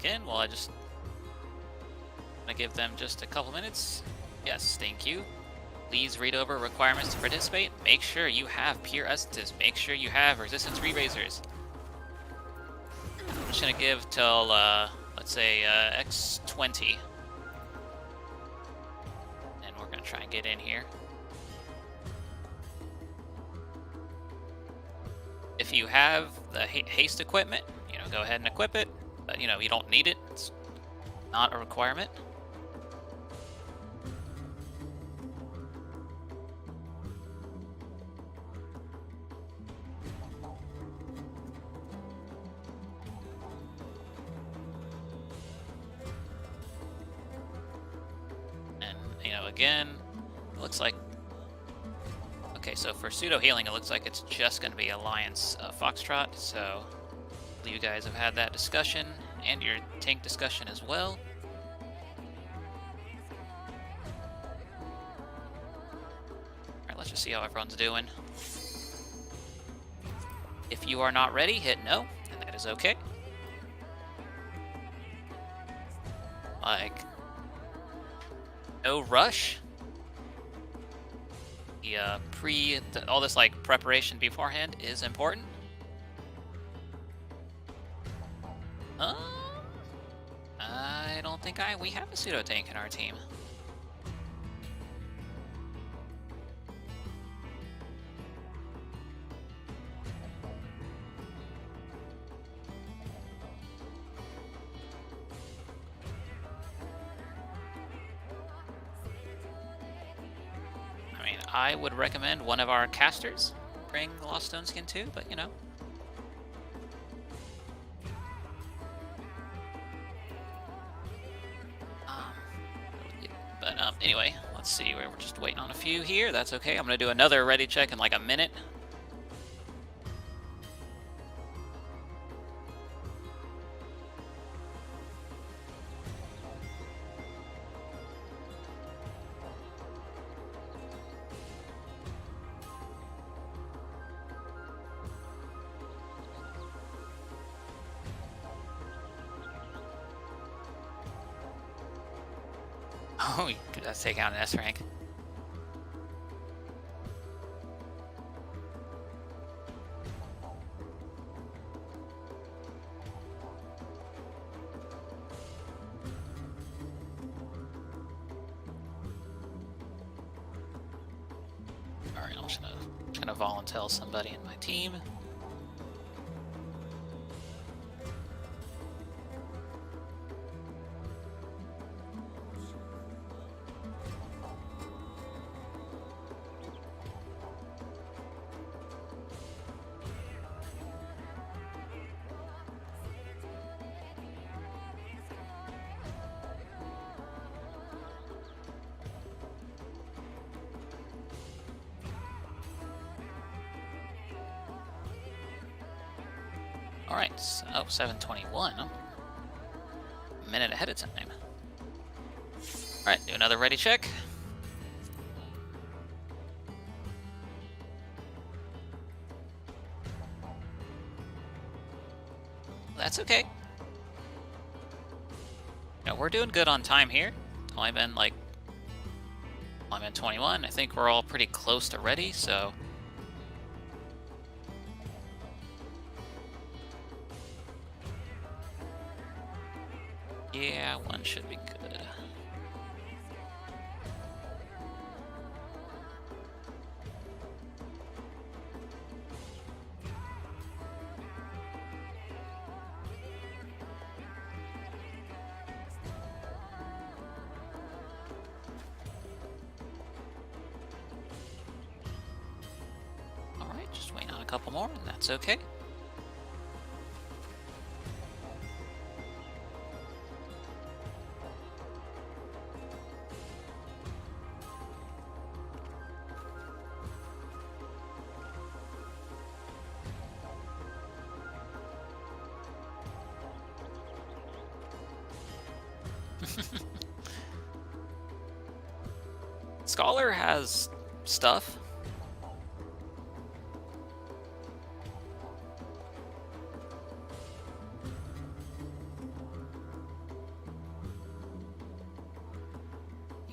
in. Well, I just gonna give them just a couple minutes. Yes, thank you. Please read over requirements to participate. Make sure you have pure essences. Make sure you have resistance re-raisers. I'm just gonna give till let's say X20. And we're gonna try and get in here. If you have the haste equipment, go ahead and equip it. But, you don't need it. It's not a requirement. And, again, it looks like... Okay, so for pseudo healing, it looks like it's just going to be Alliance Foxtrot. So you guys have had that discussion and your tank discussion as well. Alright, let's just see how everyone's doing. If you are not ready, hit no, and that is okay. Like, no rush. The all this like preparation beforehand is important. I don't think we have a pseudo tank in our team. I mean, I would recommend one of our casters bring Lost Stone Skin too, but Anyway, let's see. We're just waiting on a few here. That's okay. I'm going to do another ready check in like a minute. Oh, let's take out an S rank. Alright, I'm just gonna volunteer somebody in my team. Alright, so 7:21. A minute ahead of time. Alright, do another ready check. That's okay. We're doing good on time here. Only been like... I'm at 21. I think we're all pretty close to ready, so... Yeah, one should be good. Alright, just waiting on a couple more, and that's okay. Scholar has stuff.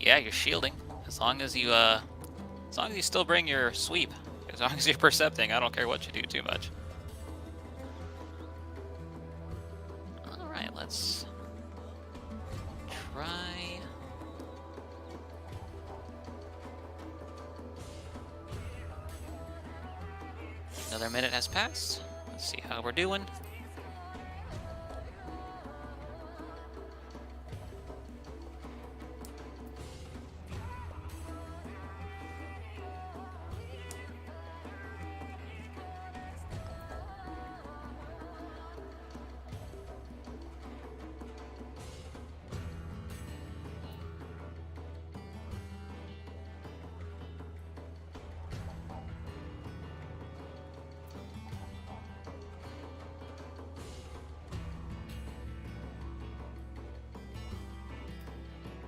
Yeah, you're shielding. As long as you still bring your sweep. As long as you're percepting, I don't care what you do too much. Alright, let's try. Another minute has passed. Let's see how we're doing.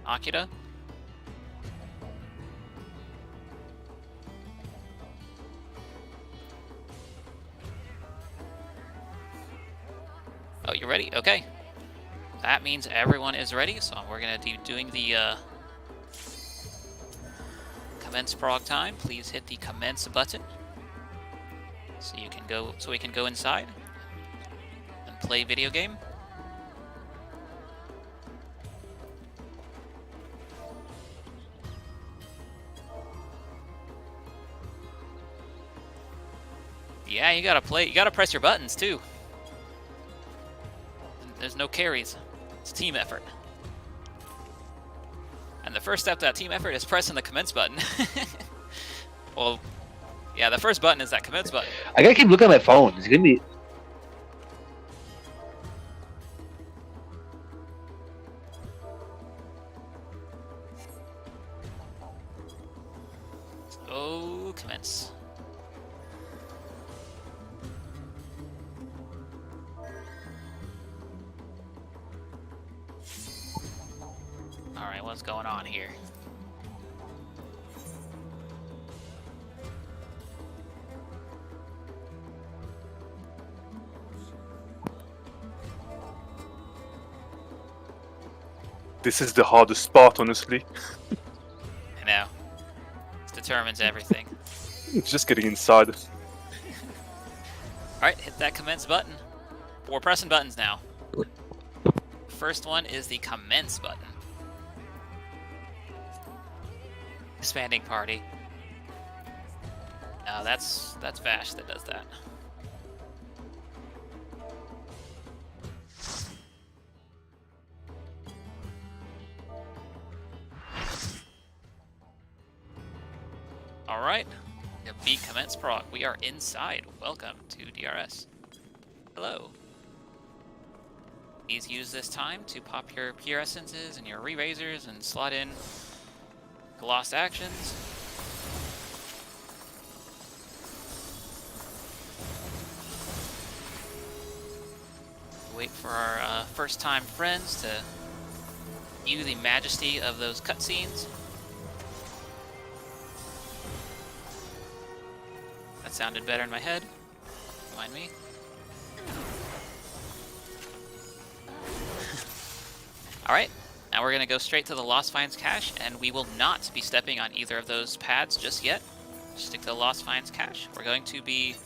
Akira. Oh, you ready? Okay. That means everyone is ready, so we're gonna be doing the commence prog time. Please hit the commence button so you can go. So we can go inside and play video game. Yeah, you gotta play. You gotta press your buttons too. There's no carries. It's a team effort. And the first step to that team effort is pressing the commence button. Well, yeah, the first button is that commence button. I gotta keep looking at my phone. It's gonna be. Oh, commence. Alright, what's going on here? This is the hardest part, honestly. I know. This determines everything. It's just getting inside. Alright, hit that commence button. We're pressing buttons now. First one is the commence button. Expanding party. No, that's Vash that does that. Alright. Beat commence prog. We are inside. Welcome to DRS. Hello. Please use this time to pop your pure essences and your re-razors and slot in lost actions. Wait for our first-time friends to view the majesty of those cutscenes. That sounded better in my head. Mind me. Alright, now we're going to go straight to the Lost Finds cache, and we will not be stepping on either of those pads just yet. Stick to the Lost Finds cache. We're going to be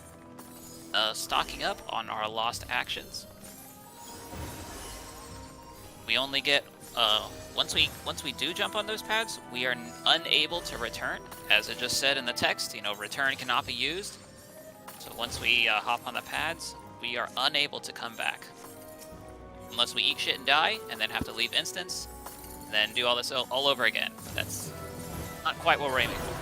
stocking up on our lost actions. We only get, once we do jump on those pads, we are unable to return. As it just said in the text, you know, return cannot be used. So once we hop on the pads, we are unable to come back. Unless we eat shit and die, and then have to leave instance, and then do all this all over again. That's not quite what we're aiming for.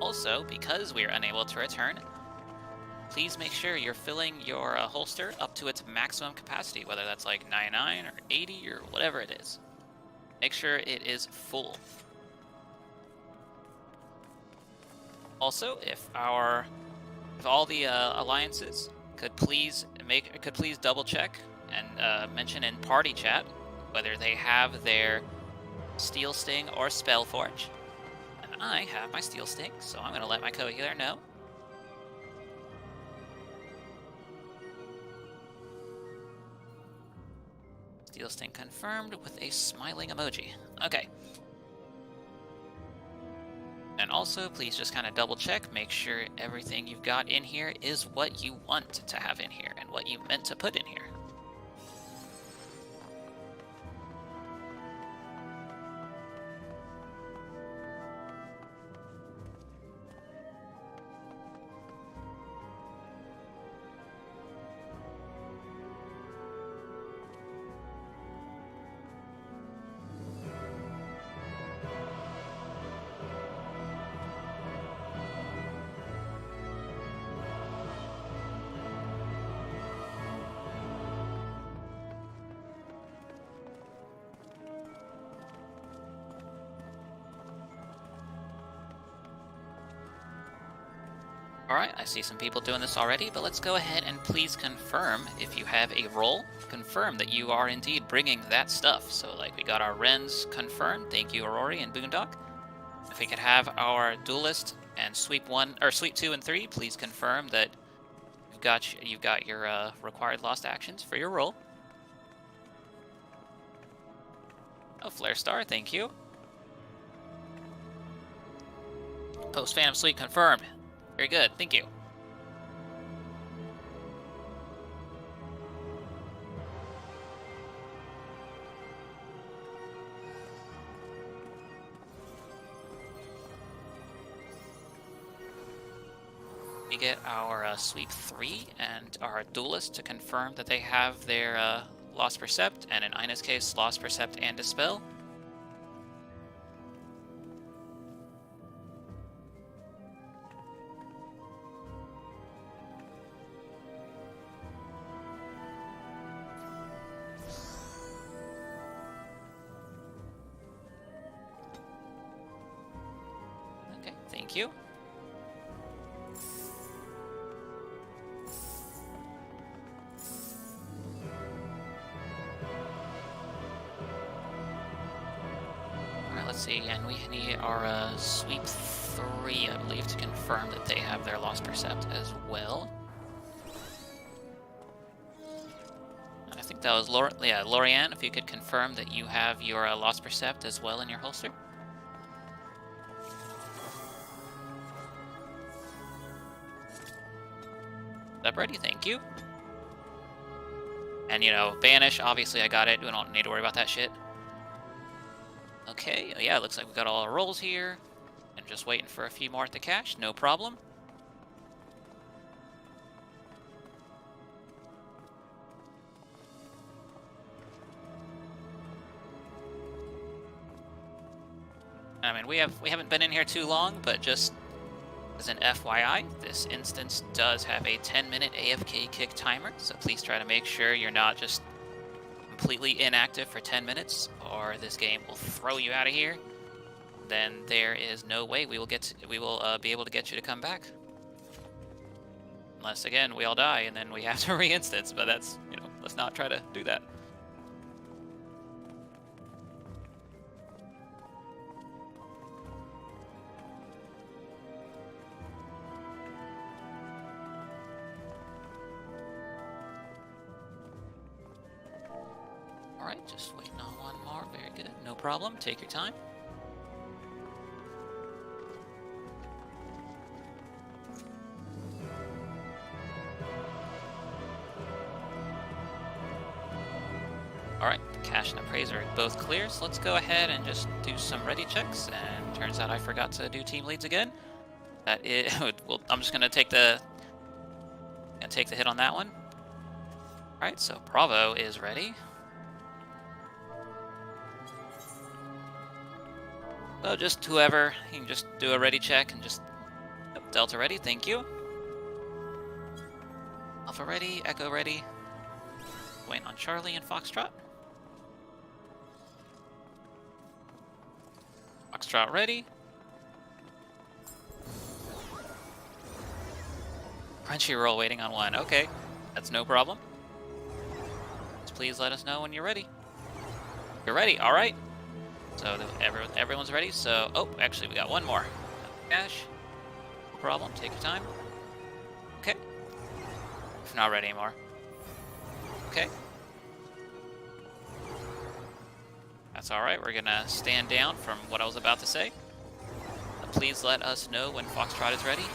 Also, because we are unable to return, please make sure you're filling your holster up to its maximum capacity, whether that's like 99 or 80 or whatever it is. Make sure it is full. Also, if all the alliances could please double check and mention in party chat whether they have their Steel Sting or Spellforge. And I have my Steel Sting, so I'm going to let my co-healer know. Steel Sting confirmed with a smiling emoji. Okay. And also, please just kind of double check, make sure everything you've got in here is what you want to have in here and what you meant to put in here. Alright, I see some people doing this already, but let's go ahead and please confirm if you have a role. Confirm that you are indeed bringing that stuff. So, like, we got our Wrens confirmed. Thank you, Aurori and Boondock. If we could have our Duelist and Sweep 2 and 3, please confirm that you've got your required lost actions for your role. Oh, Flare Star, thank you. Post Phantom Suite confirmed. Very good, thank you. We get our Sweep 3 and our Duelist to confirm that they have their Lost Percept, and in Ina's case, Lost Percept and Dispel. Okay, thank you. Let's see, and we need our Sweep 3, I believe, to confirm that they have their Lost Percept as well. I think that was Lorianne, if you could confirm that you have your Lost Percept as well in your holster. Up ready, thank you. And, you know, Banish, obviously I got it, we don't need to worry about that shit. Okay, yeah, it looks like we got all our rolls here. And just waiting for a few more at the cache, no problem. I mean, we haven't been in here too long, but just as an FYI, this instance does have a 10-minute AFK kick timer, so please try to make sure you're not just completely inactive for 10 minutes, or this game will throw you out of here. Then there is no way we will be able to get you to come back. Unless, again, we all die and then we have to re-instance, but that's, you know, let's not try to do that. Alright, just waiting on one more. Very good. No problem. Take your time. Alright, the cache and appraiser are both clear, so let's go ahead and just do some ready checks. And turns out I forgot to do team leads again. That is, well, I'm just gonna take the hit on that one. Alright, so Bravo is ready. So just whoever, you can just do a ready check and just, Delta ready, thank you. Alpha ready, Echo ready. Waiting on Charlie and Foxtrot. Foxtrot ready. Crunchyroll waiting on one. Okay, that's no problem. Just please let us know when you're ready. You're ready. All right. So everyone's ready. So, oh, actually, we got one more. Cash. No problem. Take your time. Okay. If not ready anymore. Okay. That's all right. We're gonna stand down from what I was about to say. Please let us know when Foxtrot is ready.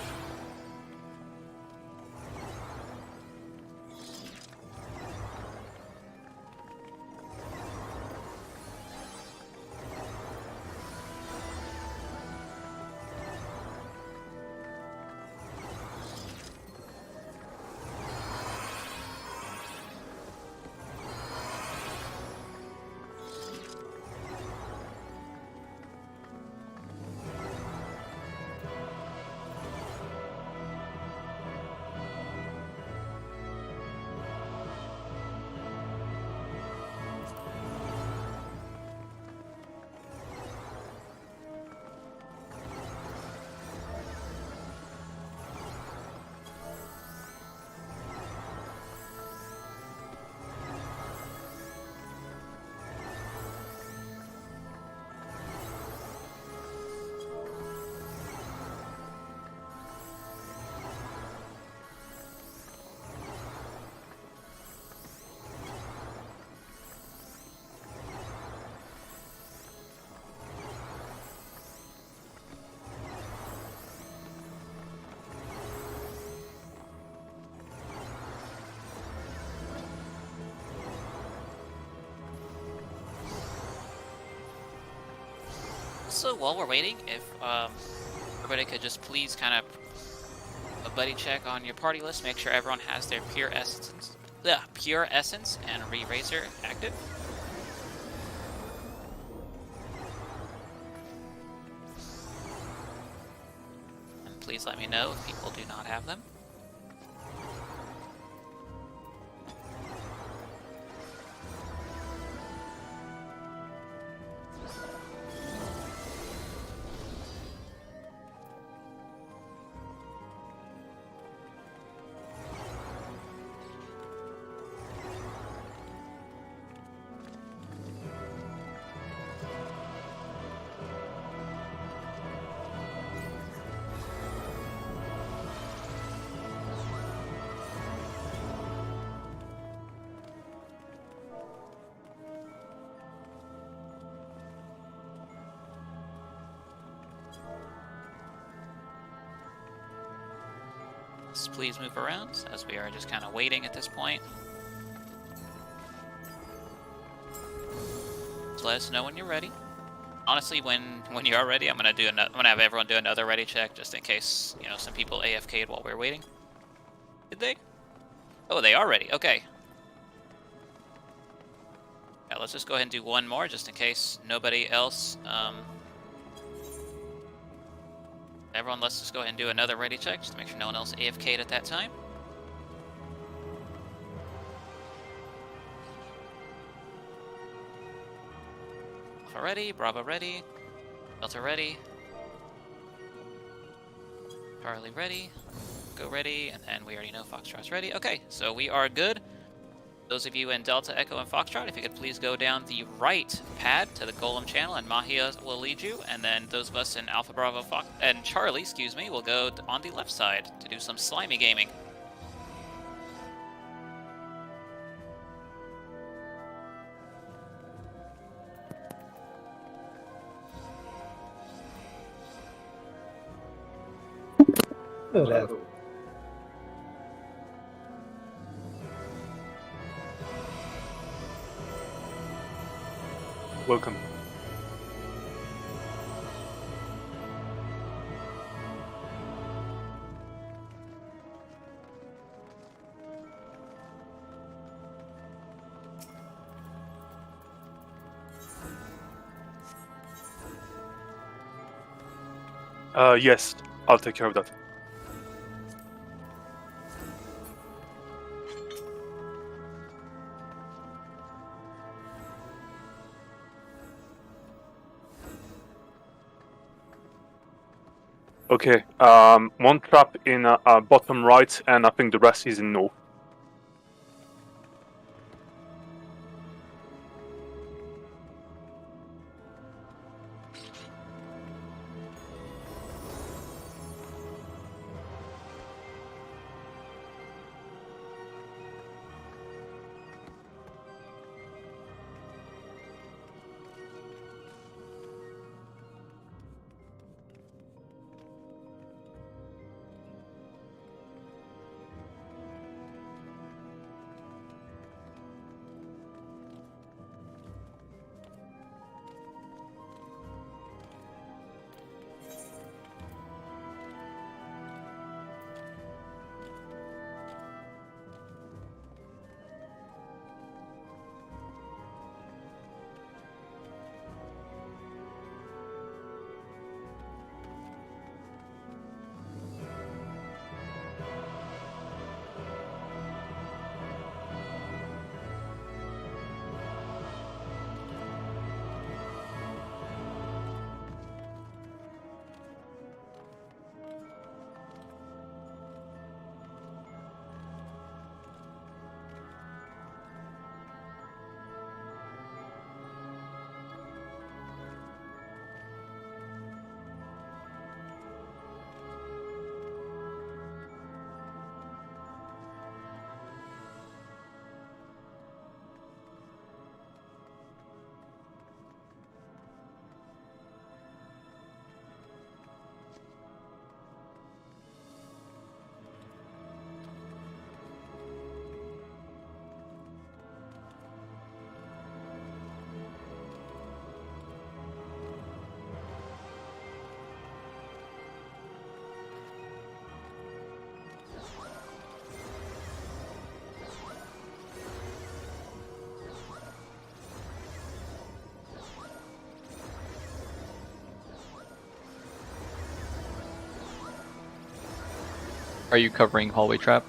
So while we're waiting, if everybody could just please kind of a buddy check on your party list, make sure everyone has their pure essence and re-razor active. And please let me know if people do not have them. Please move around, as we are just kind of waiting at this point. So let us know when you're ready. Honestly, when you are ready, I'm gonna have everyone do another ready check, just in case some people AFK'd while we were waiting. Did they? Oh, they are ready. Okay. Yeah, let's just go ahead and do one more, just in case nobody else. Everyone, let's just go ahead and do another ready check, just to make sure no one else AFK'd at that time. Alpha ready, Bravo ready, Delta ready, Charlie ready, Go ready, and then we already know Foxtrot's ready. Okay, so we are good. Those of you in Delta, Echo, and Foxtrot, if you could please go down the right pad to the Golem channel, and Mahia will lead you. And then those of us in Alpha, Bravo, Fox, and Charlie, excuse me, will go on the left side to do some slimy gaming. Welcome. Yes, I'll take care of that. Okay. One trap in bottom right, and I think the rest is in north. Are you covering hallway trap?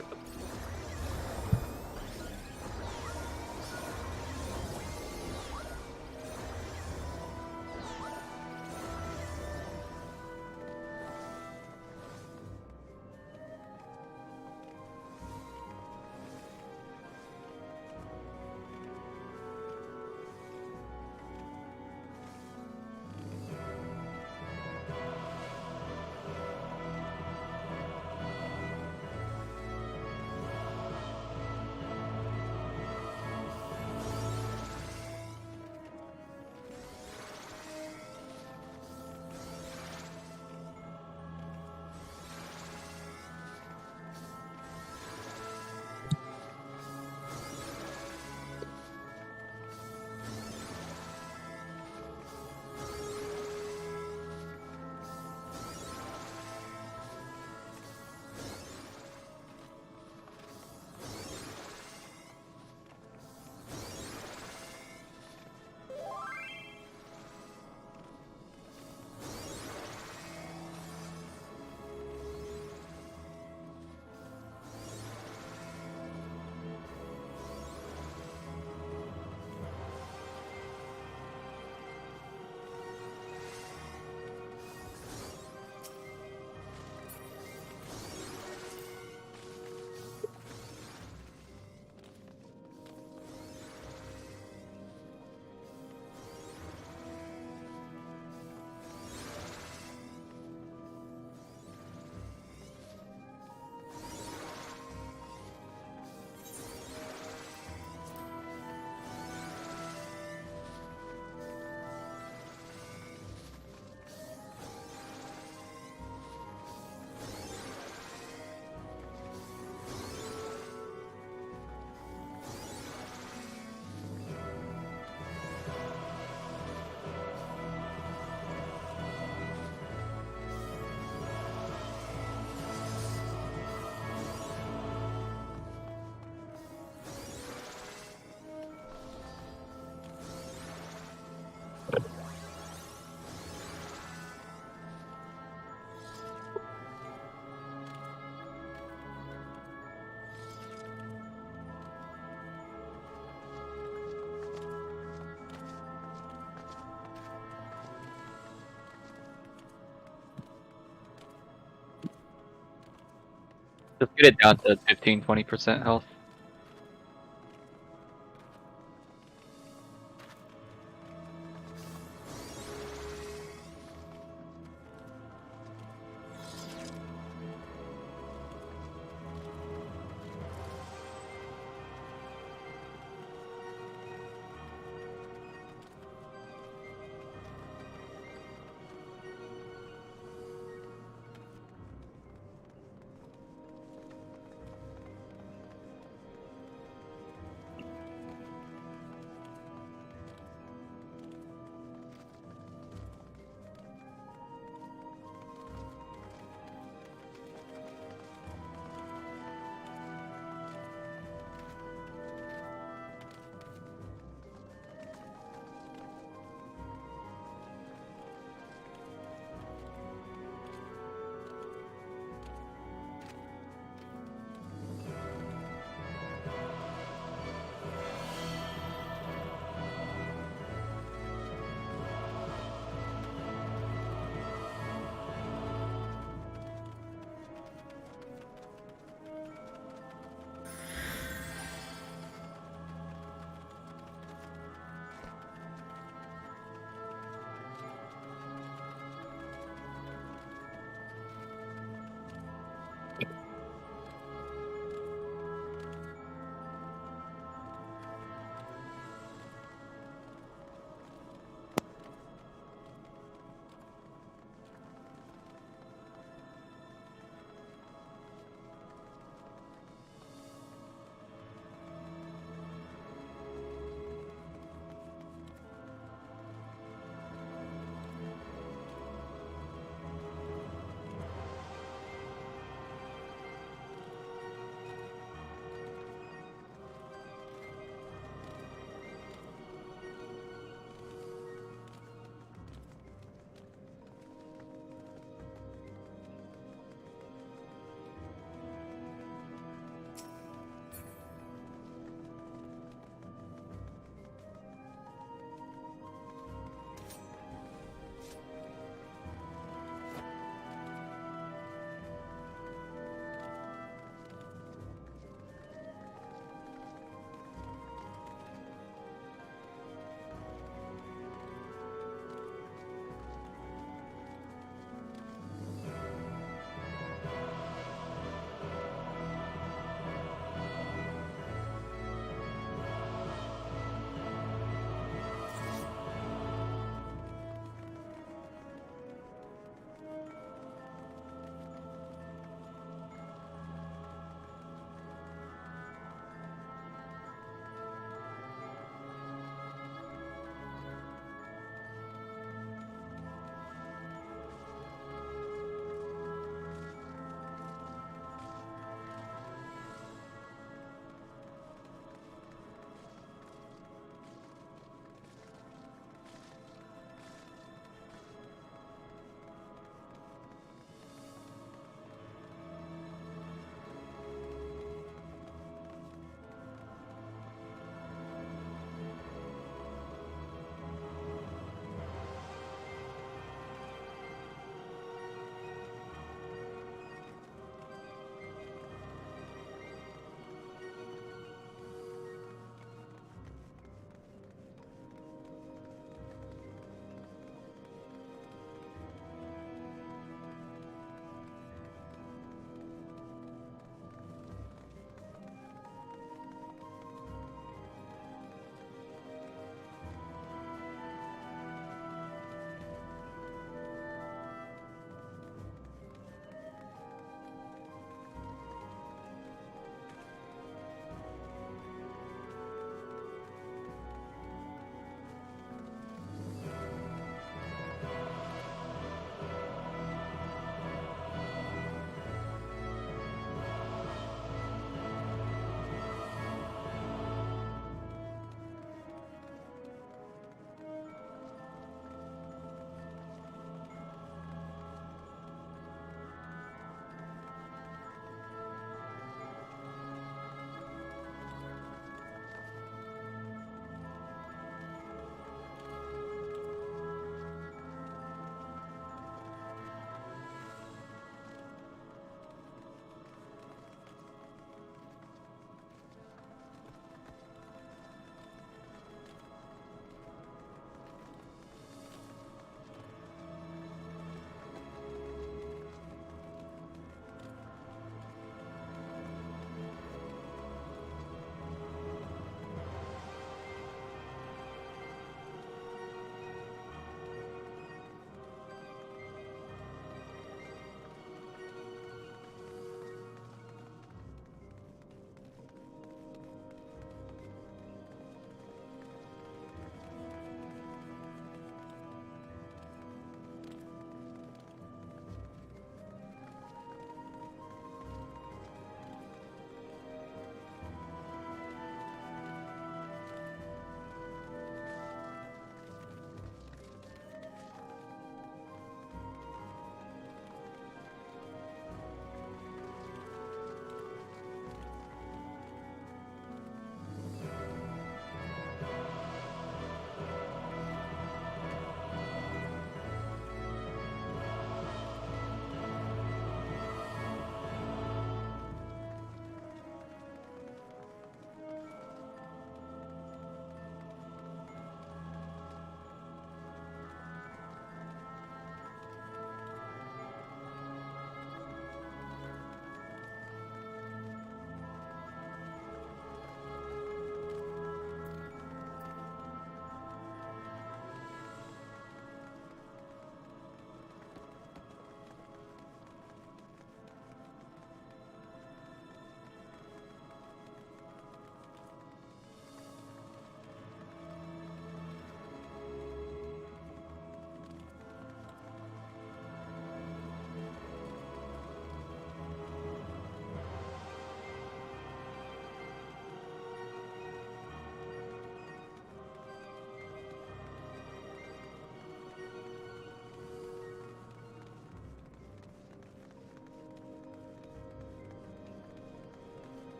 Just get it down to 15-20% health.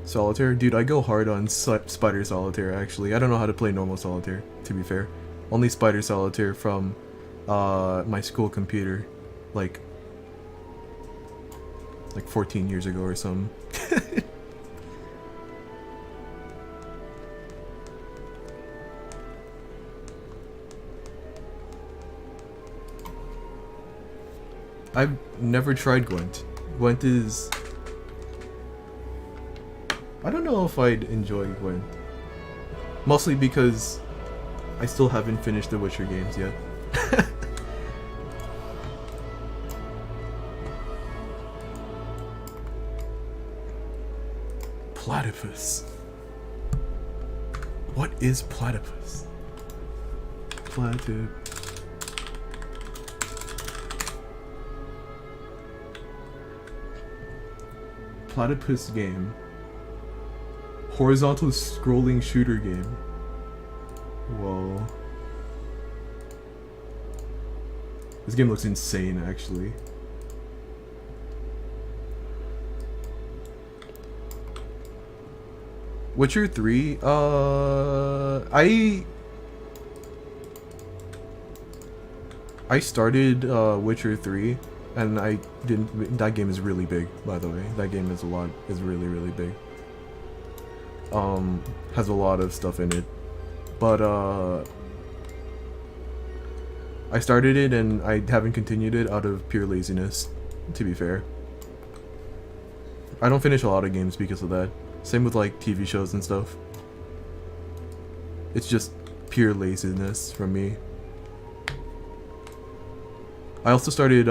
Solitaire? Dude, I go hard on Spider Solitaire, actually. I don't know how to play normal Solitaire, to be fair. Only Spider Solitaire from my school computer, like 14 years ago or something. I've never tried Gwent. Gwent is... I don't know if I'd enjoy Gwent. Mostly because I still haven't finished the Witcher games yet. Platypus. What is platypus? Platypus game. Horizontal scrolling shooter game. Whoa. This game looks insane, actually. Witcher 3, I started Witcher 3 and I didn't. That game is really big, by the way. That game is really, really big. Has a lot of stuff in it. But I started it and I haven't continued it out of pure laziness, to be fair. I don't finish a lot of games because of that. Same with like TV shows and stuff. It's just pure laziness from me. I also started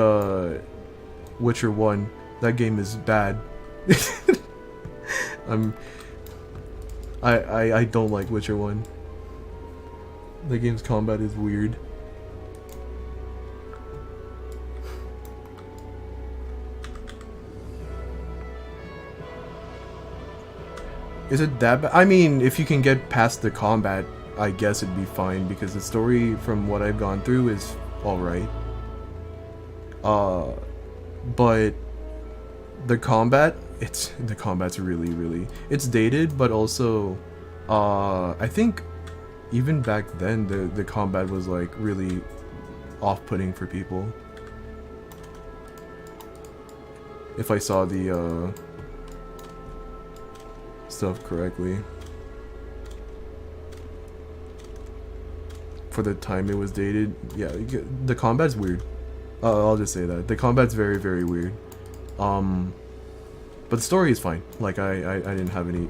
Witcher 1. That game is bad. I don't like Witcher 1. The game's combat is weird. Is it that bad? I mean, if you can get past the combat, I guess it'd be fine, because the story, from what I've gone through, is alright. But the combat's really, it's dated, but also, I think even back then, the combat was like really off-putting for people. If I saw the, stuff correctly. For the time it was dated, yeah, the combat's weird. I'll just say that. The combat's very, very weird. But the story is fine. Like, I didn't have any...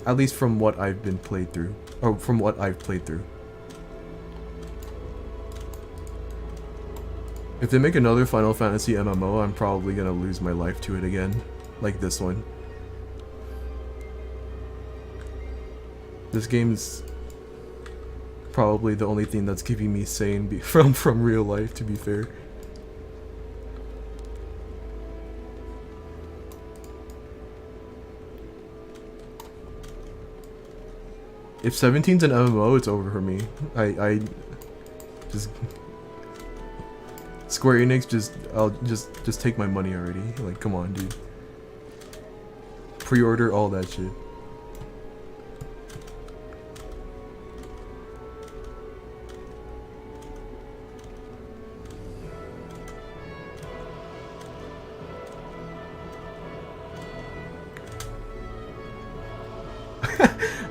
At least from what I've been played through. Or from what I've played through. If they make another Final Fantasy MMO, I'm probably gonna lose my life to it again. Like this one. This game's probably the only thing that's keeping me sane from real life, to be fair. If 17's an MMO, it's over for me. I just... Square Enix, I'll just take my money already. Like, come on, dude. Pre-order all that shit.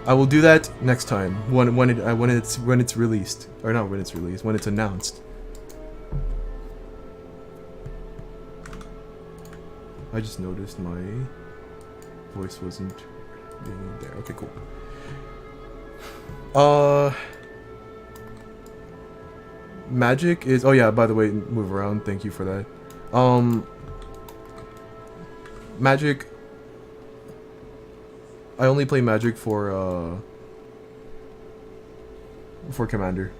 I will do that next time when it's released, or not when it's released, when it's announced. I just noticed my voice wasn't being there. Okay, cool. Magic is... Oh yeah, by the way, move around. Thank you for that. Magic... I only play Magic for Commander.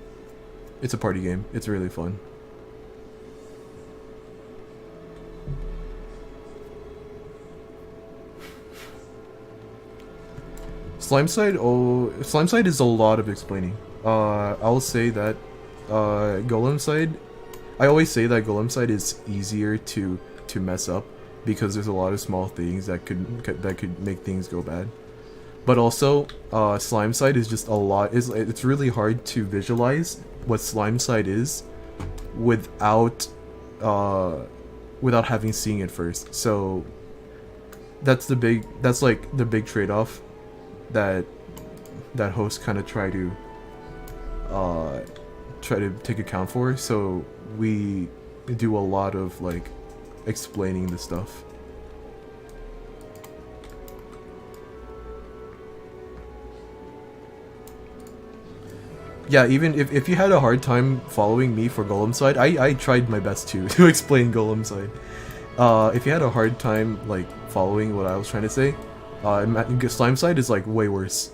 It's a party game. It's really fun. Slimeside? Oh, Slimeside is a lot of explaining. I'll say that Golem side, I always say that Golem side is easier to mess up because there's a lot of small things that could make things go bad. But also, slime side is just a lot. It's really hard to visualize what slime side is without without having seen it first. So that's like the big trade-off that hosts kind of try to take account for. So we do a lot of like explaining the stuff. Yeah, even if you had a hard time following me for Golem side, I tried my best to explain Golem side. If you had a hard time like following what I was trying to say, slime side is like way worse.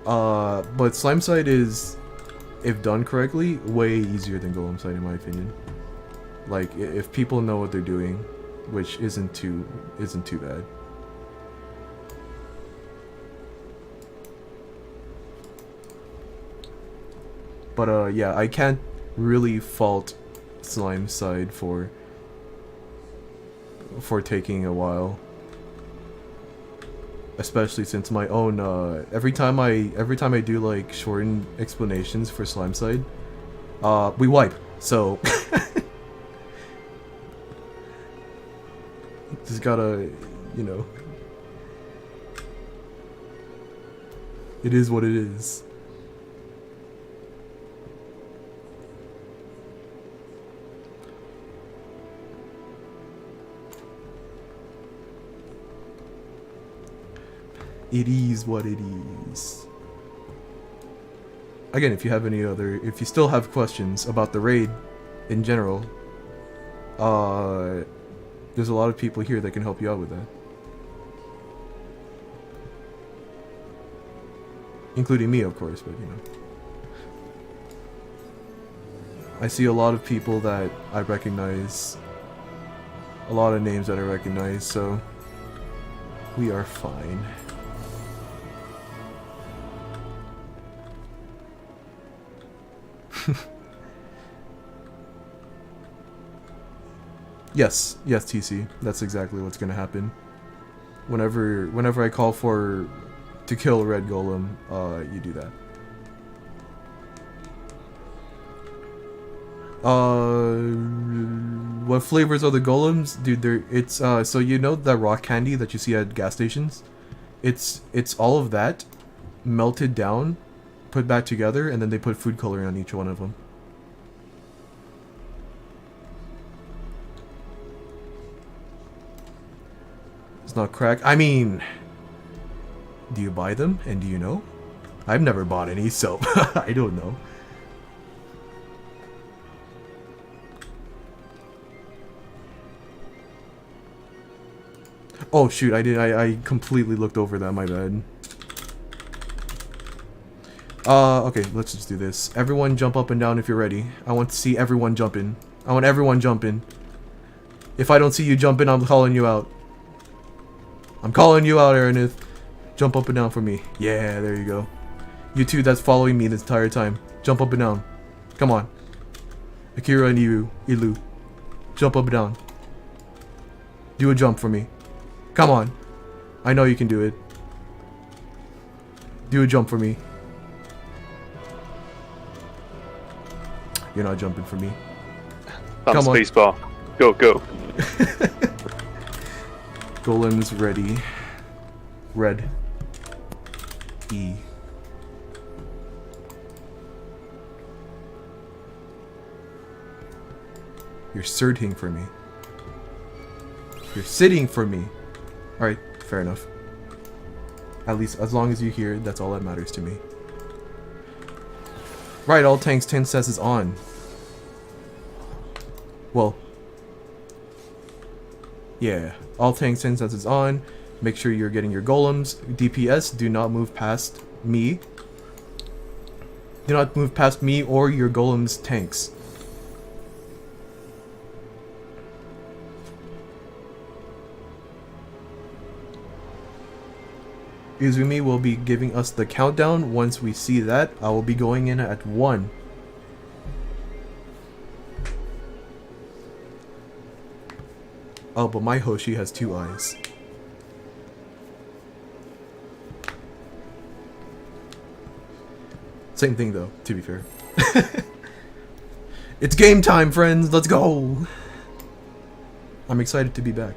But slime side is, if done correctly, way easier than Golem side in my opinion. Like if people know what they're doing, which isn't too bad. But yeah, I can't really fault slime side for taking a while. Especially since my own every time I do like shortened explanations for slime side, we wipe. So just gotta, you know, it is what it is. It is what it is. Again, if you still have questions about the raid in general, there's a lot of people here that can help you out with that. Including me, of course, but you know. I see a lot of people that I recognize, a lot of names that I recognize, so we are fine. Yes, TC. That's exactly what's gonna happen. Whenever I call to kill Red Golem, you do that. What flavors are the golems? Dude, it's so you know that rock candy that you see at gas stations? It's all of that melted down, put back together, and then they put food coloring on each one of them. It's not crack. I mean, do you buy them and do you know? I've never bought any, so I don't know. Oh shoot, I completely looked over that, my bad. Okay, let's just do this. Everyone jump up and down if you're ready. I want to see everyone jumping. I want everyone jumping. If I don't see you jumping, I'm calling you out. I'm calling you out, Aranith. Jump up and down for me. Yeah, there you go. You two that's following me this entire time. Jump up and down. Come on. Akira and Ilu. Jump up and down. Do a jump for me. Come on. I know you can do it. Do a jump for me. You're not jumping for me. Come on. Spacebar. Go, go. Golem's ready. Red. E. You're sitting for me. You're sitting for me. Alright, fair enough. At least, as long as you hear it, that's all that matters to me. Right, all tanks 10 sets is on. Well. Yeah, all tanks 10 sets is on. Make sure you're getting your golems. DPS, do not move past me. Do not move past me or your golem's tanks. Izumi will be giving us the countdown. Once we see that, I will be going in at 1. Oh, but my Hoshi has 2 eyes. Same thing though, to be fair. It's game time, friends! Let's go! I'm excited to be back.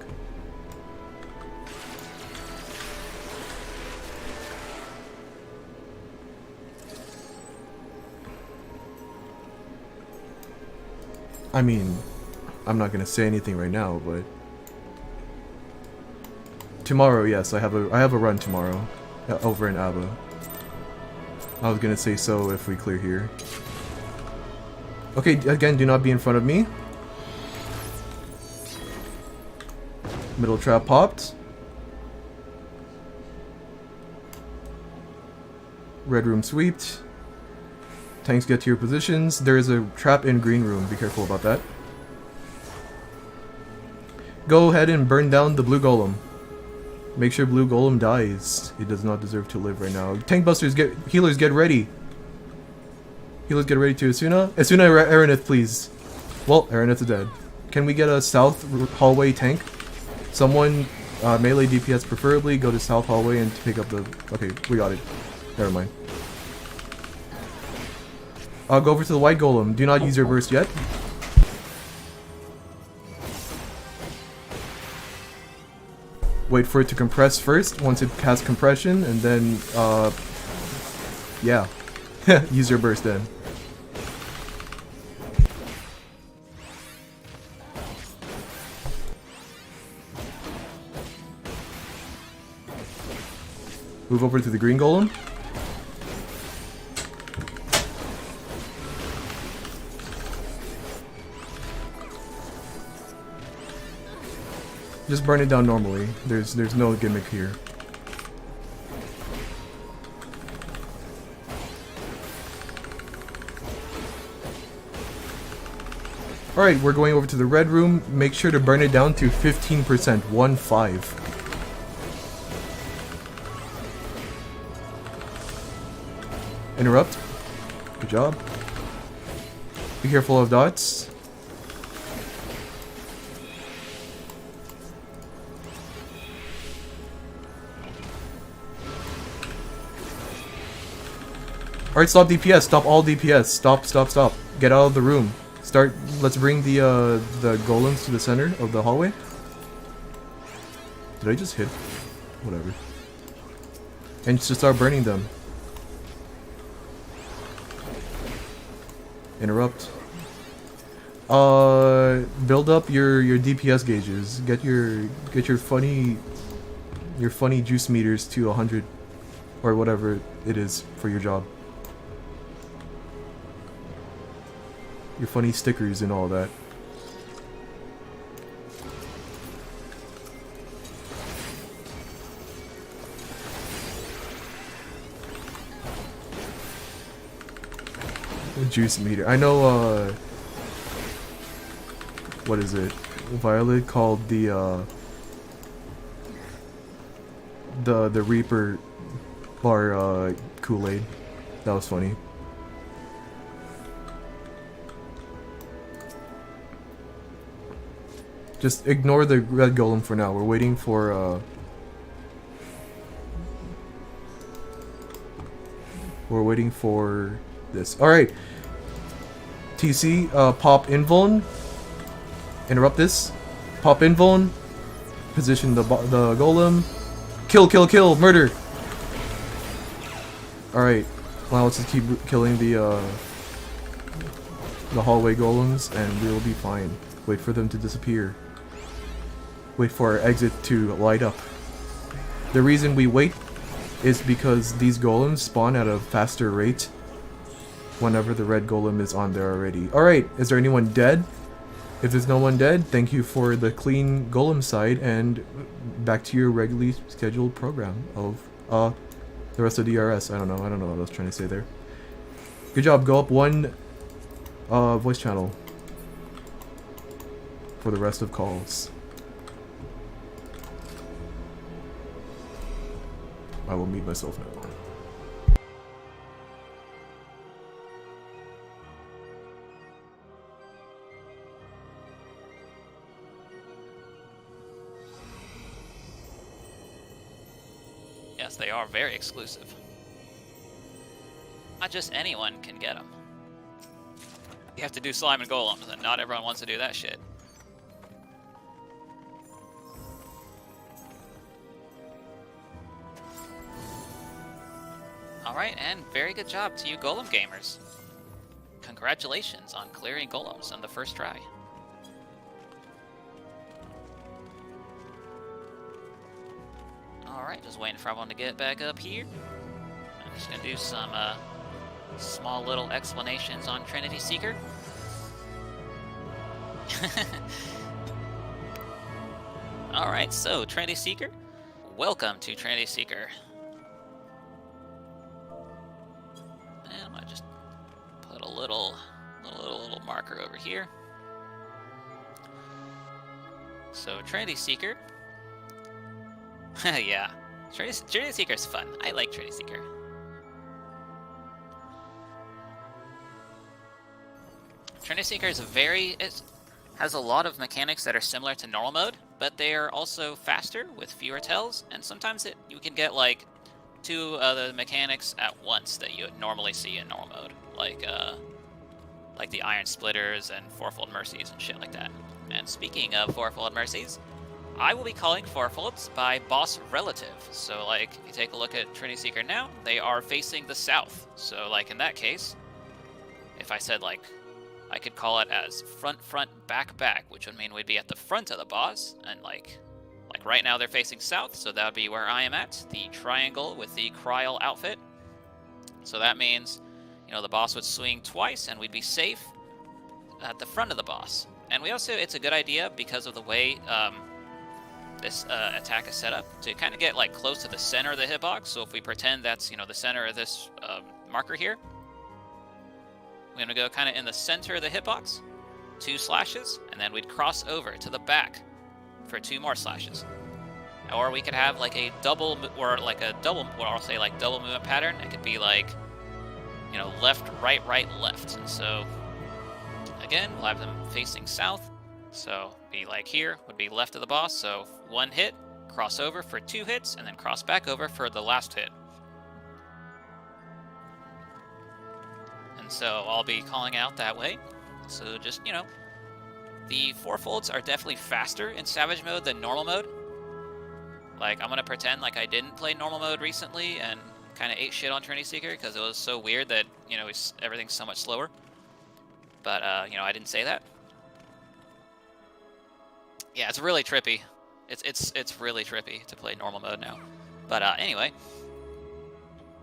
I mean, I'm not gonna say anything right now, but tomorrow, yes, I have a run tomorrow over in Abba. I was gonna say so if we clear here. Okay, again, do not be in front of me. Middle trap popped. Red room sweeped. Tanks get to your positions. There is a trap in green room. Be careful about that. Go ahead and burn down the blue golem. Make sure blue golem dies. It does not deserve to live right now. Tank busters, healers, get ready. Healers, get ready to Asuna. Asuna, Aranith, please. Well, Aranith's dead. Can we get a south hallway tank? Someone, melee DPS preferably, go to south hallway and pick up the... Okay, we got it. Never mind. Go over to the white golem. Do not use your burst yet. Wait for it to compress first, once it has compression, and then, yeah. Use your burst then. Move over to the green golem. Just burn it down normally. There's no gimmick here. Alright, we're going over to the red room. Make sure to burn it down to 15%. 1-5. Interrupt. Good job. Be careful of dots. Alright, stop DPS. Stop all DPS. Stop. Get out of the room. Start. Let's bring the golems to the center of the hallway. Did I just hit? Whatever. And just start burning them. Interrupt. Build up your DPS gauges. Get your funny juice meters to 100 or whatever it is for your job. Your funny stickers and all that. Juice meter. I know, what is it? Violet called the Reaper bar, Kool-Aid. That was funny. Just ignore the red golem for now. We're waiting for, we're waiting for this. Alright. TC, pop invuln. Interrupt this. Pop invuln. Position the golem. Kill, murder! Alright. Well, let's just keep killing the hallway golems, and we'll be fine. Wait for them to disappear. Wait for our exit to light up. The reason we wait is because these golems spawn at a faster rate whenever the red golem is on there already. Alright, is there anyone dead? If there's no one dead, thank you for the clean golem side, and back to your regularly scheduled program of the rest of DRS. I don't know what I was trying to say there. Good job, go up one voice channel for the rest of calls. I will mute myself now. Yes, they are very exclusive. Not just anyone can get them. You have to do slime and golems, and not everyone wants to do that shit. Alright, and very good job to you golem gamers. Congratulations on clearing golems on the first try. Alright, just waiting for everyone to get back up here. I'm just gonna do some small little explanations on Trinity Seeker. Alright, so Trinity Seeker, welcome to Trinity Seeker. And I might just put a little marker over here. So Trinity Seeker. Yeah, Trinity Seeker's fun. I like Trinity Seeker. Trinity Seeker is has a lot of mechanics that are similar to normal mode, but they are also faster with fewer tells, and sometimes you can get like 2 other mechanics at once that you would normally see in normal mode, like the Iron Splitters and Fourfold Mercies and shit like that. And speaking of Fourfold Mercies, I will be calling Fourfolds by boss relative. So like, if you take a look at Trinity Seeker now, they are facing the south. So like in that case, if I said like, I could call it as front, back, which would mean we'd be at the front of the boss, and like right now they're facing south, so that would be where I am at, the triangle with the Kryl outfit. So that means, you know, the boss would swing twice, and we'd be safe at the front of the boss. And we also, it's a good idea because of the way this attack is set up to kind of get like close to the center of the hitbox. So if we pretend that's, you know, the center of this marker here, we're going to go kind of in the center of the hitbox, 2 slashes, and then we'd cross over to the back for 2 more slashes. Or we could have like a double, or I'll say like double movement pattern. It could be like, you know, left, right, left. And so, again, we'll have them facing south. So, be like here, would be left of the boss. So, 1 hit, cross over for 2 hits, and then cross back over for the last hit. So I'll be calling out that way. So just, you know, the Fourfolds are definitely faster in Savage mode than normal mode. Like, I'm going to pretend like I didn't play normal mode recently and kind of ate shit on Trinity Seeker because it was so weird that, you know, everything's so much slower. But, you know, I didn't say that. Yeah, it's really trippy. It's really trippy to play normal mode now. But anyway,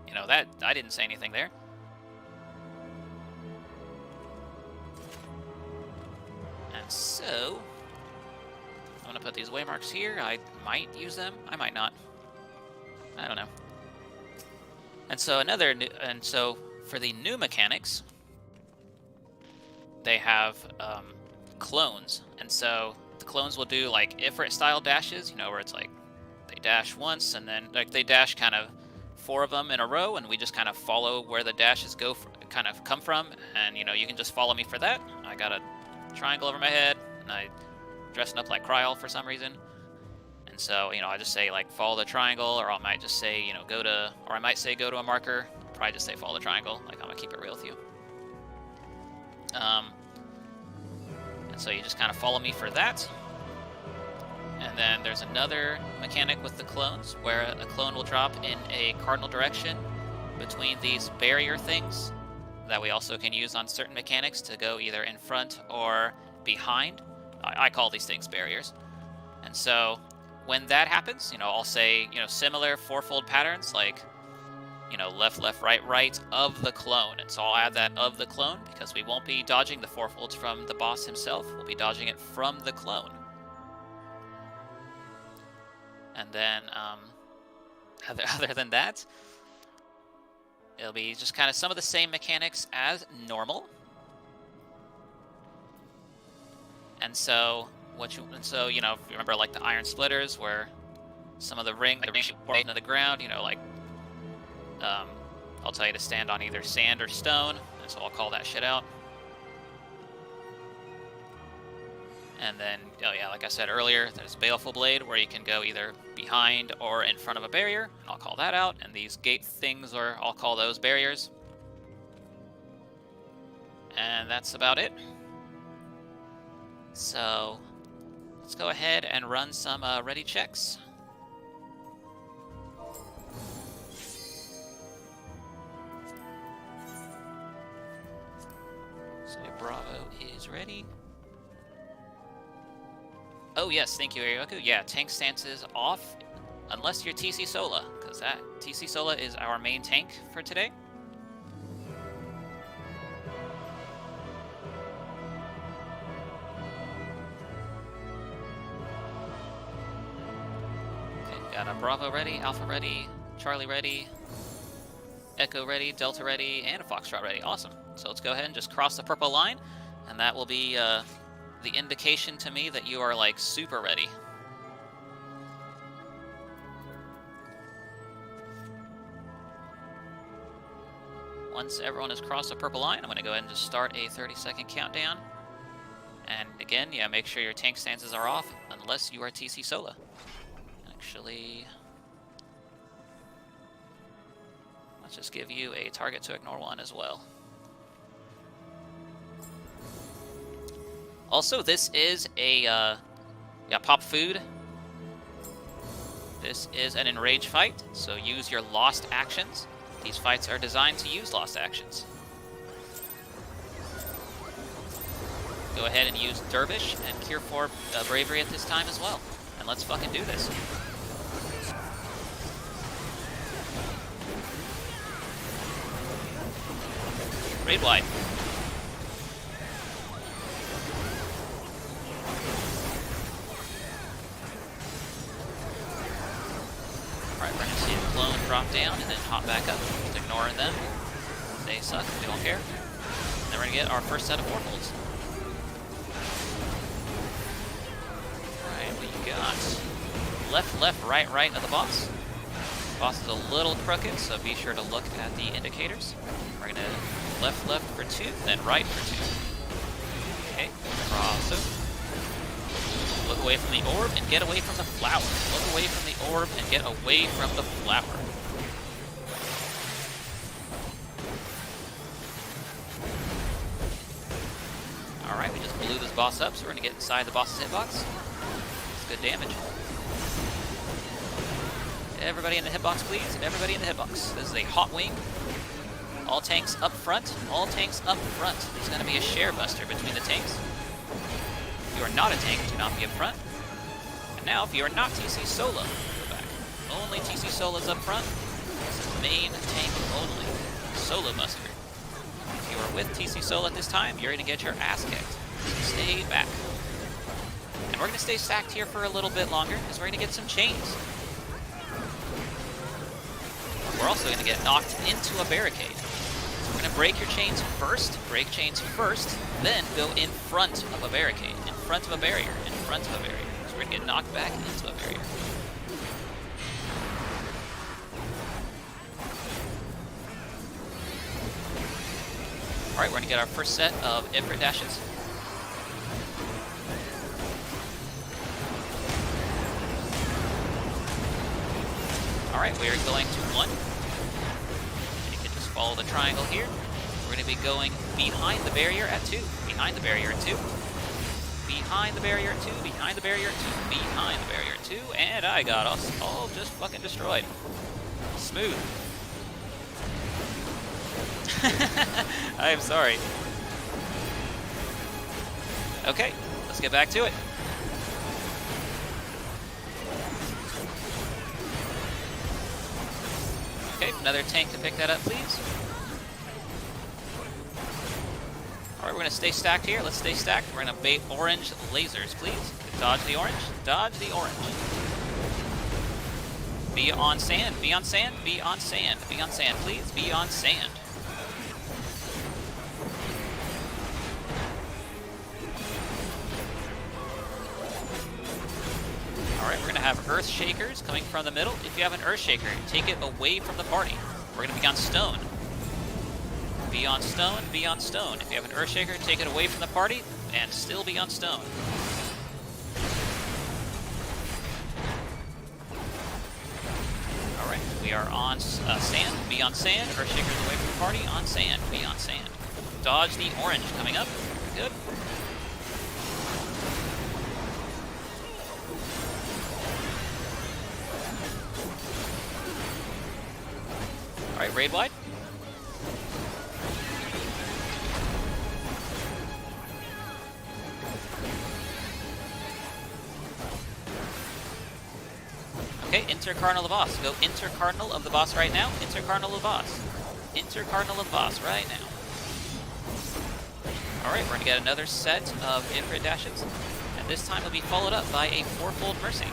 you know, that I didn't say anything there. And so, I'm gonna put these waymarks here. I might use them. I might not. I don't know. And so so for the new mechanics, they have clones, and so the clones will do like Ifrit style dashes, you know, where it's like they dash once and then like they dash kind of 4 of them in a row, and we just kind of follow where the dashes kind of come from, and you know, you can just follow me for that. I got a triangle over my head, and I dressing up like Kryl for some reason. And so, you know, I just say like follow the triangle, or I might just say, you know, go to a marker. Probably just say follow the triangle. Like, I'm gonna keep it real with you. And so you just kind of follow me for that. And then there's another mechanic with the clones, where a clone will drop in a cardinal direction between these barrier things that we also can use on certain mechanics to go either in front or behind. I call these things barriers. And so when that happens, you know, I'll say, you know, similar fourfold patterns like, you know, left, right of the clone. And so I'll add that of the clone because we won't be dodging the fourfolds from the boss himself. We'll be dodging it from the clone. And then, other than that, it'll be just kind of some of the same mechanics as normal. And so, you know, if you remember like the Iron Splitters, where some of the ring into the ground, you know, like, I'll tell you to stand on either sand or stone, and so I'll call that shit out. And then, oh yeah, like I said earlier, there's Baleful Blade, where you can go either behind or in front of a barrier. I'll call that out. And these gate things are, I'll call those barriers. And that's about it. So let's go ahead and run some ready checks. So Bravo is ready. Oh yes, thank you, Aryoku. Yeah, tank stance is off, unless you're TC Sola, because that TC Sola is our main tank for today. Okay, got a Bravo ready, Alpha ready, Charlie ready, Echo ready, Delta ready, and a Foxtrot ready. Awesome. So let's go ahead and just cross the purple line, and that will be the indication to me that you are like super ready. Once everyone has crossed the purple line, I'm going to go ahead and just start a 30-second countdown. And again, yeah, make sure your tank stances are off unless you are TC Sola. Actually, let's just give you a target to ignore one as well. Also, this is a pop food. This is an enrage fight, so use your lost actions. These fights are designed to use lost actions. Go ahead and use Dervish and Cure 4 Bravery at this time as well. And let's fucking do this. Raid wide. Alright, we're gonna see a clone drop down and then hop back up. Just ignoring them. They suck, we don't care. And then we're gonna get our first set of warfolds. Alright, we got left, left, right, right of the boss. Boss is a little crooked, so be sure to look at the indicators. We're gonna left, left for 2, then right for 2. Okay, cross over. Look away from the orb and get away from the flower. Look away from the orb and get away from the flower. Alright, we just blew this boss up, so we're going to get inside the boss's hitbox. It's good damage. Everybody in the hitbox, please. Everybody in the hitbox. This is a hot wing. All tanks up front. All tanks up front. There's going to be a share buster between the tanks. If you are not a tank, do not be up front. And now, if you are not TC Sola, go back. Only TC Sola's up front. This is main tank only. Solo buster. If you are with TC Sola at this time, you're going to get your ass kicked. Stay back. And we're going to stay stacked here for a little bit longer, because we're going to get some chains. We're also going to get knocked into a barricade. So we're going to break your chains first, then go in front of a barricade, in front of a barrier, in front of a barrier. So we're going to get knocked back into a barrier. Alright, we're going to get our first set of Ifrit dashes. Alright, we are going to 1. You can just follow the triangle here. We're going to be going behind the barrier at 2. Behind the barrier at 2. Behind the barrier at 2. Behind the barrier at 2. Behind the barrier at 2. And I got us all just fucking destroyed. Smooth. I am sorry. Okay, let's get back to it. Okay, another tank to pick that up, please. Alright, we're going to stay stacked here. Let's stay stacked. We're going to bait orange lasers, please. Dodge the orange. Dodge the orange. Be on sand. Be on sand. Be on sand. Be on sand, please. Be on sand. Alright, we're going to have Earth Shakers coming from the middle. If you have an Earth Shaker, take it away from the party. We're going to be on stone. Be on stone, be on stone. If you have an Earth Shaker, take it away from the party, and still be on stone. We are on sand. Be on sand. Earthshaker's away from the party. On sand. Be on sand. Dodge the orange coming up. Good. Alright, raid wide. Okay, enter Cardinal of the Boss. Go enter Cardinal of the Boss right now. Enter Cardinal of the Boss. Enter Cardinal of the Boss right now. Alright, we're gonna get another set of infrared dashes. And this time it'll be followed up by a fourfold Mercy.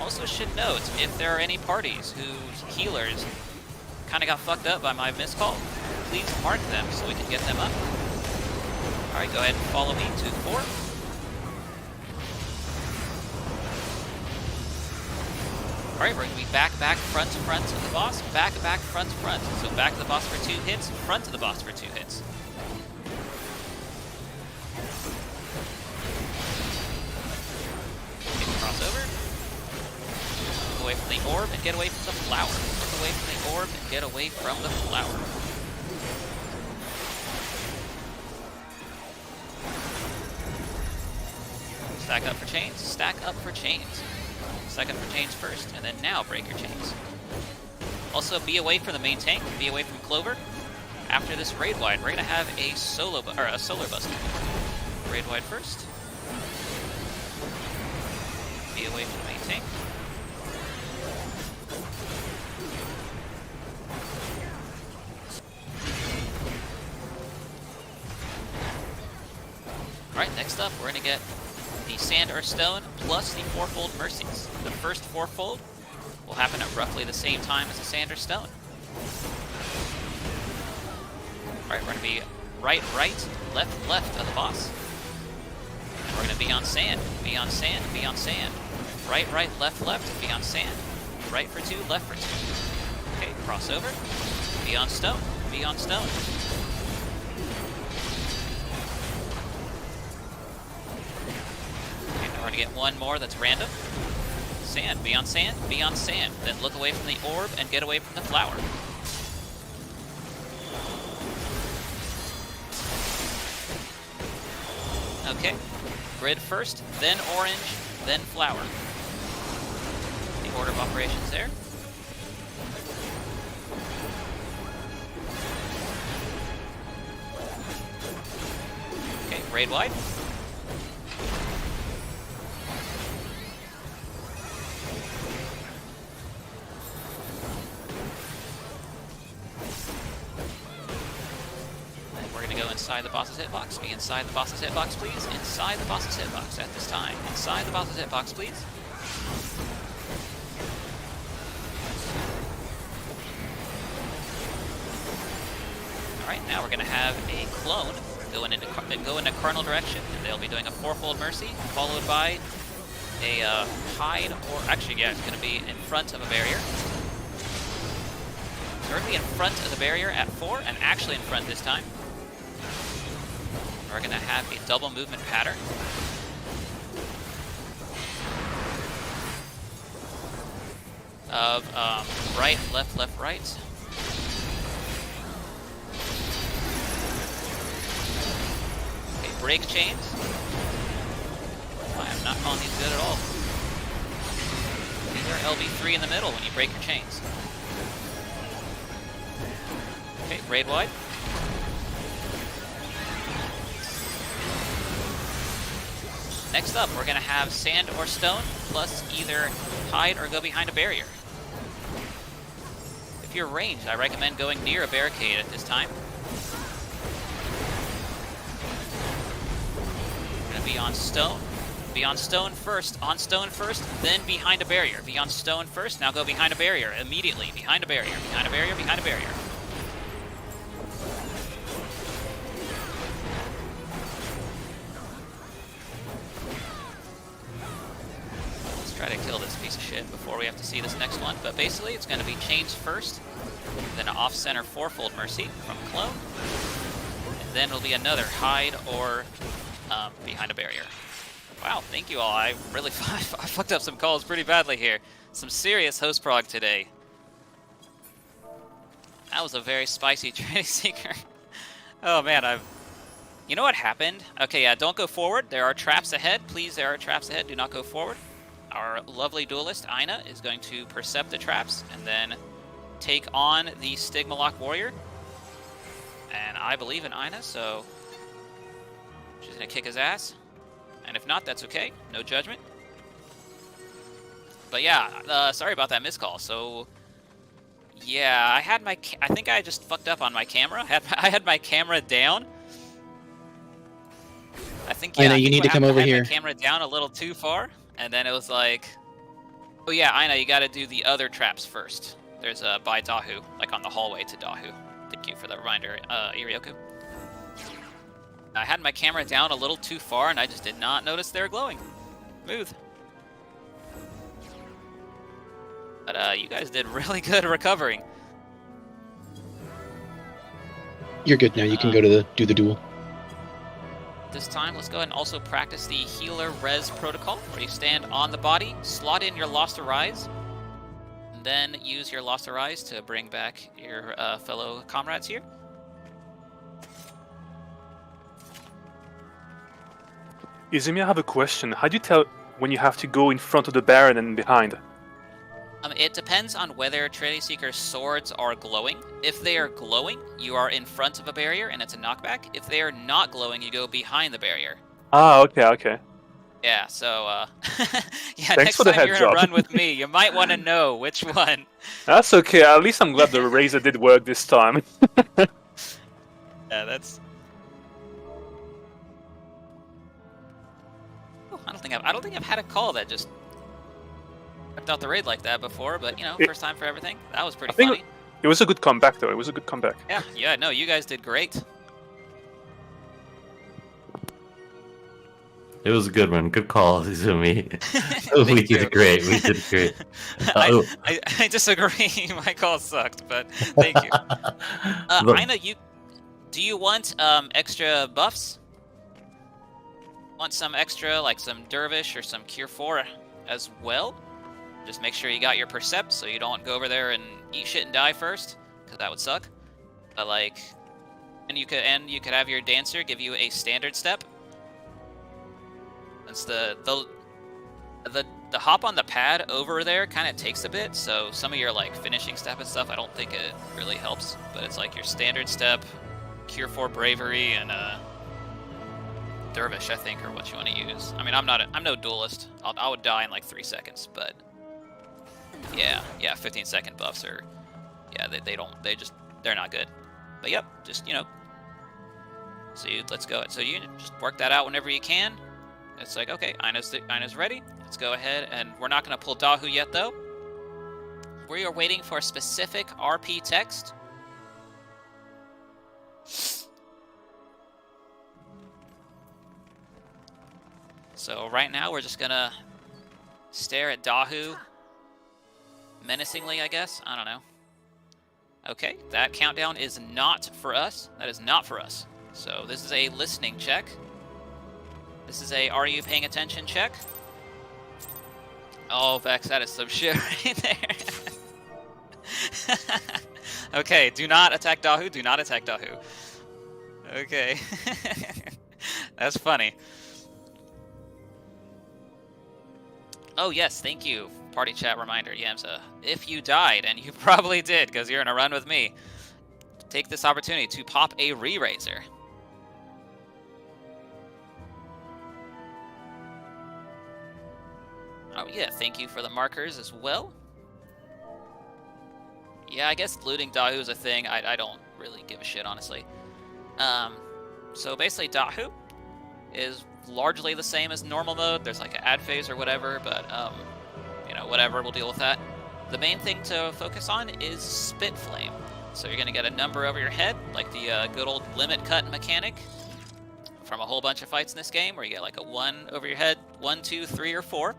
Also should note, if there are any parties whose healers kind of got fucked up by my miscall, please mark them so we can get them up. Alright, go ahead and follow me to 4. Alright, we're going to be back, front of the boss, back, front. So back of the boss for 2 hits, front of the boss for 2 hits. Okay, crossover. Look away from the orb and get away from the flower. Look away from the orb and get away from the flower. Stack up for chains, stack up for chains. Second for chains first, and then now break your chains. Also, be away from the main tank, be away from Clover. After this raid wide, we're gonna have a solar buster. Raid wide first. Be away from the main tank. Alright, next up, we're gonna get the Sand or Stone plus the fourfold Mercies. The first fourfold will happen at roughly the same time as the Sand or Stone. Alright, we're going to be right, left of the boss. And we're going to be on sand, be on sand, be on sand. Right, left, be on sand. Right for 2, left for 2. Okay, crossover. Be on stone, be on stone. We're gonna get one more that's random. Sand, be on sand, be on sand. Then look away from the orb and get away from the flower. Okay, grid first, then orange, then flower. The order of operations there. Okay, raid wide. Inside the boss's hitbox. Be inside the boss's hitbox, please. Inside the boss's hitbox at this time. Inside the boss's hitbox, please. Alright, now we're going to have a clone go in a cardinal direction, and they'll be doing a fourfold Mercy, followed by a hide, or actually, yeah, it's going to be in front of a barrier. So we're going to be in front of the barrier at 4, and actually in front this time. We're going to have a double movement pattern. Of right, left, right. Okay, break chains. I am not calling these good at all. These are LB3 in the middle when you break your chains. Okay, raid wide. Next up, we're going to have Sand or Stone, plus either hide or go behind a barrier. If you're ranged, I recommend going near a barricade at this time. We're going to be on stone. Be on stone first, then behind a barrier. Be on stone first, now go behind a barrier immediately. Behind a barrier, behind a barrier, behind a barrier. Try to kill this piece of shit before we have to see this next one. But basically, it's going to be chains first, then an off-center fourfold Mercy from Clone, and then it'll be another hide or behind a barrier. Wow, thank you all. I really I fucked up some calls pretty badly here. Some serious host prog today. That was a very spicy Trinity Seeker. Oh man, You know what happened? Okay, yeah, don't go forward. There are traps ahead. Please, there are traps ahead. Do not go forward. Our lovely duelist, Aina, is going to percept the traps and then take on the Stigma Lock Warrior. And I believe in Aina, so she's going to kick his ass. And if not, that's okay. No judgment. But yeah, sorry about that miscall. So, yeah, I think I just fucked up on my camera. I had my camera down. I think, yeah, Aina, you need to come over here. I had my camera down a little too far, and then it was like, oh yeah, Aina, you gotta do the other traps first. There's a by Dahu, like on the hallway to Dahu. Thank you for the reminder, Irioku. I had my camera down a little too far, and I just did not notice they were glowing. Smooth. But you guys did really good recovering. You're good now. You can go to do the duel. This time, let's go ahead and also practice the healer res protocol, where you stand on the body, slot in your Lost Arise, and then use your Lost Arise to bring back your fellow comrades here. Izumi, I have a question. How do you tell when you have to go in front of the Baron and behind? It depends on whether Trinity Seeker's swords are glowing. If they are glowing, you are in front of a barrier and it's a knockback. If they are not glowing, you go behind the barrier. Ah, okay. Yeah, so, yeah, Thanks next for the time you're heads gonna up. run with me, you might want to know which one. That's okay. At least I'm glad the razor did work this time. Yeah, that's... Oh, I don't think I've had a call that just ripped out the raid like that before, but, you know, first time for everything. That was pretty funny. It was a good comeback, though. It was a good comeback. Yeah, no, you guys did great. It was a good one. Good call, Izumi. We Thank you. did great. We did great. I disagree. My call sucked, but thank you. Aina, do you want extra buffs? Want some extra, like some Dervish or some Cure 4 as well? Just make sure you got your Percept so you don't go over there and eat shit and die first, because that would suck. But like, and you could have your Dancer give you a standard step. Since the hop on the pad over there kind of takes a bit, so some of your like finishing step and stuff, I don't think it really helps. But it's like your standard step, Cure 4 Bravery, and Dervish, I think, are what you want to use. I mean, I'm no duelist. I would die in like 3 seconds, but yeah, 15-second buffs are, yeah, they're not good. But yep, just, you know, so let's go. So you just work that out whenever you can. It's like, okay, Aina's ready. Let's go ahead, and we're not going to pull Dahu yet, though. We are waiting for a specific RP text. So right now, we're just going to stare at Dahu menacingly, I guess. I don't know. Okay, that countdown is not for us. That is not for us. So this is a listening check. This is a are you paying attention check. Oh, Vex, that is some shit right there. Okay, do not attack Dahu. Do not attack Dahu. Okay. That's funny. Oh, yes, thank you. Party chat reminder, Yamsa. If you died, and you probably did, because you're in a run with me, take this opportunity to pop a re-raiser. Oh, yeah, thank you for the markers as well. Yeah, I guess looting Dahu is a thing. I don't really give a shit, honestly. So basically, Dahu is largely the same as normal mode. There's like an ad phase or whatever, but you know, whatever, we'll deal with that. The main thing to focus on is Spit Flame. So you're gonna get a number over your head, like the good old limit cut mechanic from a whole bunch of fights in this game, where you get like a 1 over your head, 1, 2, 3, or 4.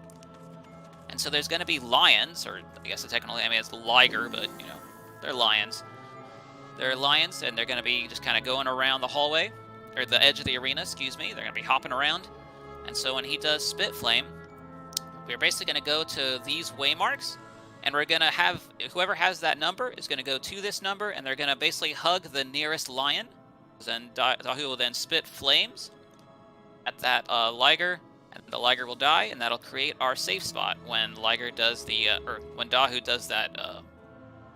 And so there's gonna be lions, or I guess technically, I mean, it's Liger, but you know, they're lions. They're lions, and they're gonna be just kind of going around the hallway, or the edge of the arena, excuse me. They're going to be hopping around. And so when he does Spit Flame, we're basically going to go to these waymarks, and we're gonna have whoever has that number is gonna go to this number, and they're gonna basically hug the nearest lion. Then Dahu will then spit flames at that Liger, and the Liger will die, and that'll create our safe spot when Liger does the or when Dahu does that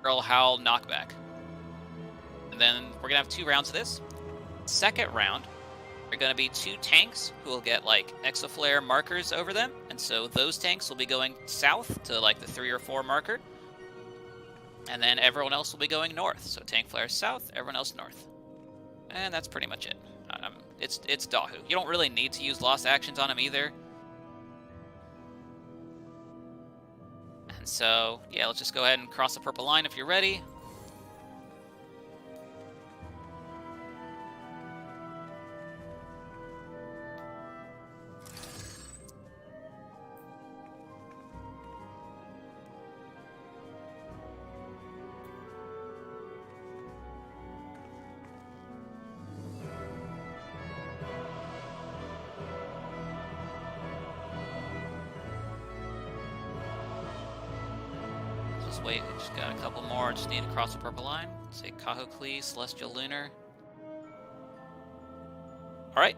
Earl Howl knockback. And then we're gonna have 2 rounds of this. Second round, are going to be 2 tanks who will get like exoflare markers over them, and so those tanks will be going south to like the 3 or 4 marker, and then everyone else will be going north. So tank flare south, everyone else north, and that's pretty much it. It's Dahu. You don't really need to use lost actions on him either. And so yeah, let's just go ahead and cross the purple line if you're ready. Wait, we just got a couple more. Just need to cross the purple line. Say Kahokli, Celestial Lunar. Alright.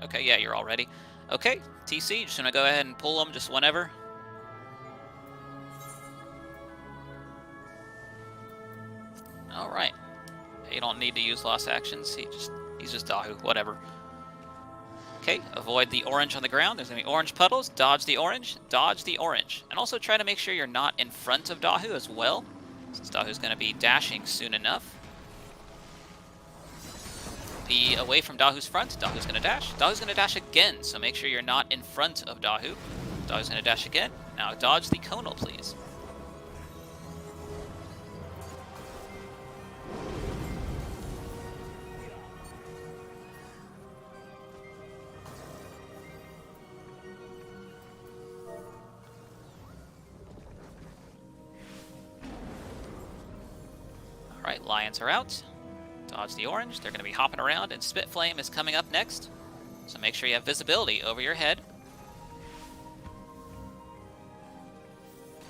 Okay, yeah, you're all ready. Okay, TC, just gonna go ahead and pull them just whenever. Alright. You don't need to use lost actions. He's just Dahu, whatever. Okay, avoid the orange on the ground. There's going to be orange puddles. Dodge the orange. Dodge the orange. And also try to make sure you're not in front of Dahu as well, since Dahu's going to be dashing soon enough. Be away from Dahu's front. Dahu's going to dash. Dahu's going to dash again, so make sure you're not in front of Dahu. Dahu's going to dash again. Now dodge the conal, please. Alright, lions are out. Dodge the orange. They're going to be hopping around, and Spit Flame is coming up next. So make sure you have visibility over your head.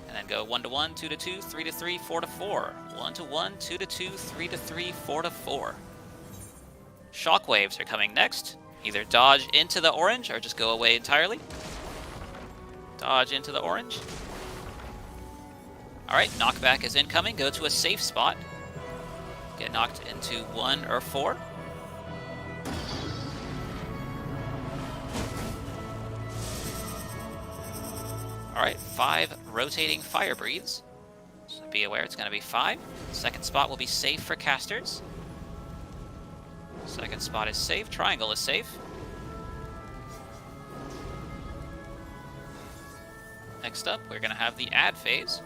And then go 1-1, 2-2, 3-3, 4-4. 1-1, 2-2, 3-3, 4-4. Shockwaves are coming next. Either dodge into the orange or just go away entirely. Dodge into the orange. Alright, knockback is incoming. Go to a safe spot. Get knocked into 1 or 4. Alright, 5 rotating fire breathes. So be aware it's going to be 5. Second spot will be safe for casters. Second spot is safe. Triangle is safe. Next up, we're going to have the add phase.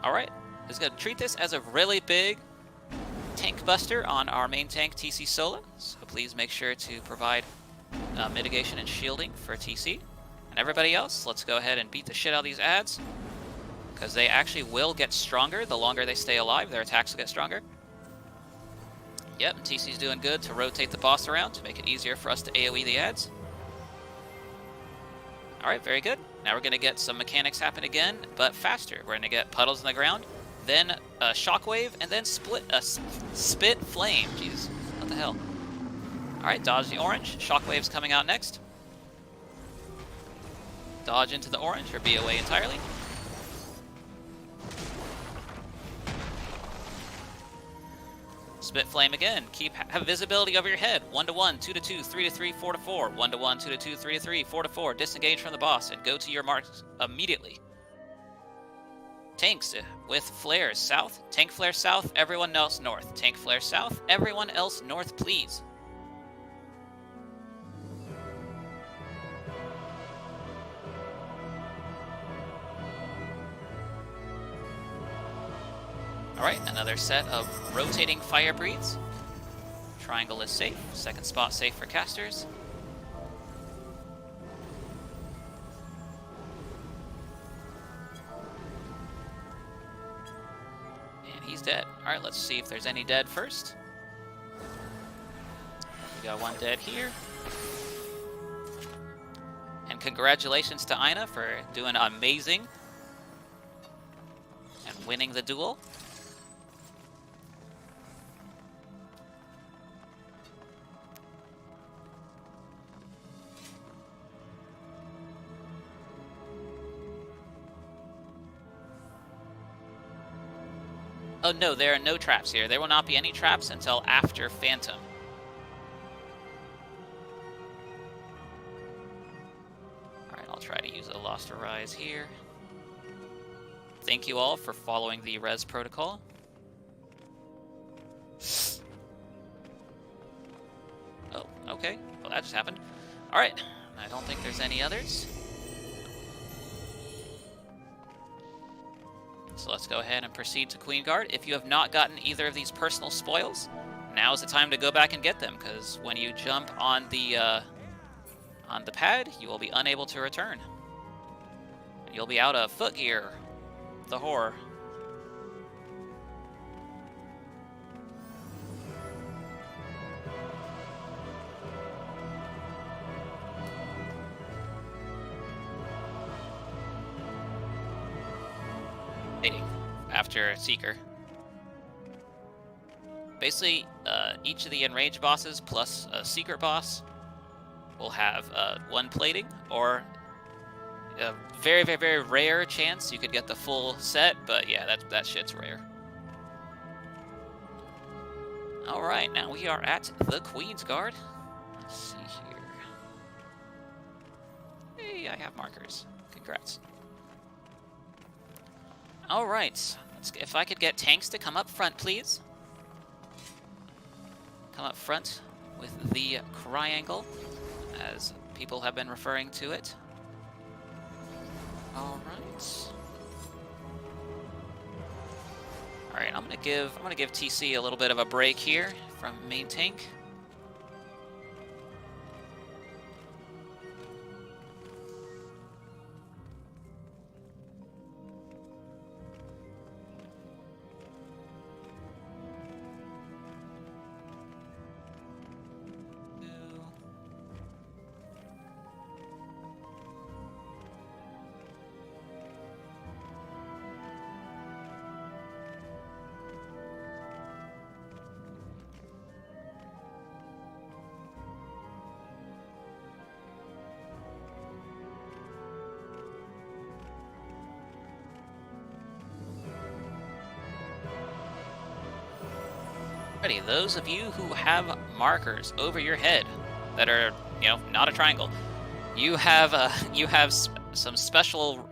Alright, let's go treat this as a really big tank buster on our main tank, TC Sola. So please make sure to provide mitigation and shielding for TC. And everybody else, let's go ahead and beat the shit out of these adds, because they actually will get stronger the longer they stay alive. Their attacks will get stronger. Yep, and TC's doing good to rotate the boss around to make it easier for us to AoE the adds. Alright, very good. Now we're going to get some mechanics happen again, but faster. We're going to get puddles on the ground, then a shockwave, and then spit flame. Jeez, what the hell? Alright, dodge the orange. Shockwave's coming out next. Dodge into the orange, or be away entirely. Spit flame again. Have visibility over your head. 1-1, 2-2, 3-3, 4-4. 1-1, 2-2, 3-3, 4-4. Disengage from the boss and go to your marks immediately. Tanks with flares south. Tank flare south. Everyone else north. Tank flare south. Everyone else north, please. Alright, another set of rotating fire breathes. Triangle is safe. Second spot safe for casters. And he's dead. Alright, let's see if there's any dead first. We got one dead here. And congratulations to Ina for doing amazing and winning the duel. Oh no, there are no traps here. There will not be any traps until after Phantom. Alright, I'll try to use a Lost Arise here. Thank you all for following the res protocol. Oh, okay. Well, that just happened. Alright, I don't think there's any others. So let's go ahead and proceed to Queen Guard. If you have not gotten either of these personal spoils, now is the time to go back and get them, because when you jump on the pad, you will be unable to return. And you'll be out of foot gear. The horror. After Seeker. Basically, each of the enraged bosses plus a secret boss will have one plating, or a very, very, very rare chance you could get the full set, but yeah, that shit's rare. Alright, now we are at the Queen's Guard. Let's see here. Hey, I have markers. Congrats. Alright, if I could get tanks to come up front, please. Come up front with the triangle, as people have been referring to it. Alright. Alright, I'm gonna give TC a little bit of a break here from main tank. Alrighty, those of you who have markers over your head that are, not a triangle, you have some special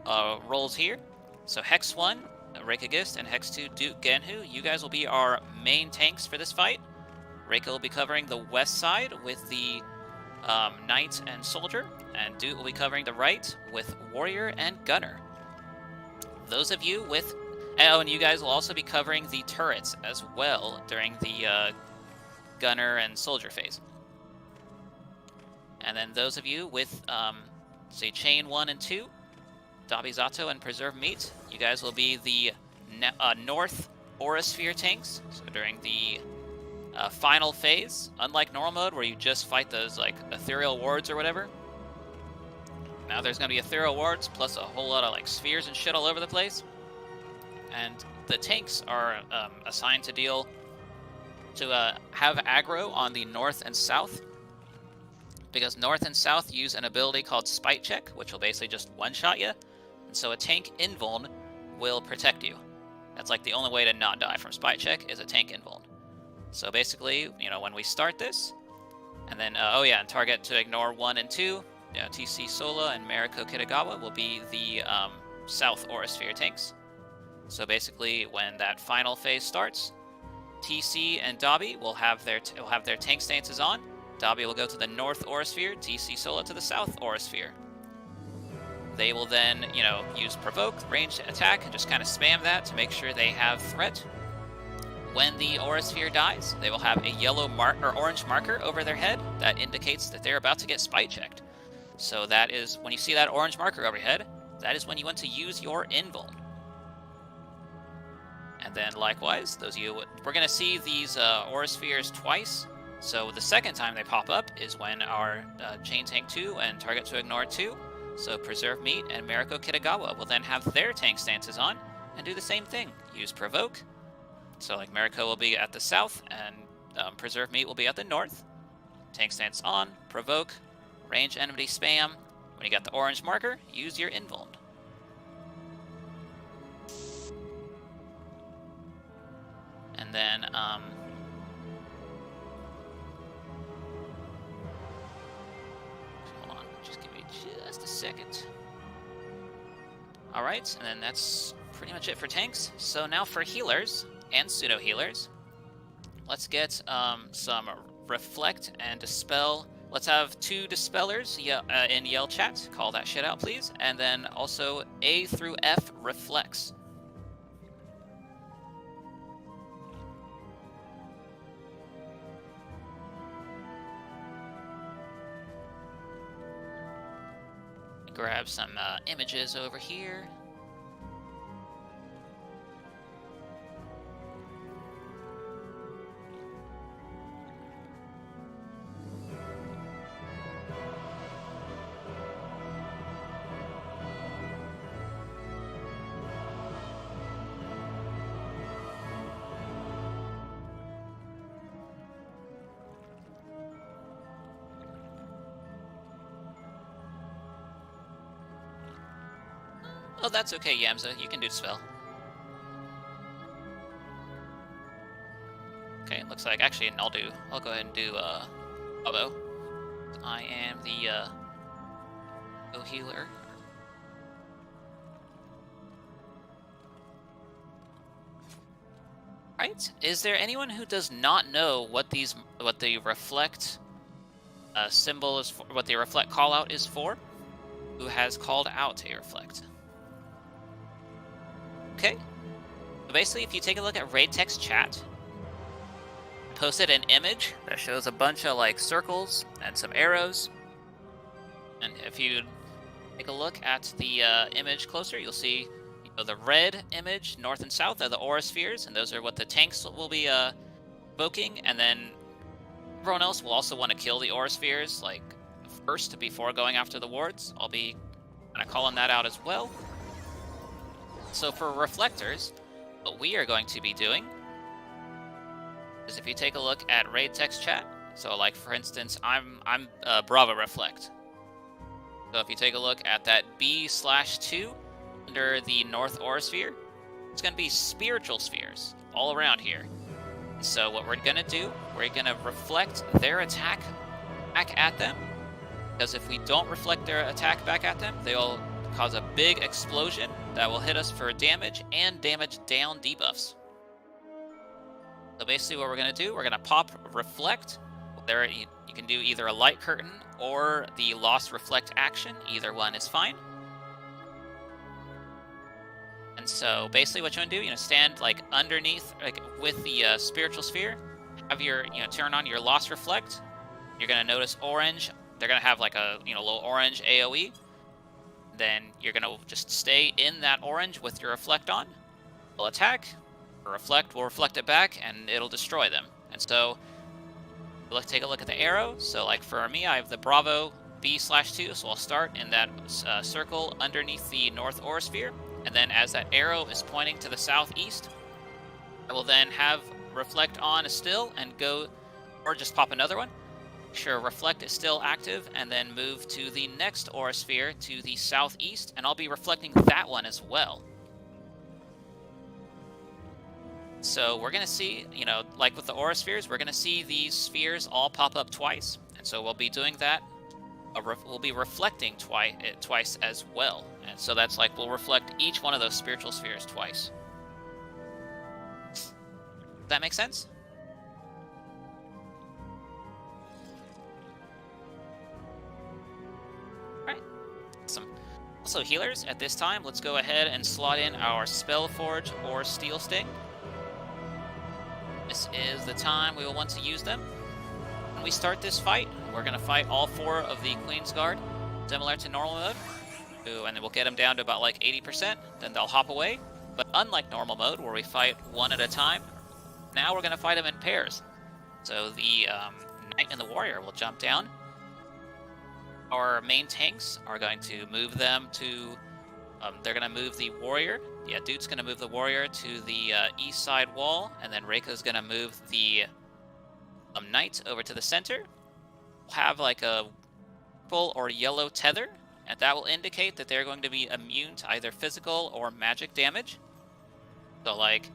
roles here. So Hex 1, Reika Gist, and Hex 2, Duke Genhu, you guys will be our main tanks for this fight. Reika will be covering the west side with the Knight and Soldier, and Duke will be covering the right with Warrior and Gunner. Those of you with... Oh, and you guys will also be covering the turrets as well during the Gunner and Soldier phase. And then those of you with, say, Chain 1 and 2, Dabizato and Preserve Meat, you guys will be the North Aurasphere tanks. So during the final phase, unlike normal mode where you just fight those, like, ethereal wards or whatever, now there's going to be ethereal wards plus a whole lot of, like, spheres and shit all over the place. And the tanks are assigned to have aggro on the north and south, because north and south use an ability called Spite Check, which will basically just one-shot you. And so a tank invuln will protect you. That's like the only way to not die from Spite Check is a tank invuln. So basically, when we start this, and then, and target to ignore 1 and 2, TC Sola and Mariko Kitagawa will be the South Aurasphere tanks. So basically, when that final phase starts, TC and Dabi will have their tank stances on. Dabi will go to the North Aurasphere, TC Sola to the South Aurasphere. They will then, use Provoke, ranged attack, and just kind of spam that to make sure they have threat. When the Aurasphere dies, they will have a yellow or orange marker over their head that indicates that they're about to get Spite Checked. So that is, when you see that orange marker over your head, that is when you want to use your invuln. And then likewise, we're going to see these Auraspheres twice. So the second time they pop up is when our Chain Tank 2 and Target to Ignore 2 So Preserve Meat and Mariko Kitagawa will then have their tank stances on and do the same thing. Use Provoke. So like Mariko will be at the south and Preserve Meat will be at the north. Tank stance on, Provoke, range enemy spam. When you got the orange marker, use your Invuln. And then, hold on, just give me just a second. Alright, and then that's pretty much it for tanks. So now for healers and pseudo healers, let's get some Reflect and Dispel. Let's have 2 Dispellers in Yell chat. Call that shit out, please. And then also A through F Reflects. Grab some images over here. Oh, that's okay, Yamza. You can do spell. Okay, looks like actually I'll go ahead and do Abo. I am the Go healer. Right? Is there anyone who does not know what the reflect symbol is for, what the reflect call out is for? Who has called out a reflect? Okay. So basically, if you take a look at Raid Text chat, posted an image that shows a bunch of like circles and some arrows. And if you take a look at the image closer, you'll see the red image, north and south, are the aura spheres, and those are what the tanks will be evoking. And then everyone else will also want to kill the aura spheres like first before going after the wards. I'll be kind of calling that out as well. So for reflectors, what we are going to be doing is if you take a look at Raid Text chat, so like for instance, I'm Bravo Reflect. So if you take a look at that B/2 under the North Aura Sphere, it's going to be spiritual spheres all around here. So what we're going to do, we're going to reflect their attack back at them, because if we don't reflect their attack back at them, they'll cause a big explosion that will hit us for damage and damage down debuffs. So basically what we're going to do, we're going to pop Reflect. There you can do either a Light Curtain or the Lost Reflect action. Either one is fine. And so basically what you want to do, stand like underneath, like with the Spiritual Sphere, have your, turn on your Lost Reflect. You're going to notice orange. They're going to have like a, little orange AoE. Then you're going to just stay in that orange with your Reflect on. They'll attack, Reflect will reflect it back, and it'll destroy them. And so, let's take a look at the arrow. So like for me, I have the Bravo B/2, so I'll start in that circle underneath the North Aura Sphere. And then as that arrow is pointing to the southeast, I will then have Reflect on still and go, or just pop another one. Make sure Reflect is still active, and then move to the next Aura Sphere to the southeast, and I'll be reflecting that one as well. So we're going to see, like with the Aura Spheres, we're going to see these spheres all pop up twice. And so we'll be doing that. We'll be reflecting twice as well. And so that's like we'll reflect each one of those spiritual spheres twice. Does that make sense? Also healers, at this time, let's go ahead and slot in our Spellforge or Steel Sting. This is the time we will want to use them. When we start this fight, we're going to fight all 4 of the Queen's Guard, similar to normal mode. And then we'll get them down to about like 80%, then they'll hop away. But unlike normal mode, where we fight one at a time, now we're going to fight them in pairs. So the Knight and the Warrior will jump down. our main tanks are going to move them to. They're going to move the warrior. Yeah, Dude's going to move the warrior to the east side wall, and then Reiko's going to move the knight over to the center. We'll have like a purple or yellow tether, and that will indicate that they're going to be immune to either physical or magic damage. So, like,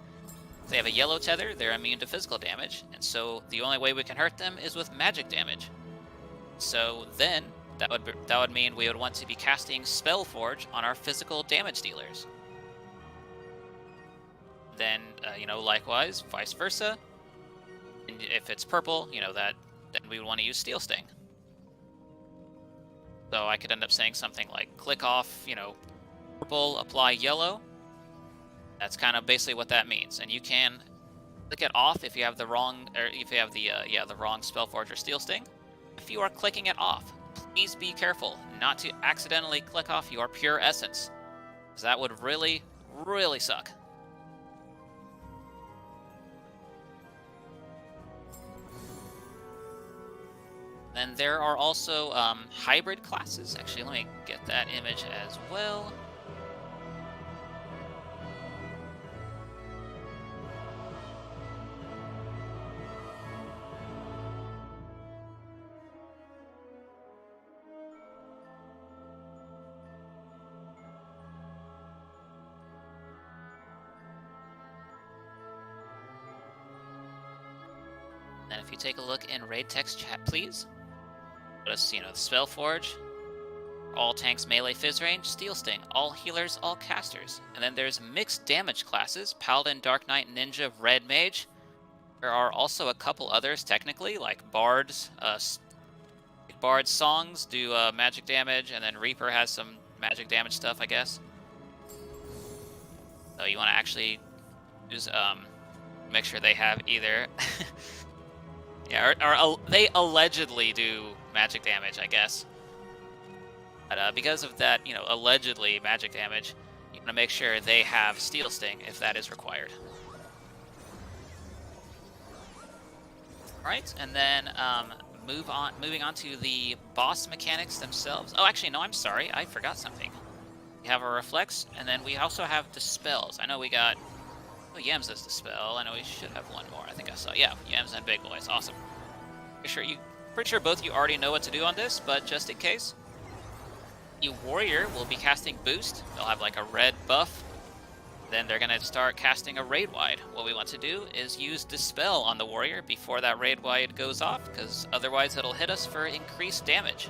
if they have a yellow tether, they're immune to physical damage, and so the only way we can hurt them is with magic damage. So then, that would mean we would want to be casting Spellforge on our physical damage dealers. Then, likewise, vice versa. And if it's purple, then we would want to use Steel Sting. So I could end up saying something like, click off, purple, apply yellow. That's kind of basically what that means. And you can click it off if you have the wrong, or if you have the wrong Spellforge or Steel Sting. If you are clicking it off, please be careful not to accidentally click off your Pure Essence, because that would really, really suck. Then there are also hybrid classes. Actually, let me get that image as well. And if you take a look in raid text chat, please. Notice, the Spellforge, all tanks melee phys range, Steel Sting, all healers, all casters. And then there's mixed damage classes, Paladin, Dark Knight, Ninja, Red Mage. There are also a couple others, technically, like Bards. Bard's songs do magic damage, and then Reaper has some magic damage stuff, I guess. So you want to actually use, make sure they have either... Yeah, or they allegedly do magic damage, I guess. But because of that, allegedly magic damage, you want to make sure they have Steel Sting if that is required. Alright, and then moving on to the boss mechanics themselves. Oh, actually, no, I'm sorry, I forgot something. We have our Reflex, and then we also have Dispels. I know we got... Oh, Yems is Dispel. I know we should have one more. I think I saw. Yeah, Yems and Big Boys. Awesome. Pretty sure both of you already know what to do on this, but just in case. The Warrior will be casting Boost. They'll have like a red buff. Then they're going to start casting a Raid Wide. What we want to do is use Dispel on the Warrior before that Raid Wide goes off, because otherwise it'll hit us for increased damage.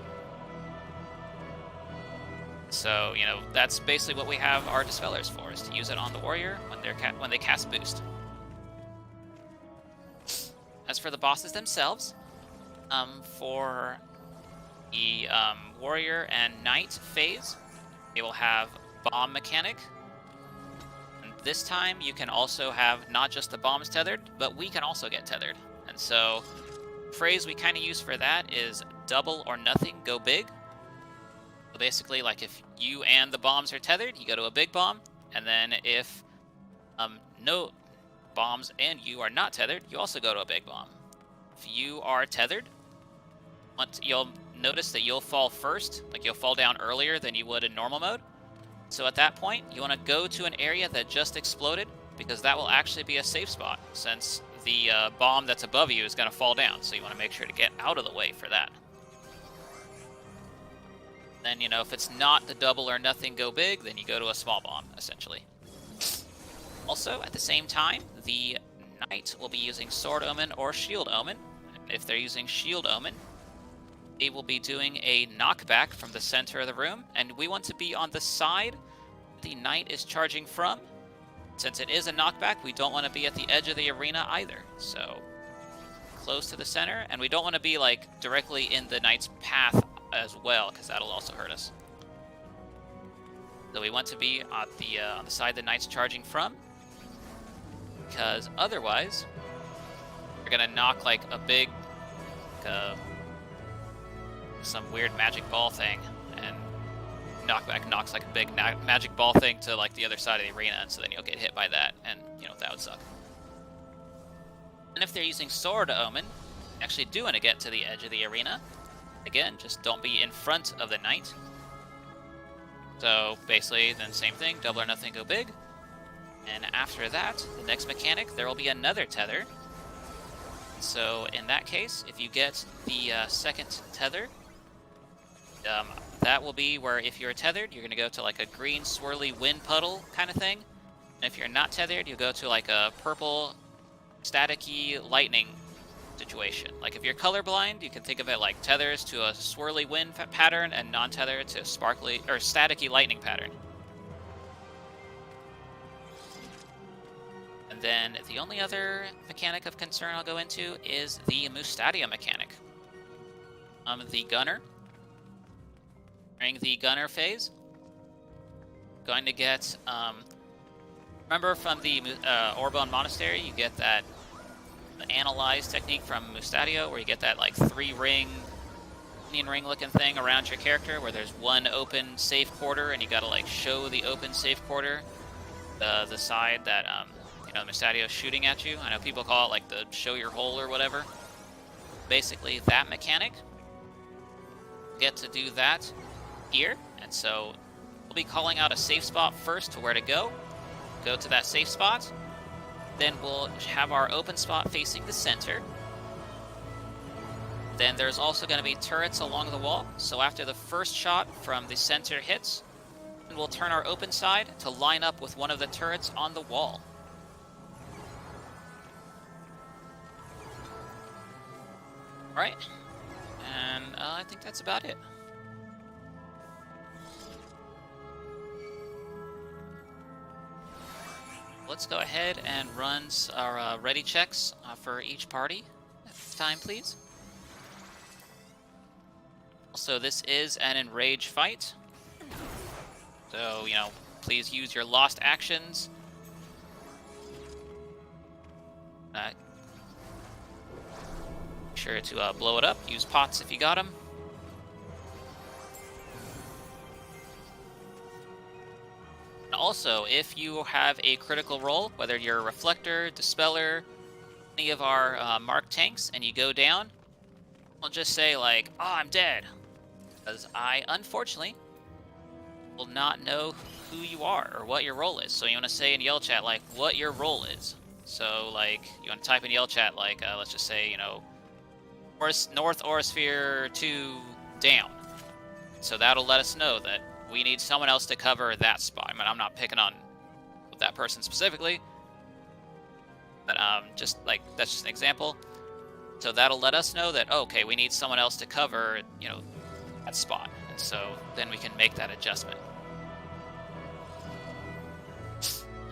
So, that's basically what we have our Dispellers for, is to use it on the Warrior when they cast Boost. As for the bosses themselves, for the Warrior and Knight phase, they will have Bomb mechanic. And this time, you can also have not just the bombs tethered, but we can also get tethered. And so, the phrase we kind of use for that is double or nothing, go big. So basically, like, if you and the bombs are tethered, you go to a big bomb, and then if no bombs and you are not tethered, you also go to a big bomb. If you are tethered, you'll notice that you'll fall first, like you'll fall down earlier than you would in normal mode. So at that point, you want to go to an area that just exploded, because that will actually be a safe spot, since the bomb that's above you is going to fall down, so you want to make sure to get out of the way for that. Then, if it's not the double or nothing go big, then you go to a small bomb, essentially. Also, at the same time, the Knight will be using Sword Omen or Shield Omen. If they're using Shield Omen, they will be doing a knockback from the center of the room, and we want to be on the side the Knight is charging from. Since it is a knockback, we don't want to be at the edge of the arena either. So, close to the center, and we don't want to be, like, directly in the Knight's path as well, because that'll also hurt us. So we want to be at on the side the Knight's charging from, because otherwise we're gonna knock like a big, some weird magic ball thing, and knockback knocks like a big magic ball thing to like the other side of the arena, and so then you'll get hit by that, and that would suck. And if they're using Sword Omen, actually do want to get to the edge of the arena. Again, just don't be in front of the knight. So basically, then same thing, double or nothing, go big. And after that, the next mechanic, there will be another tether. So in that case, if you get the second tether, that will be where if you're tethered, you're going to go to like a green swirly wind puddle kind of thing. And if you're not tethered, you go to like a purple staticky lightning situation. Like if you're colorblind, you can think of it like tethers to a swirly wind pattern and non-tether to sparkly or staticky lightning pattern. And then the only other mechanic of concern I'll go into is the Mustadia mechanic. The gunner. During the gunner phase, going to get remember from the Orbon Monastery, you get that analyze technique from Mustadio, where you get that like 3-ring, onion ring looking thing around your character, where there's one open safe quarter, and you gotta like show the open safe quarter, the side that Mustadio's shooting at you. I know people call it like the show your hole or whatever. Basically, that mechanic. Get to do that here, and so we'll be calling out a safe spot first to where to go. Go to that safe spot. Then we'll have our open spot facing the center. Then there's also going to be turrets along the wall. So after the first shot from the center hits, we'll turn our open side to line up with one of the turrets on the wall. Alright. And I think that's about it. Let's go ahead and run our ready checks for each party at this time, please. Also, this is an enrage fight. So, please use your lost actions. Make sure to blow it up. Use pots if you got them. Also, if you have a critical roll, whether you're a Reflector, Dispeller, any of our marked tanks, and you go down, I'll just say like, oh, I'm dead. Because I, unfortunately, will not know who you are or what your role is. So you want to say in yell chat, like, what your role is. So, like, you want to type in yell chat, like, let's just say, North Orosphere 2 down. So that'll let us know that we need someone else to cover that spot. I mean, I'm not picking on that person specifically, but that's just an example. So that'll let us know that, okay, we need someone else to cover, that spot. And so then we can make that adjustment.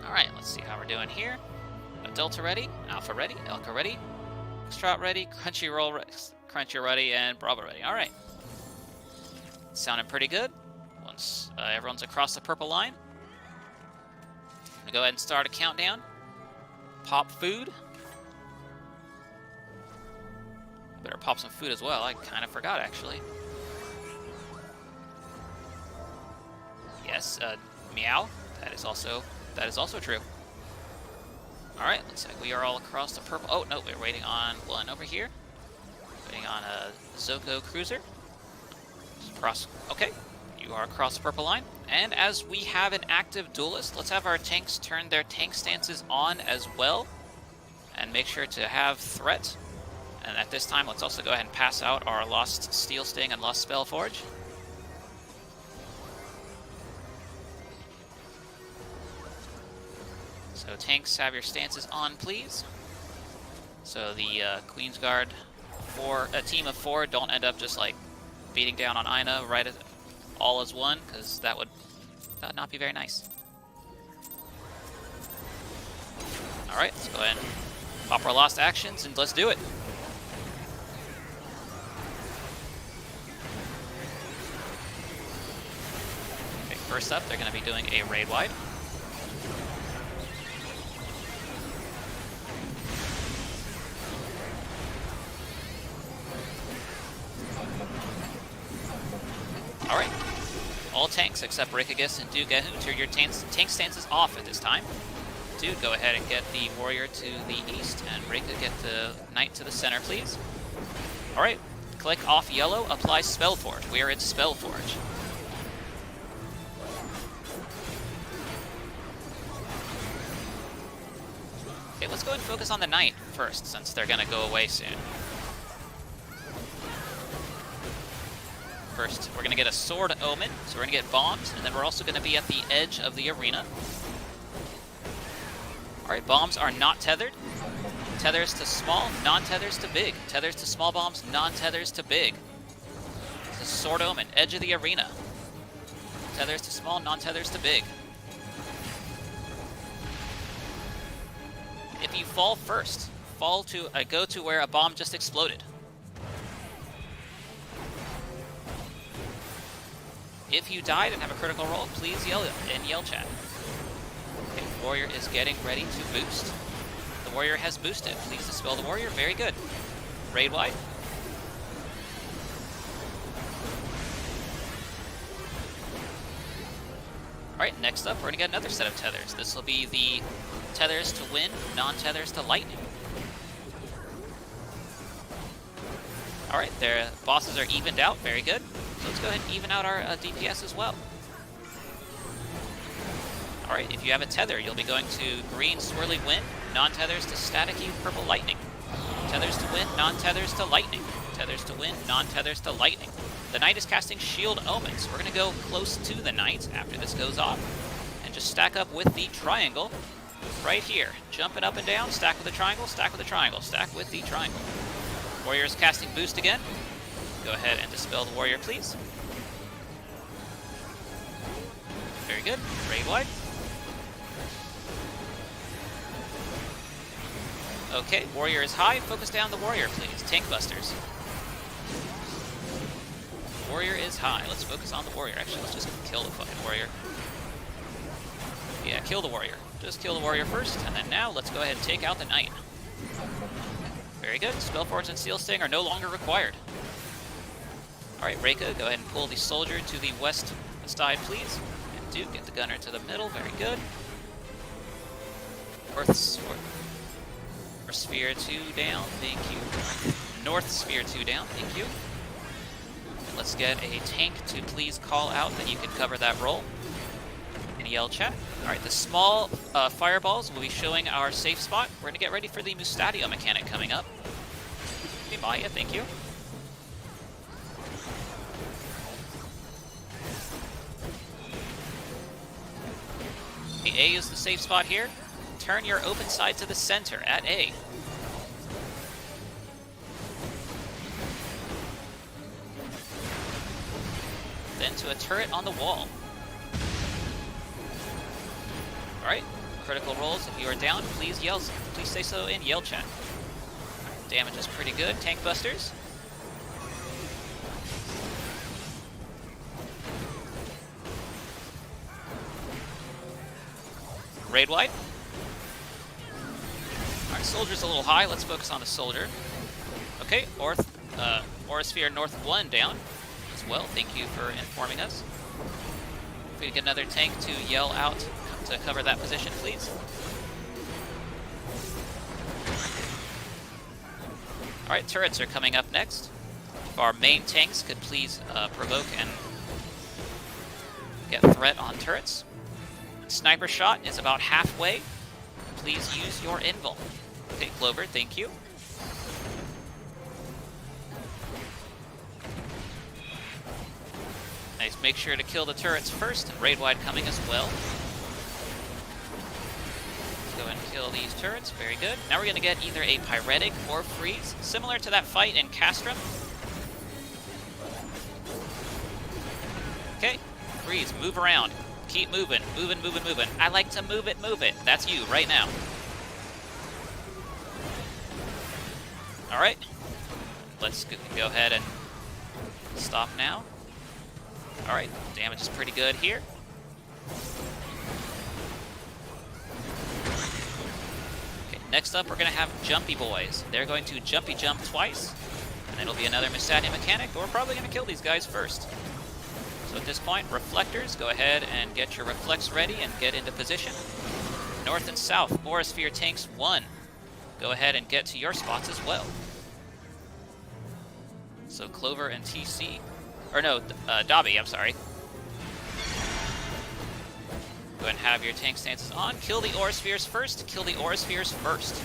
All right, let's see how we're doing here. Delta ready, Alpha ready, Elka ready, Foxtrot ready, Crunchy ready, and Bravo ready. All right. Sounding pretty good. Once everyone's across the purple line, I'm gonna go ahead and start a countdown. Pop food. I better pop some food as well. I kind of forgot, actually. Yes, meow. That is also true. All right, looks like we are all across the purple. Oh no, we're waiting on one over here. Waiting on a Zoko cruiser. Okay. You are across the purple line. And as we have an active duelist, let's have our tanks turn their tank stances on as well. And make sure to have threat. And at this time, let's also go ahead and pass out our Lost Steel Sting and Lost Spellforge. So tanks, have your stances on, please. So the Queen's Guard, a team of 4, don't end up just like beating down on Ina right at all as one, because that would not be very nice. Alright, let's go ahead and pop our lost actions and let's do it. Okay, first up, they're going to be doing a raid wide. Alright. All tanks except Rikagus and Duke turn your tank stances off at this time. Duke, go ahead and get the warrior to the east, and Rika get the knight to the center, please. Alright. Click off yellow, apply Spellforge. We are in Spellforge. Okay, let's go and focus on the knight first, since they're gonna go away soon. First, we're gonna get a sword omen, so we're gonna get bombs, and then we're also gonna be at the edge of the arena. Alright, bombs are not tethered. Tethers to small, non-tethers to big. Tethers to small bombs, non-tethers to big. This is sword omen, edge of the arena. Tethers to small, non-tethers to big. If you fall first, fall to go to where a bomb just exploded. If you died and have a critical roll, please yell in yell chat. Okay, warrior is getting ready to boost. The warrior has boosted. Please dispel the warrior. Very good. Raid wide. Alright, next up, we're going to get another set of tethers. This will be the tethers to wind, non-tethers to lightning. Alright, their bosses are evened out. Very good. So let's go ahead and even out our DPS as well. Alright, if you have a tether, you'll be going to green swirly wind, non-tethers to staticky purple lightning. Tethers to wind, non-tethers to lightning. Tethers to wind, non-tethers to lightning. The knight is casting shield omens. We're going to go close to the knight after this goes off and just stack up with the triangle right here. Jumping up and down, stack with the triangle, stack with the triangle, stack with the triangle. Warrior is casting boost again. Go ahead and dispel the warrior, please. Very good. Raid wide. Okay, warrior is high. Focus down the warrior, please. Tank busters. Warrior is high. Let's focus on the warrior. Actually, let's just kill the fucking warrior. Yeah, kill the warrior. Just kill the warrior first, and then now let's go ahead and take out the knight. Very good. Spellforge and Seal Sting are no longer required. Alright, Reika, go ahead and pull the soldier to the west side, please. And Duke, get the gunner to the middle. Very good. Sphere 2 down, thank you. North Sphere 2 down, thank you. And let's get a tank to please call out that you can cover that role. In yell chat. Alright, the small fireballs will be showing our safe spot. We're going to get ready for the Mustadio mechanic coming up. Hey, Maya, thank you. A is the safe spot here. Turn your open side to the center at A. Then to a turret on the wall. Alright, critical rolls. If you are down, please say so in yell chat. Damage is pretty good. Tank busters. Raid wide. Alright, soldier's a little high. Let's focus on the soldier. Okay, Aurasphere North 1 down as well. Thank you for informing us. If we could get another tank to yell out to cover that position, please. Alright, turrets are coming up next. If our main tanks could please provoke and get threat on turrets. Sniper shot is about halfway. Please use your invul. Okay, Clover, thank you. Nice, make sure to kill the turrets first, and raid wide coming as well. Let's go and kill these turrets, very good. Now we're gonna get either a Pyretic or Freeze, similar to that fight in Castrum. Okay, Freeze, move around. Keep moving, moving. I like to move it. That's you right now. Alright. Let's go ahead and stop now. Alright, damage is pretty good here. Okay, next up we're going to have Jumpy Boys. They're going to jumpy jump twice, and it'll be another Mustadia mechanic, but we're probably going to kill these guys first. So at this point, reflectors, go ahead and get your reflex ready and get into position. North and south, Aurasphere tanks 1. Go ahead and get to your spots as well. So Clover and TC, or no, Dobby, I'm sorry. Go ahead and have your tank stances on. Kill the Aura Spheres first. Kill the Aura Spheres first.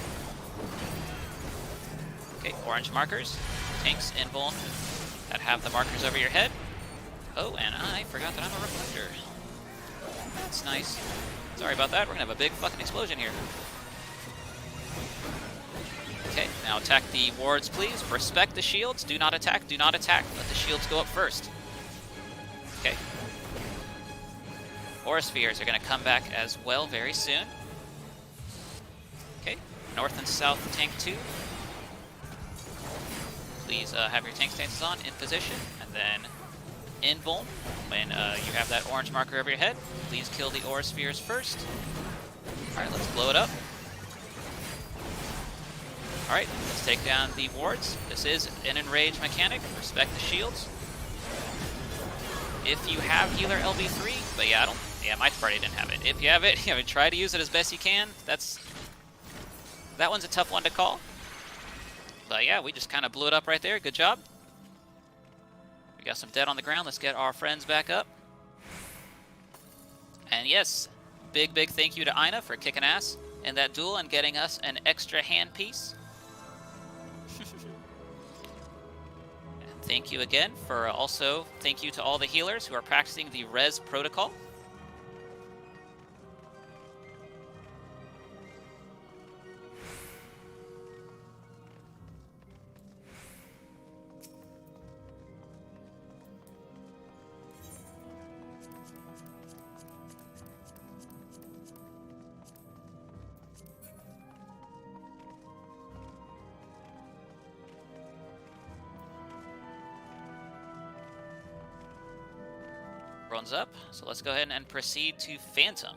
Okay, orange markers. Tanks in Vuln that have the markers over your head. Oh, and I forgot that I'm a reflector. That's nice. Sorry about that. We're gonna have a big fucking explosion here. Okay, now attack the wards, please. Respect the shields. Do not attack. Do not attack. Let the shields go up first. Okay. Aura Spheres are going to come back as well very soon. Okay, north and south tank 2. Please have your tank stances on in position, and then in Vuln, when you have that orange marker over your head, please kill the Aura Spheres first. Alright, let's blow it up. Alright, let's take down the wards. This is an enrage mechanic. Respect the shields. If you have healer LB3, but yeah, my party didn't have it. If you have it, try to use it as best you can. That one's a tough one to call. But yeah, we just kind of blew it up right there. Good job. We got some dead on the ground. Let's get our friends back up. And yes, big thank you to Ina for kicking ass in that duel and getting us an extra hand piece. And thank you again for thank you to all the healers who are practicing the res protocol. Runs up, so let's go ahead and proceed to Phantom.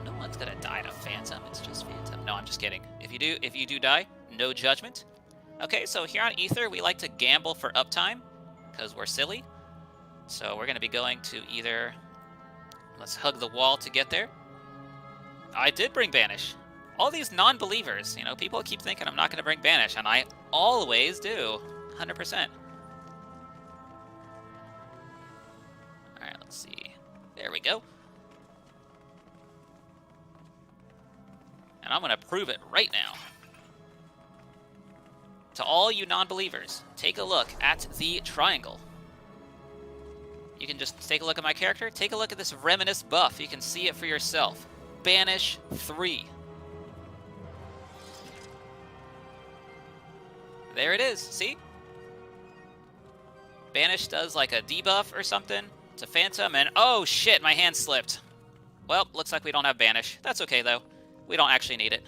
No one's gonna die to Phantom, it's just Phantom. No, I'm just kidding. If you do die, no judgment. Okay, so here on Ether, we like to gamble for uptime, because we're silly. So we're going to be going to either... Let's hug the wall to get there. I did bring Banish. All these non-believers, people keep thinking I'm not going to bring Banish, and I always do. 100%. Alright, let's see. There we go. And I'm going to prove it right now. To all you non-believers, take a look at the triangle. You can just take a look at my character. Take a look at this Reminisce buff. You can see it for yourself. Banish 3. There it is. See? Banish does like a debuff or something to Phantom, and oh shit, my hand slipped. Well, looks like we don't have Banish. That's okay though. We don't actually need it.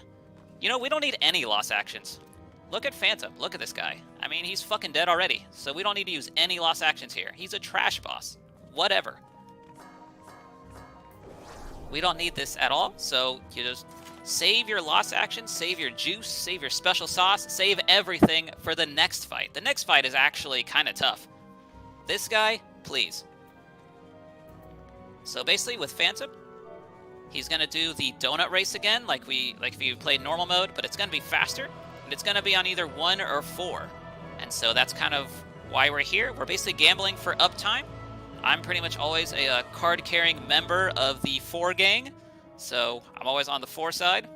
We don't need any loss actions. Look at Phantom. Look at this guy. I mean, he's fucking dead already, so we don't need to use any loss actions here. He's a trash boss. Whatever. We don't need this at all, so you just save your loss actions, save your juice, save your special sauce, save everything for the next fight. The next fight is actually kind of tough. This guy, please. So basically with Phantom, he's going to do the donut race again, like if you played normal mode, but it's going to be faster. And it's going to be on either 1 or 4. And so that's kind of why we're here. We're basically gambling for uptime. I'm pretty much always a card-carrying member of the 4 gang. So I'm always on the 4 side.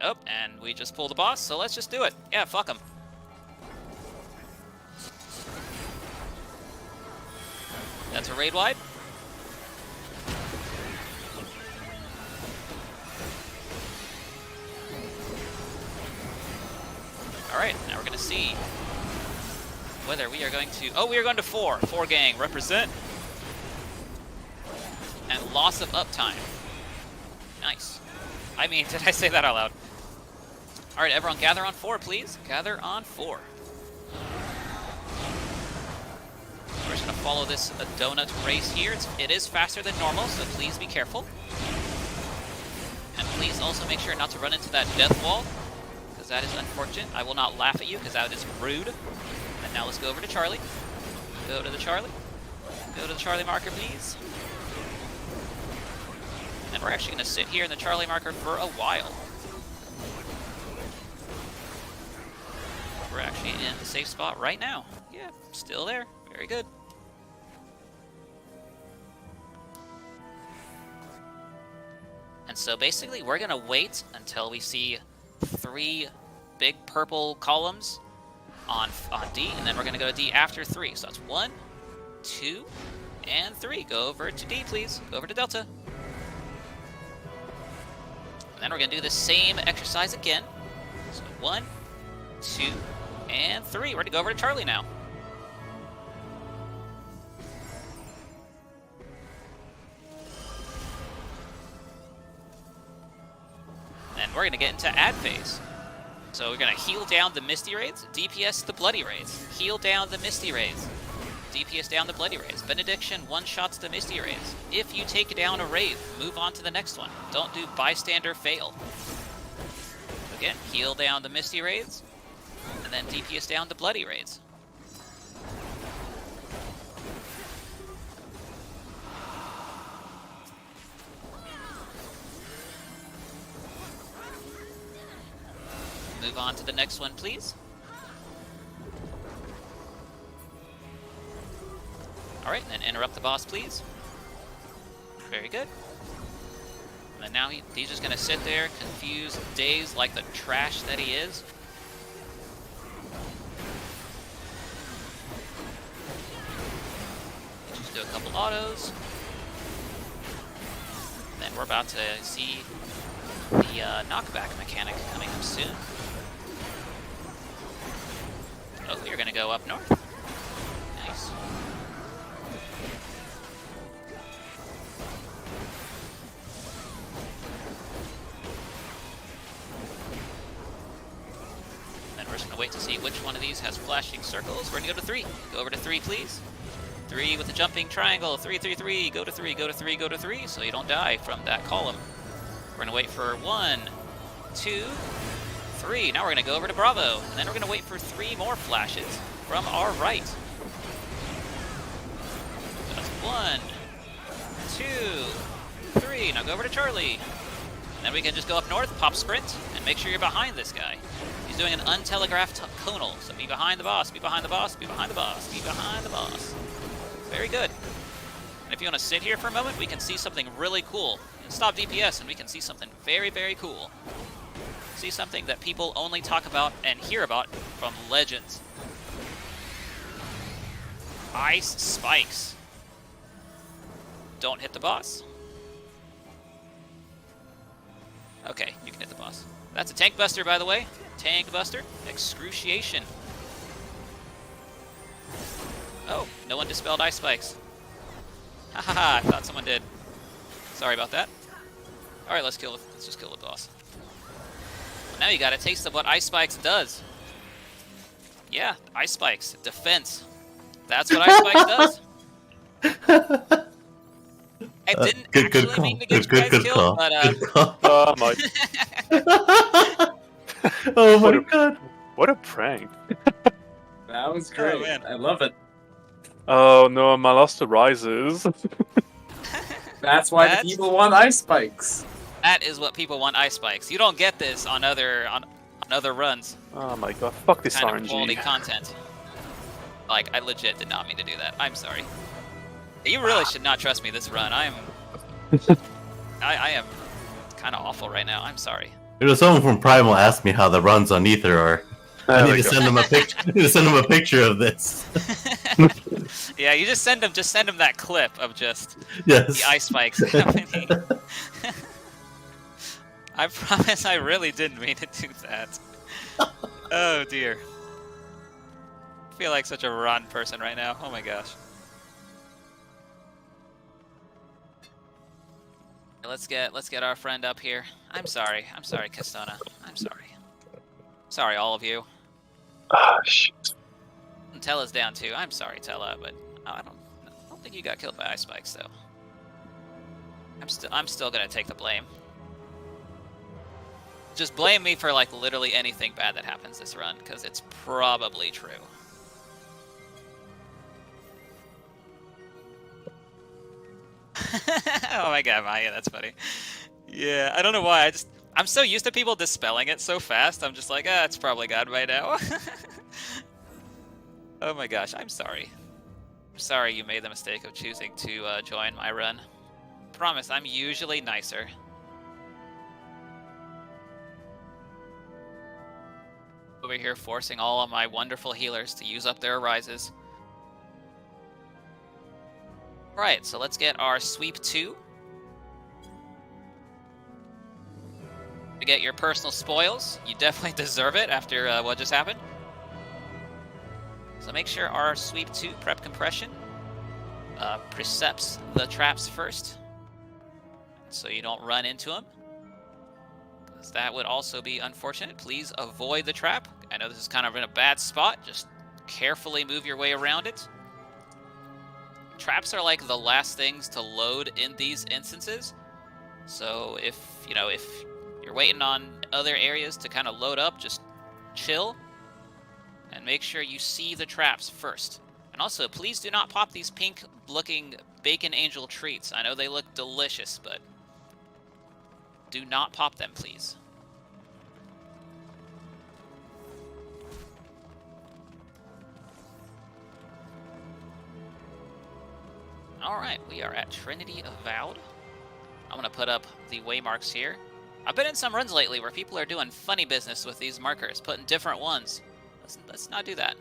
Oh, and we just pulled the boss, so let's just do it. Yeah, fuck him. That's a raid wide. Alright, now we're going to see whether we are going to... Oh, we are going to 4. 4 gang, represent. And loss of uptime. Nice. I mean, did I say that out loud? Alright, everyone gather on 4, please. Gather on 4. We're just going to follow this donut race here. It is faster than normal, so please be careful. And please also make sure not to run into that death wall. because that is unfortunate. I will not laugh at you because that is rude. And now let's go over to Charlie. Go to the Charlie. Go to the Charlie marker, please. And we're actually going to sit here in the Charlie marker for a while. We're actually in the safe spot right now. Yeah, still there. Very good. And so basically, we're going to wait until we see 3 big purple columns on D, and then we're going to go to D after 3. So that's 1, 2, and 3. Go over to D, please. Go over to Delta. And then we're going to do the same exercise again. So 1, 2, and 3. We're going to go over to Charlie now. And we're going to get into add phase. So we're going to heal down the Misty Raids, DPS the Bloody Raids. Heal down the Misty Raids, DPS down the Bloody Raids. Benediction one-shots the Misty Raids. If you take down a raid, move on to the next one. Don't do bystander fail. Again, heal down the Misty Raids, and then DPS down the Bloody Raids. Move on to the next one, please. Alright, and then interrupt the boss, please. Very good. And then now he's just going to sit there, confused, dazed like the trash that he is. Just do a couple autos. Then we're about to see the knockback mechanic coming up soon. Oh, we're going to go up north. Nice. Then we're just going to wait to see which one of these has flashing circles. We're going to go to 3. Go over to 3, please. 3 with the jumping triangle. 3, 3, 3. Go to 3, go to 3, go to 3, so you don't die from that column. We're going to wait for 1, 2, 3. Now we're going to go over to Bravo, and then we're going to wait for 3 more flashes from our right. That's 1, 2, 3. Now go over to Charlie. And then we can just go up north, pop sprint, and make sure you're behind this guy. He's doing an untelegraphed conal, so be behind the boss, be behind the boss, be behind the boss, be behind the boss. Very good. And if you want to sit here for a moment, we can see something really cool. Stop DPS, and we can see something very, very cool. See something that people only talk about and hear about from legends. Ice spikes. Don't hit the boss. Okay, you can hit the boss. That's a tank buster, by the way. Tank buster. Excruciation. Oh, no one dispelled ice spikes. Hahaha, I thought someone did. Sorry about that. Alright, let's just kill the boss. Now you got a taste of what Ice Spikes does. Yeah, Ice Spikes. Defense. That's what Ice Spikes does. I didn't actually mean to get you guys killed, but Oh my! Oh my god. What a prank! That was great. man. I love it. Oh no, my lost rises. That's why the people want ice spikes. that is what people want Ice Spikes. You don't get this on other runs. Oh my god! Fuck this Kind of quality RNG. content. Like, I legit did not mean to do that. I'm sorry. You really should not trust me this run. I am kind of awful right now. I'm sorry. You know, someone from Primal asked me how the runs on Ether are. I There need we to go. send him a picture. I need to send him a picture of this. Yeah, you just send him that clip of just Yes. the Ice Spikes happening. I promise I really didn't mean to do that. Oh dear. I feel like such a rotten person right now. Oh my gosh. Let's get our friend up here. I'm sorry, Castona. I'm sorry. Sorry, all of you. Ah shit! And Tella's down too. I'm sorry, Tella, but I don't think you got killed by Ice Spikes though. I'm still gonna take the blame. just blame me for like literally anything bad that happens this run, because it's probably true. Oh my god, Maya, that's funny. Yeah, I don't know why. I'm so used to people dispelling it so fast. I'm just like, it's probably God by now. Oh my gosh, I'm sorry. I'm sorry you made the mistake of choosing to join my run. Promise, I'm usually nicer. Over here forcing all of my wonderful healers to use up their rises. Right, so let's get our sweep 2. To get your personal spoils. You definitely deserve it after what just happened. So make sure our sweep 2 prep compression precepts the traps first, so you don't run into them, because that would also be unfortunate. Please avoid the trap. I know this is kind of in a bad spot. Just carefully move your way around it. Traps are like the last things to load in these instances. So if you're waiting on other areas to kind of load up, just chill and make sure you see the traps first. And also, please do not pop these pink-looking Bacon Angel treats. I know they look delicious, but do not pop them, please. Alright, we are at Trinity Avowed. I'm going to put up the waymarks here. I've been in some runs lately where people are doing funny business with these markers, putting different ones. Let's not do that.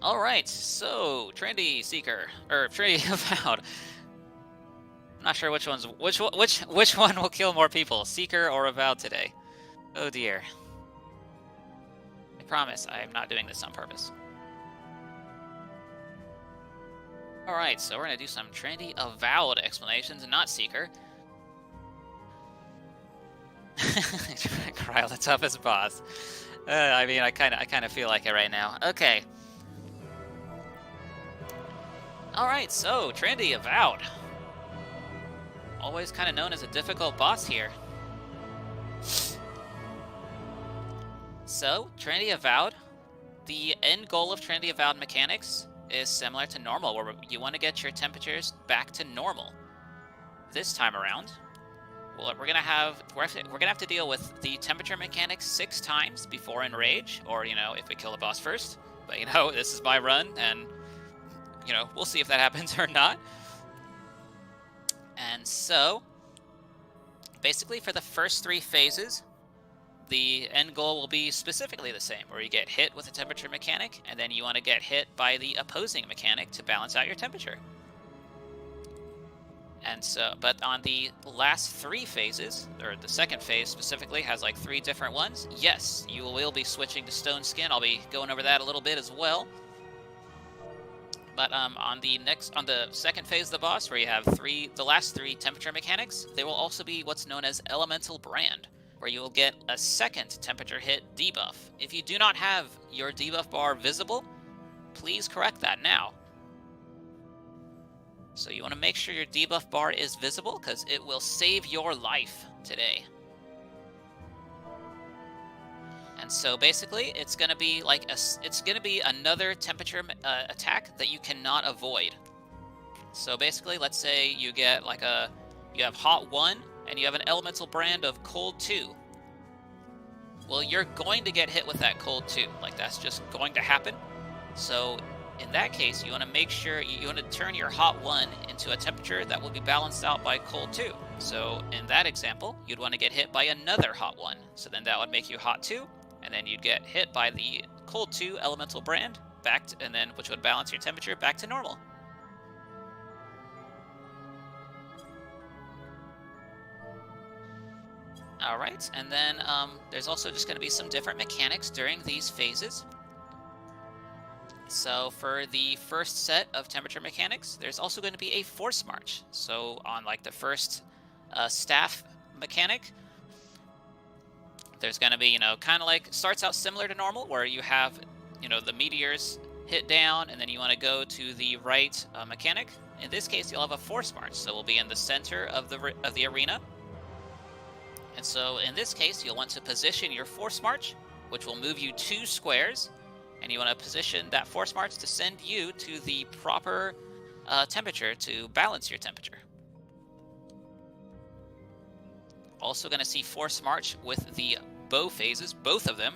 Alright, so Trinity Seeker, or Trinity Avowed. I'm not sure which one will kill more people, Seeker or Avowed today. Oh dear. I promise I am not doing this on purpose. Alright, so we're gonna do some Trinity Avowed explanations and not Seeker. Cryo, the toughest boss. I mean, I kind of feel like it right now. Okay. Alright, so, Trinity Avowed. Always kind of known as a difficult boss here. So, Trinity Avowed, the end goal of Trinity Avowed mechanics is similar to normal, where you want to get your temperatures back to normal. This time around, well, we're gonna have to deal with the temperature mechanics 6 times before Enrage, or if we kill the boss first. But this is my run, and we'll see if that happens or not. And so, basically, for the first 3 phases, the end goal will be specifically the same, where you get hit with a temperature mechanic, and then you want to get hit by the opposing mechanic to balance out your temperature. And so, but on the last 3 phases, or the second phase specifically, has like 3 different ones. Yes, you will be switching to Stone Skin. I'll be going over that a little bit as well. But on the second phase of the boss, where you have the last 3 temperature mechanics, there will also be what's known as Elemental Brand, where you will get a second temperature hit debuff. If you do not have your debuff bar visible, please correct that now. So you want to make sure your debuff bar is visible, because it will save your life today. And so basically, it's going to be another temperature attack that you cannot avoid. So basically, let's say you get you have Hot 1 and you have an Elemental Brand of Cold 2. Well, you're going to get hit with that Cold 2. That's just going to happen. So in that case, you want to make sure you want to turn your Hot 1 into a temperature that will be balanced out by Cold 2. So in that example, you'd want to get hit by another Hot 1. So then that would make you Hot 2, and then you'd get hit by the Cold 2 Elemental Brand, which would balance your temperature back to normal. Alright, and then there's also just going to be some different mechanics during these phases. So for the first set of temperature mechanics, there's also going to be a Force March. So on the first staff mechanic, there's going to be, kind of starts out similar to normal, where you have, the meteors hit down, and then you want to go to the right mechanic, in this case, you'll have a force march, so we'll be in the center of the arena. And so in this case, you'll want to position your force march, which will move you 2 squares, and you want to position that force march to send you to the proper temperature to balance your temperature. Also going to see force march with the bow phases, both of them.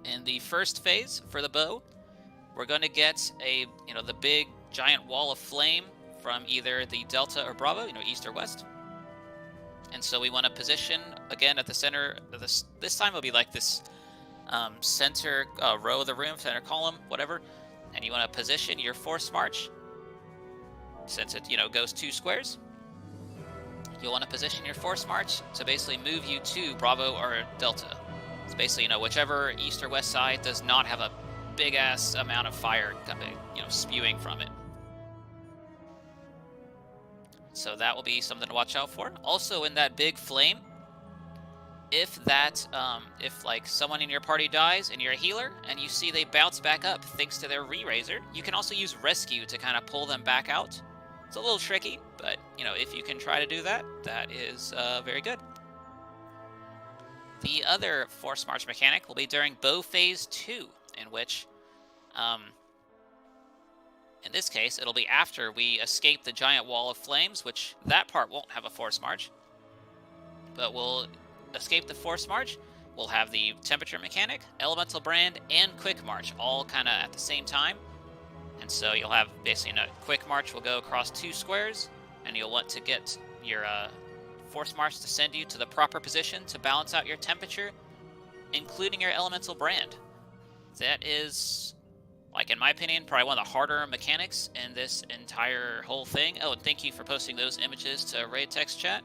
In the first phase for the bow, we're going to get the big giant wall of flame from either the Delta or Bravo, east or west. And so we want to position again at the center of this time it'll be like this center row of the room, center column, whatever. And you want to position your force march since it goes 2 squares. You'll want to position your force march to basically move you to Bravo or Delta. It's basically whichever east or west side does not have a big ass amount of fire coming, spewing from it. So that will be something to watch out for. Also, in that big flame, if like someone in your party dies and you're a healer and you see they bounce back up thanks to their re-raiser, you can also use rescue to kind of pull them back out. It's a little tricky, but if you can try to do that, that is very good. The other force march mechanic will be during bow phase 2, in which in this case, it'll be after we escape the giant wall of flames, which that part won't have a force march. But we'll escape the force march. We'll have the temperature mechanic, elemental brand, and quick march all kind of at the same time. And so you'll have basically a quick march will go across 2 squares, and you'll want to get your force march to send you to the proper position to balance out your temperature, including your elemental brand. That is, like, in my opinion, probably one of the harder mechanics in this entire whole thing. Oh, and thank you for posting those images to Raid Text Chat.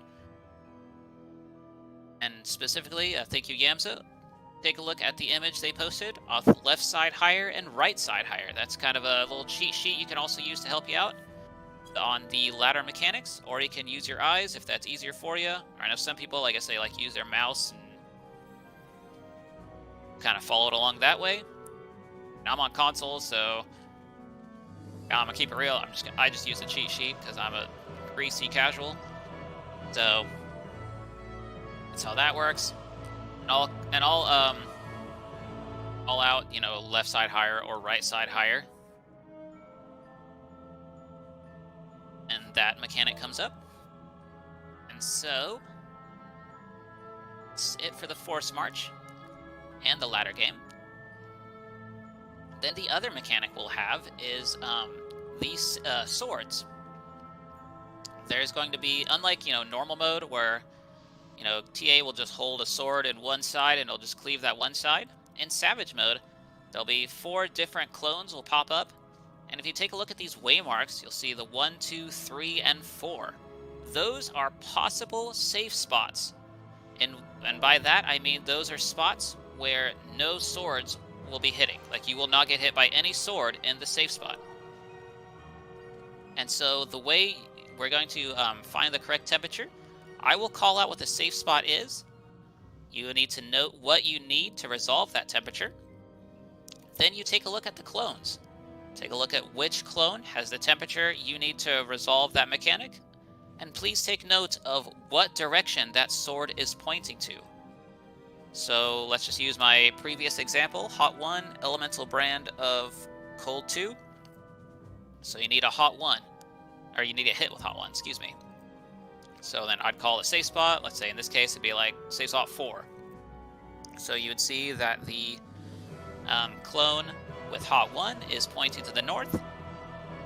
And specifically, thank you, Yamza. Take a look at the image they posted of left side higher and right side higher. That's kind of a little cheat sheet you can also use to help you out on the ladder mechanics, or you can use your eyes if that's easier for you. I know some people, like I say, like use their mouse and kind of follow it along that way. I'm on console, so I'm gonna keep it real. I just use a cheat sheet because I'm a greasy casual. So that's how that works. And all out, left side higher or right side higher. And that mechanic comes up. And so that's it for the force march and the ladder game. Then the other mechanic we'll have is these swords. There's going to be, unlike normal mode where TA will just hold a sword in one side and it'll just cleave that one side. In Savage mode, there'll be 4 different clones will pop up, and if you take a look at these waymarks, you'll see the 1, 2, 3, and 4. Those are possible safe spots, and by that I mean those are spots where no swords will be hitting. Like, you will not get hit by any sword in the safe spot. And so the way we're going to find the correct temperature, I will call out what the safe spot is. You need to note what you need to resolve that temperature. Then you take a look at the clones. Take a look at which clone has the temperature you need to resolve that mechanic. And please take note of what direction that sword is pointing to. So let's just use my previous example, Hot 1, elemental brand of Cold 2. So you need a Hot 1, or you need a hit with Hot 1, excuse me. So then I'd call it safe spot. Let's say in this case it'd be like safe spot 4. So you would see that the clone with Hot 1 is pointing to the north.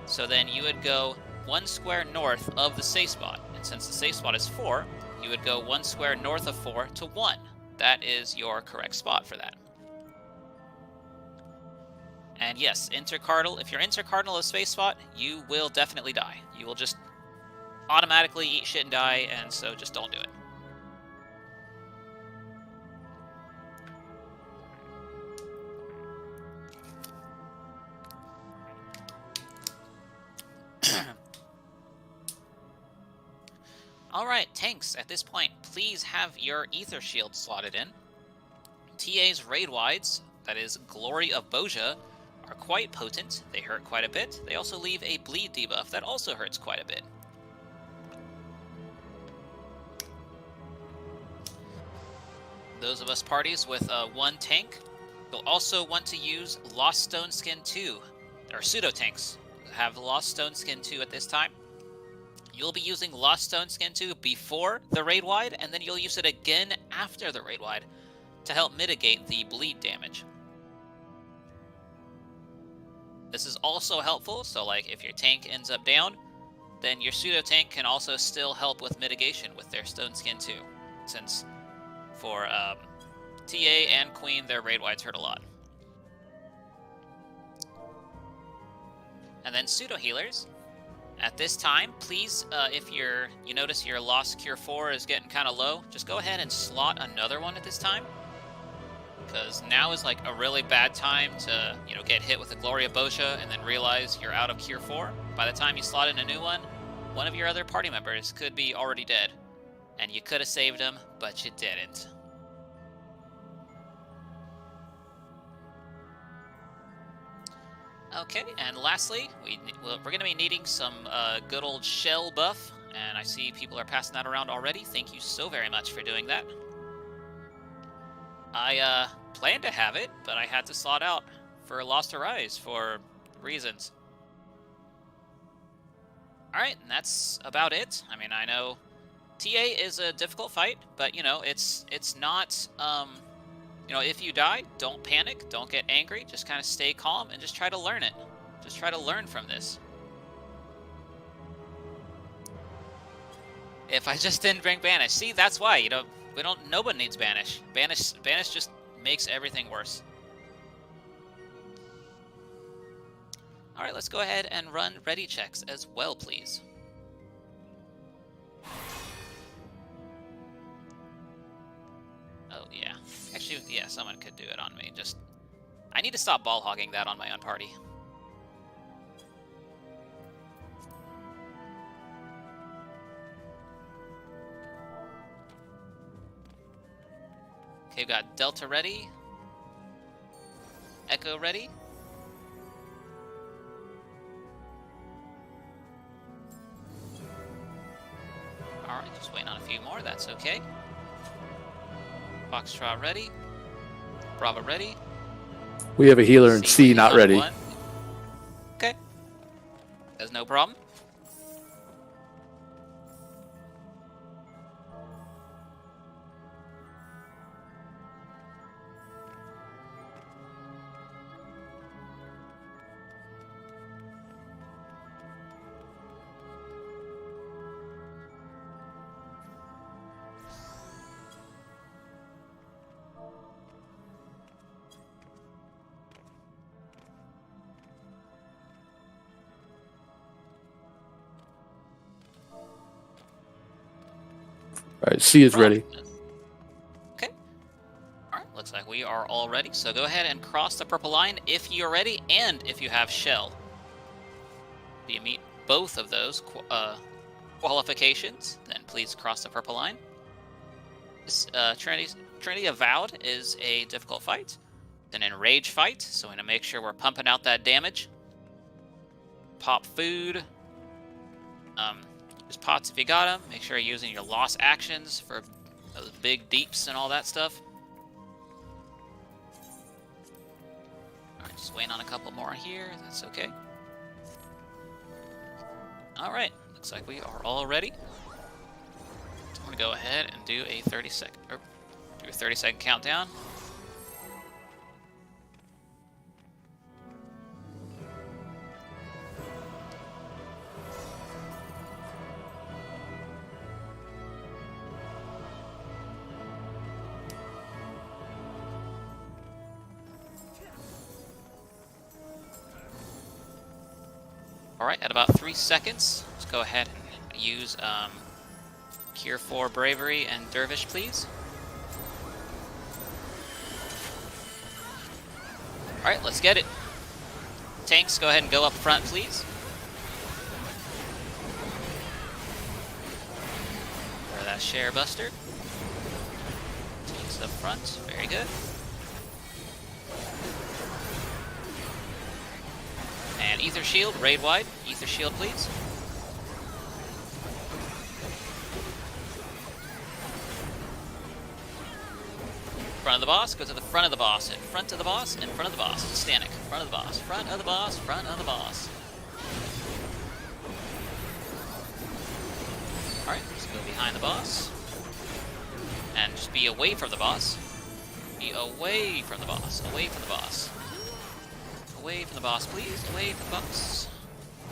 So then you would go 1 square north of the safe spot. And since the safe spot is 4, you would go 1 square north of 4 to 1. That is your correct spot for that. And yes, intercardinal. If you're intercardinal of space spot, you will definitely die. You will just automatically eat shit and die, and so just don't do it. Alright, tanks, at this point, please have your ether shield slotted in. TA's raid wides, that is Glory of Boja, are quite potent. They hurt quite a bit. They also leave a bleed debuff that also hurts quite a bit. Those of us parties with one tank, you'll also want to use Lost Stone Skin 2, or pseudo tanks have Lost Stone Skin 2 at this time. You'll be using Lost Stone Skin 2 before the raid wide, and then you'll use it again after the raid wide to help mitigate the bleed damage. This is also helpful, so like if your tank ends up down, then your pseudo tank can also still help with mitigation with their Stone Skin 2, since for TA and Queen, their raid wides hurt a lot. And then pseudo healers. At this time, please, if you notice your lost cure 4 is getting kind of low, just go ahead and slot another one at this time. Because now is like a really bad time to, get hit with a Gloria Bosha and then realize you're out of cure 4. By the time you slot in a new one of your other party members could be already dead. And you could have saved him, but you didn't. Okay, and lastly, we're going to be needing some good old shell buff, and I see people are passing that around already. Thank you so very much for doing that. I planned to have it, but I had to slot out for Lost Arise for reasons. Alright, and that's about it. I mean, I know TA is a difficult fight, but, it's not... if you die, don't panic, don't get angry, just kind of stay calm and just try to learn it. Just try to learn from this. If I just didn't bring Banish. See, that's why, nobody needs Banish. Banish just makes everything worse. Alright, let's go ahead and run ready checks as well, please. Oh, yeah. Actually, yeah, someone could do it on me. I need to stop ball hogging that on my own party. Okay, we've got Delta ready. Echo ready. Alright, just waiting on a few more, that's okay. Foxtrot ready. Bravo ready. We have a healer in C not ready. One. Okay. There's no problem. All right, C is ready. Okay. All right, looks like we are all ready. So go ahead and cross the purple line if you're ready and if you have shell. If you meet both of those qualifications, then please cross the purple line. This Trinity Avowed is a difficult fight. It's an enrage fight, so we're going to make sure we're pumping out that damage. Pop food. Use pots if you got them. Make sure you're using your lost actions for those big deeps and all that stuff. Alright, just waiting on a couple more here. That's okay. Alright, looks like we are all ready. I'm going to go ahead and do a 30-second countdown. Alright, at about 3 seconds, let's go ahead and use Cure 4 Bravery and Dervish, please. Alright, let's get it. Tanks, go ahead and go up front, please. For that Share Buster. Tanks up front, very good. And Ether Shield, raid wide. Ether Shield, please. Front of the boss, go to the front of the boss, in front of the boss, in front of the boss. Static, front of the boss, front of the boss, front of the boss. Alright, let's go behind the boss. And just be away from the boss. Be away from the boss, away from the boss. Away from the boss, please, away from the boss.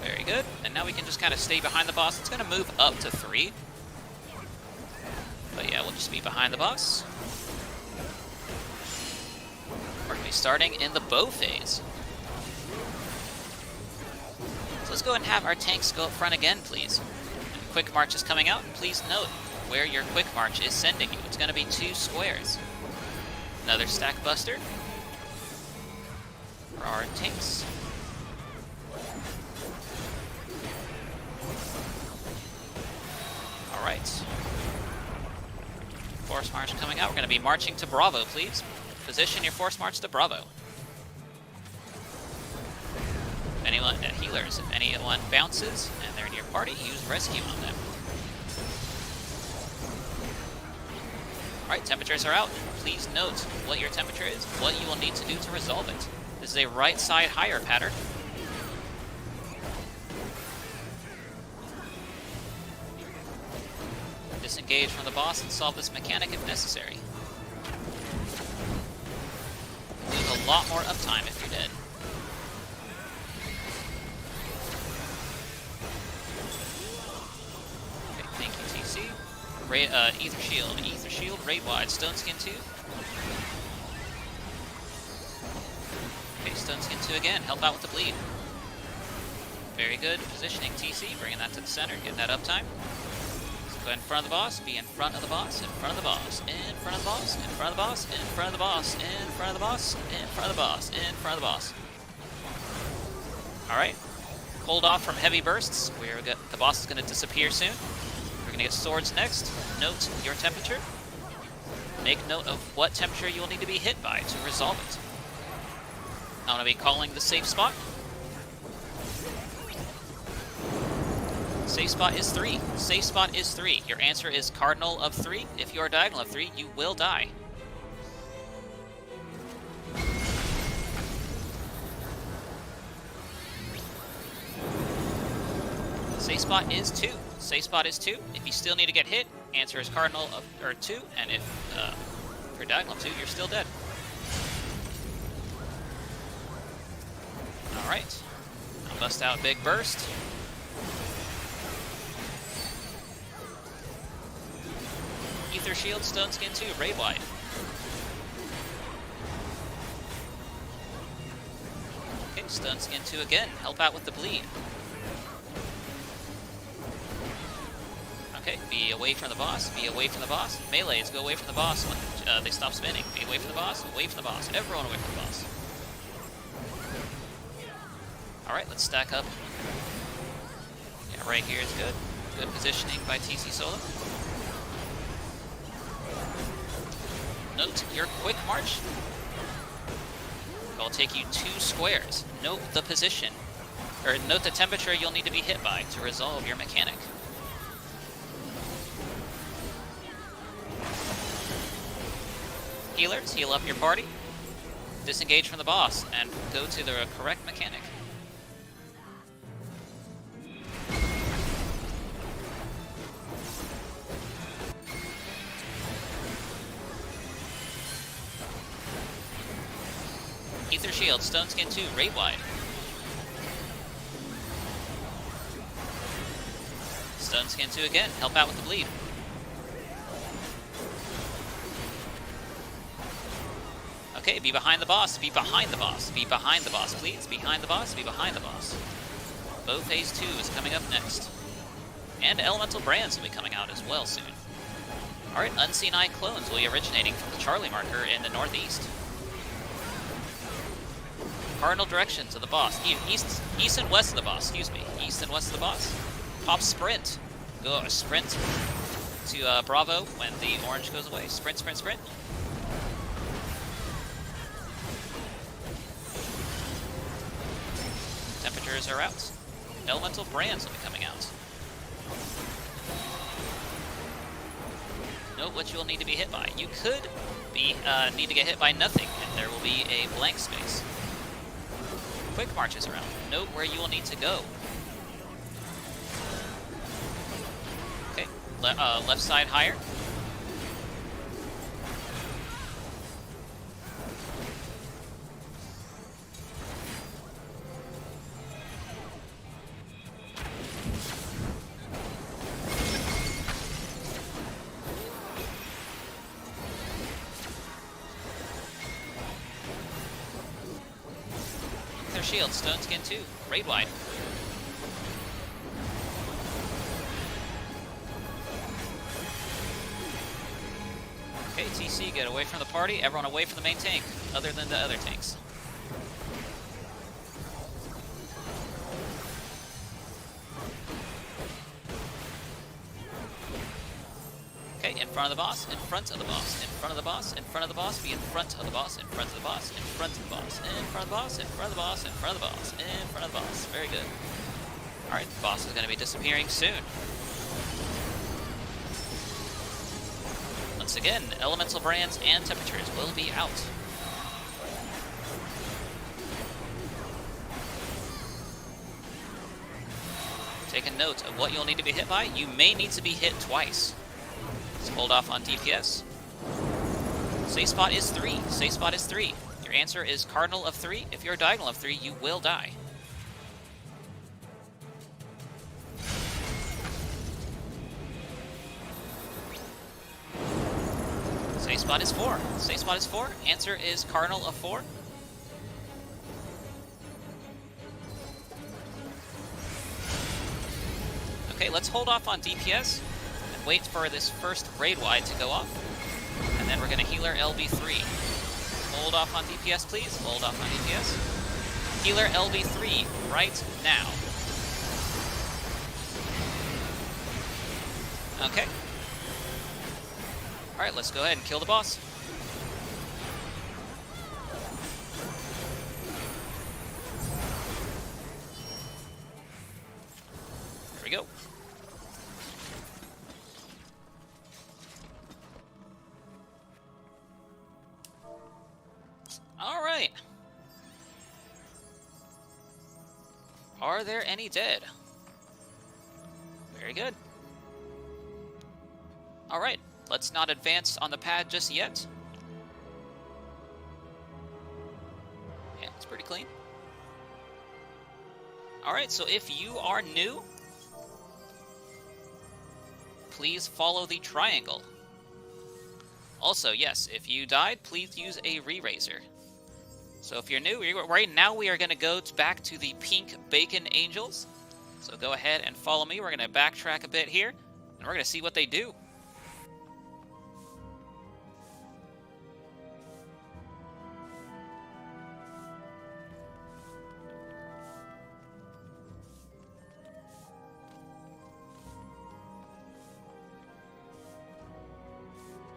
Very good, and now we can just kind of stay behind the boss. It's going to move up to 3. But yeah, we'll just be behind the boss. We're going to be starting in the bow phase. So let's go ahead and have our tanks go up front again, please. And quick march is coming out. Please note where your quick march is sending you. It's going to be 2 squares. Another stack buster for our tanks. Alright. Force march coming out. We're going to be marching to Bravo, please. Position your force march to Bravo. If anyone, healers, if anyone bounces and they're in your party, use rescue on them. Alright, temperatures are out. Please note what your temperature is, what you will need to do to resolve it. This is a right side higher pattern. Disengage from the boss and solve this mechanic if necessary. Lose a lot more uptime if you're dead. Okay, thank you, TC. Ether Shield, raid wide, Stone Skin 2. Okay, Stone Skin 2 again, help out with the bleed. Very good, positioning TC, bringing that to the center, getting that uptime. Go in front of the boss, be in front of the boss, in front of the boss, in front of the boss, in front of the boss, in front of the boss, in front of the boss, in front of the boss, in front of the boss. Alright. Hold off from heavy bursts. The boss is going to disappear soon. We're going to get swords next. Note your temperature. Make note of what temperature you will need to be hit by to resolve it. I'm going to be calling the safe spot. Safe spot is 3. Safe spot is 3. Your answer is cardinal of 3. If you are diagonal of 3, you will die. Safe spot is 2. Safe spot is 2. If you still need to get hit, answer is cardinal of 2. And if you're diagonal of 2, you're still dead. Alright. I'll bust out big burst. Ether Shield, Stone Skin 2, raid wide. Okay, Stone Skin 2 again, help out with the bleed. Okay, be away from the boss, be away from the boss. Melees, go away from the boss when they stop spinning. Be away from the boss, away from the boss. Everyone away from the boss. Alright, let's stack up. Yeah, right here is good. Good positioning by TC Solo. Note your quick march. It will take you 2 squares. Note the position, or note the temperature you'll need to be hit by to resolve your mechanic. Healers, heal up your party. Disengage from the boss and go to the correct mechanic. Ether Shield, Stone Skin 2, raid wide. Stone Skin 2 again, help out with the bleed. Okay, be behind the boss, be behind the boss, be behind the boss, please. Behind the boss, be behind the boss. Bow Phase 2 is coming up next. And Elemental Brands will be coming out as well soon. Alright, Unseen Eye clones will be originating from the Charlie marker in the northeast. Cardinal directions of the boss. East and west of the boss, excuse me. East and west of the boss. Pop sprint. Go sprint to Bravo when the orange goes away. Sprint, sprint, sprint. Temperature temperatures are out. Elemental brands will be coming out. Note what you will need to be hit by. You could need to get hit by nothing, and there will be a blank space. Quick marches around. Note where you will need to go. Okay, left side higher. Their shield, stone skin 2, raid wide. Okay, TC, get away from the party. Everyone away from the main tank, other than the other tanks. Okay, in front of the boss, in front of the boss, in front of the boss, in front of the boss, be in front of the boss, in front of the boss, in front of the boss, in front of the boss, in front of the boss, in front of the boss, in front of the boss. Very good. Alright, the boss is going to be disappearing soon. Once again, elemental brands and temperatures will be out. Take a note of what you'll need to be hit by. You may need to be hit twice. Let's hold off on DPS. Safe spot is 3. Safe spot is 3. Your answer is cardinal of 3. If you're a diagonal of 3, you will die. Safe spot is 4. Safe spot is 4. Answer is cardinal of 4. Okay, let's hold off on DPS and wait for this first raid wide to go off. And then we're going to healer LB3. Hold off on DPS, please. Hold off on DPS. Healer LB3 right now. Okay. Alright, let's go ahead and kill the boss. Here we go. Alright. Are there any dead? Very good. Alright, let's not advance on the pad just yet. Yeah, it's pretty clean. Alright, so if you are new, please follow the triangle. Also, yes, if you died, please use a re-raiser. So if you're new, right now we are going to go back to the pink bacon angels. So go ahead and follow me. We're going to backtrack a bit here, and we're going to see what they do.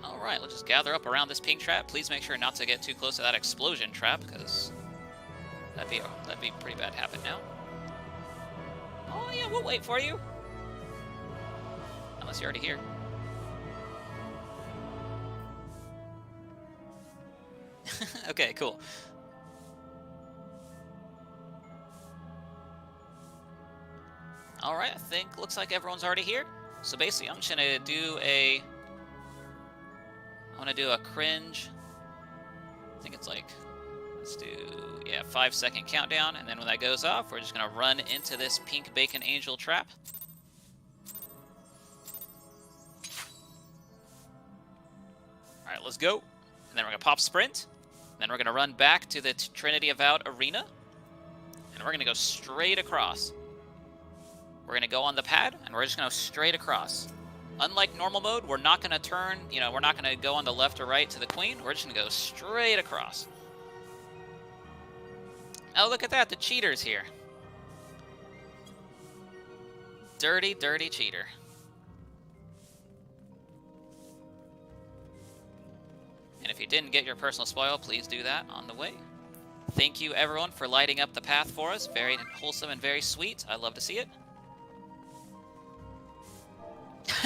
Alright, let's just gather up around this pink trap. Please make sure not to get too close to that explosion trap, because that'd be pretty bad happen now. Oh yeah, we'll wait for you. Unless you're already here. Okay, cool. Alright, I think looks like everyone's already here. So basically I'm just gonna do a cringe. I think it's like, let's do, yeah, 5-second countdown, and then when that goes off, we're just gonna run into this pink bacon angel trap. Alright, let's go. And then we're gonna pop sprint. And then we're gonna run back to the Trinity Avowed arena. And we're gonna go straight across. We're gonna go on the pad, and we're just gonna go straight across. Unlike normal mode, we're not going to turn, we're not going to go on the left or right to the queen. We're just going to go straight across. Oh, look at that, the cheater's here. Dirty, dirty cheater. And if you didn't get your personal spoil, please do that on the way. Thank you, everyone, for lighting up the path for us. Very wholesome and very sweet. I love to see it.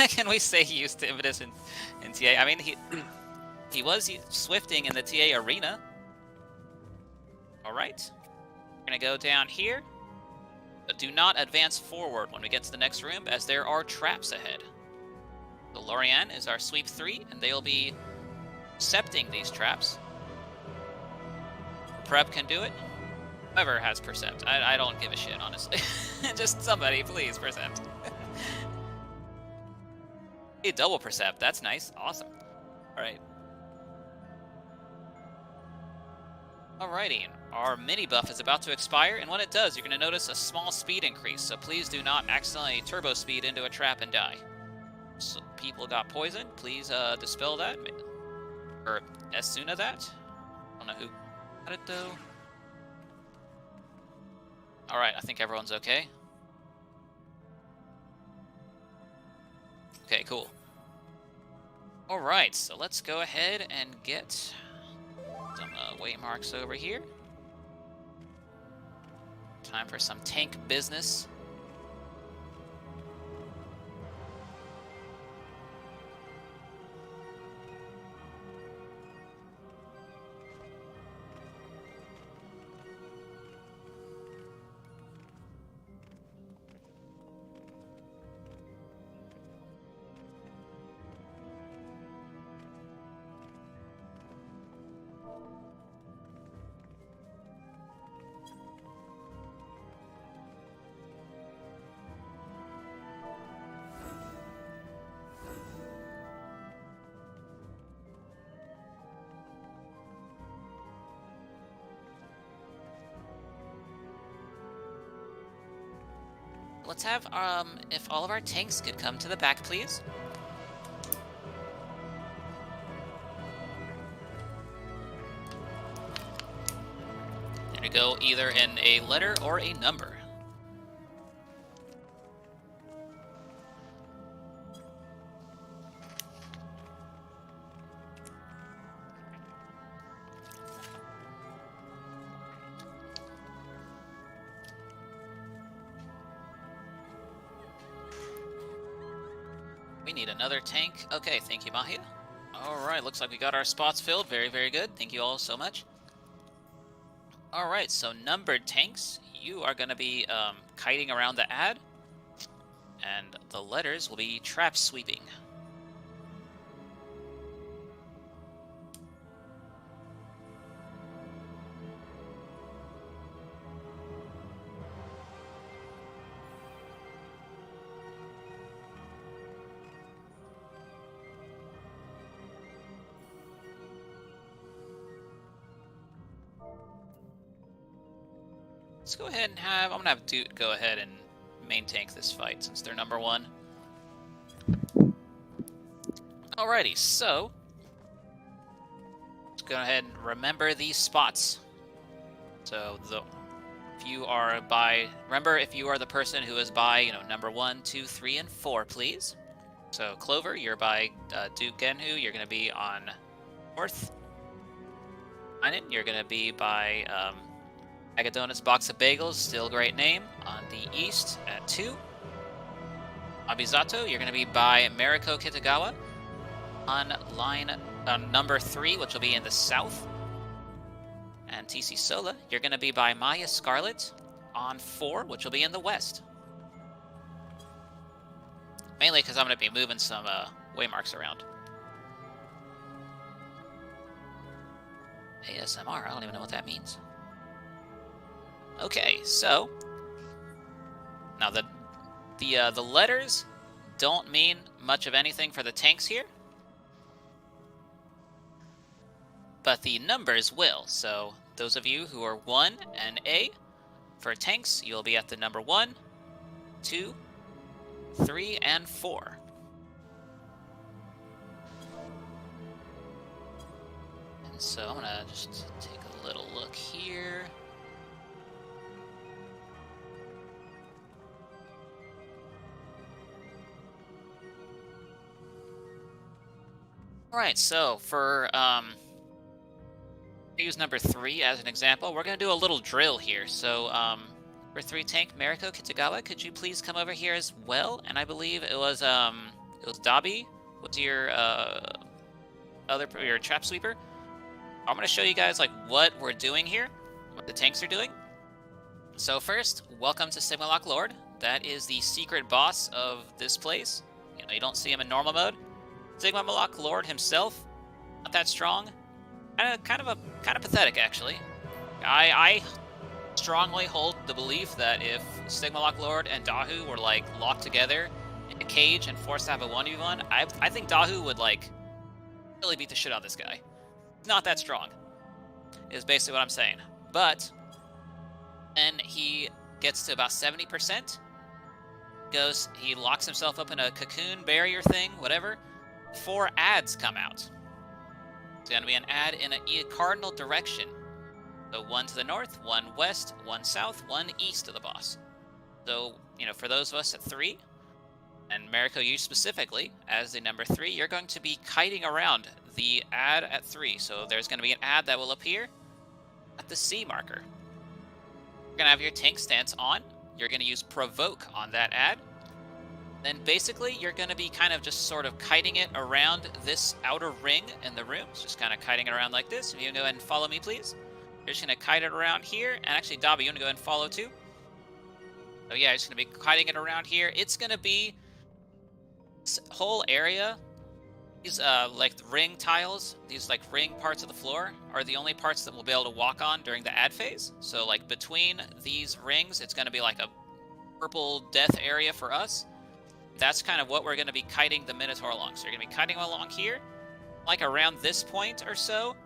Can we say he used Impetus in TA? I mean, he was swifting in the TA arena. All right. We're going to go down here. But do not advance forward when we get to the next room, as there are traps ahead. So Lorianne is our sweep 3, and they'll be accepting these traps. Prep can do it. Whoever has Percept. I don't give a shit, honestly. Just somebody, please, Percept. Hey, double Percept. That's nice. Awesome. Alright. Alrighty. Our mini buff is about to expire, and when it does, you're going to notice a small speed increase, so please do not accidentally turbo speed into a trap and die. So people got poisoned. Please dispel that. Or as soon as that. I don't know who got it, though. Alright, I think everyone's okay. Okay, cool. Alright, so let's go ahead and get some weight marks over here. Time for some tank business. Let's have, if all of our tanks could come to the back, please. There we go, either in a letter or a number. We need another tank. Okay, thank you, Mahia. Alright, looks like we got our spots filled. Very, very good. Thank you all so much. Alright, so numbered tanks. You are going to be kiting around the ad. And the letters will be trap sweeping. Let's go ahead and have... I'm going to have Dude go ahead and main tank this fight since they're number 1. Alrighty, so... let's go ahead and remember these spots. So, if you are by... remember, if you are the person who is by, number 1, 2, 3, and 4, please. So, Clover, you're by Duke Genhu. You're going to be on North. Einen, you're going to be by... Agadonis Box of Bagels, still great name, on the east at 2. Abizato, you're going to be by Mariko Kitagawa on line number 3, which will be in the south. And TC Sola, you're going to be by Maya Scarlet on 4, which will be in the west. Mainly because I'm going to be moving some waymarks around. ASMR, I don't even know what that means. Okay, so now the letters don't mean much of anything for the tanks here, but the numbers will. So those of you who are 1 and A for tanks, you'll be at the number 1, 2, 3, and 4. And so I'm gonna just take a little look here. Alright, so for use number 3 as an example. We're going to do a little drill here. So, number 3 tank, Mariko Kitagawa, could you please come over here as well? And I believe it was Dabi was your your trap sweeper. I'm going to show you guys like what we're doing here, what the tanks are doing. So first, welcome to Sigma Lock Lord. That is the secret boss of this place. You know, you don't see him in normal mode. Sigma Lock Lord himself, not that strong. Kind of pathetic, actually. I strongly hold the belief that if Sigma Lock Lord and Dahu were like locked together in a cage and forced to have a 1v1, I think Dahu would like really beat the shit out of this guy. Not that strong, is basically what I'm saying. But then he gets to about 70%. He locks himself up in a cocoon barrier thing, whatever. 4 ads come out. It's going to be an ad in a cardinal direction. So 1 to the north, 1 west, 1 south, 1 east of the boss. So, you know, for those of us at 3, and Mariko, you specifically, as the number 3, you're going to be kiting around the ad at 3. So there's going to be an ad that will appear at the C marker. You're going to have your tank stance on. You're going to use provoke on that ad. Then basically you're going to be kind of just sort of kiting it around this outer ring in the room. Just kind of kiting it around like this. If you can go ahead and follow me, please. You're just going to kite it around here. And actually, Dabi, you want to go ahead and follow too? So yeah, it's going to be kiting it around here. It's going to be this whole area. These like ring tiles, these like ring parts of the floor are the only parts that we'll be able to walk on during the ad phase. So like between these rings, it's going to be like a purple death area for us. That's kind of what we're going to be kiting the Minotaur along. So you're going to be kiting along here, like around this point or so.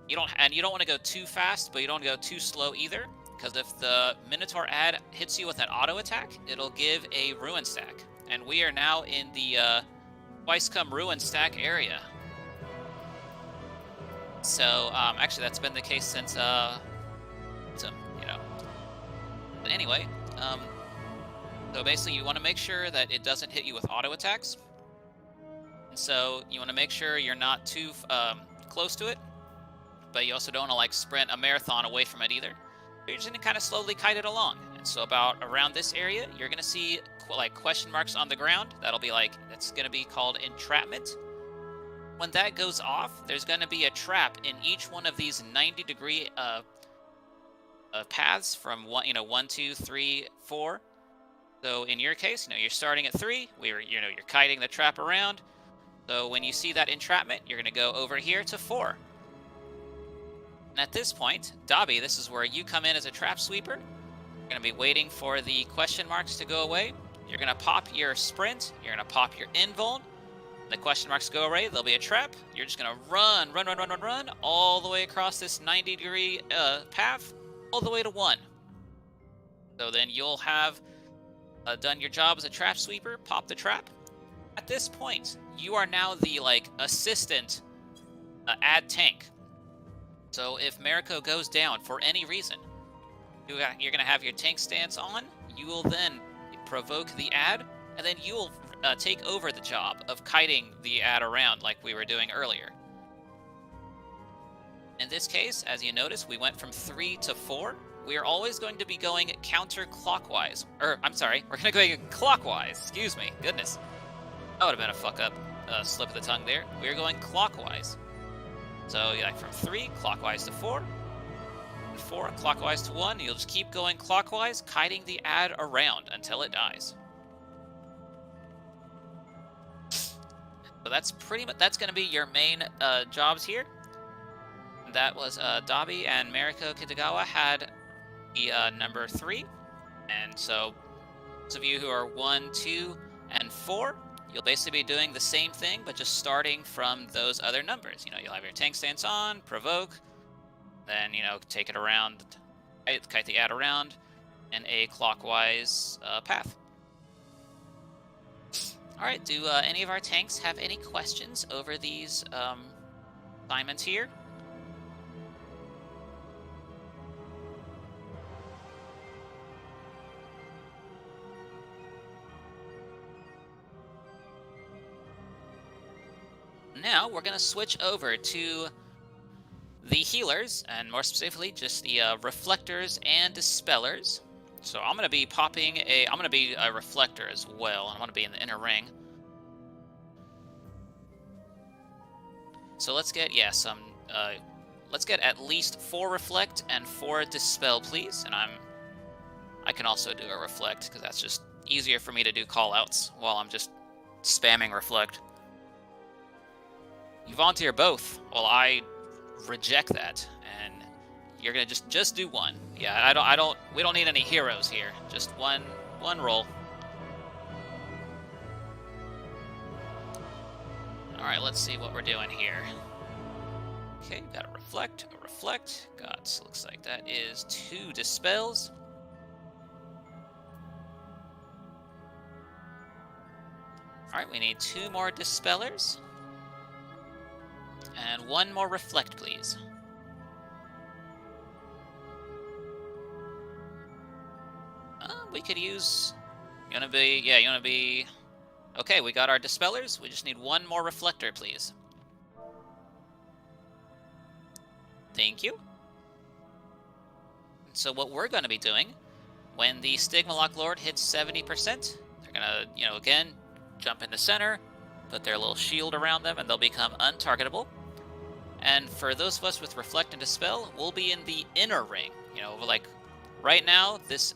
You don't want to go too fast, but you don't want to go too slow either, because if the Minotaur ad hits you with an auto attack, it'll give a ruin stack. And we are now in the Twice Come Ruin stack area. So, actually, that's been the case since, you know. But anyway, so basically, you want to make sure that it doesn't hit you with auto attacks. And so, you want to make sure you're not too close to it, but you also don't want to, like, sprint a marathon away from it either. You're just going to kind of slowly kite it along. And so about around this area, you're going to see like question marks on the ground. That'll be like, that's going to be called entrapment. When that goes off, there's going to be a trap in each one of these 90-degree paths from 1, 2, 3, 4. So in your case, you're starting at 3. You're kiting the trap around. So when you see that entrapment, you're going to go over here to 4. And at this point, Dabi, this is where you come in as a trap sweeper. You're going to be waiting for the question marks to go away. You're going to pop your sprint. You're going to pop your invuln. The question marks go away. There'll be a trap. You're just going to run all the way across this 90-degree path, all the way to 1. So then you'll have done your job as a trap sweeper. Pop the trap. At this point, you are now the assistant ad tank. So if Mariko goes down for any reason, you're going to have your tank stance on. You will then provoke the ad, and then you will take over the job of kiting the ad around like we were doing earlier. In this case, as you notice, we went from 3 to 4. We are always going to be going counterclockwise. I'm sorry, we're going to go clockwise. Excuse me. Goodness. That would have been a fuck up slip of the tongue there. We're going clockwise. So, like from 3, clockwise to 4. 4, clockwise to 1. You'll just keep going clockwise, kiting the ad around until it dies. So that's going to be your main jobs here. That was Dabi and Mariko Kitagawa had the number 3. And so, those of you who are 1, 2, and 4, you'll basically be doing the same thing, but just starting from those other numbers. You'll have your tank stance on, provoke, then, take it around, kite the ad around in a clockwise path. Alright, do any of our tanks have any questions over these assignments here? Now we're going to switch over to the healers, and more specifically, just the reflectors and dispellers. So I'm gonna be popping a. I'm gonna be a reflector as well, and I'm gonna be in the inner ring. So let's get some. Let's get at least 4 reflect and 4 dispel, please. And I can also do a reflect because that's just easier for me to do callouts while I'm just spamming reflect. You volunteer both. Well, I reject that, and you're gonna just do one. Yeah, we don't need any heroes here. Just one roll. All right, let's see what we're doing here. Okay, got a reflect. Got, looks like that is 2 dispels. All right, we need 2 more dispellers. And 1 more reflect, please. We could use... You wanna be... Okay, we got our dispellers. We just need 1 more reflector, please. Thank you. So what we're gonna be doing, when the Stigma Lock Lord hits 70%, they're gonna, again, jump in the center, put their little shield around them, and they'll become untargetable. And for those of us with Reflect and Dispel, we'll be in the inner ring. Like right now, this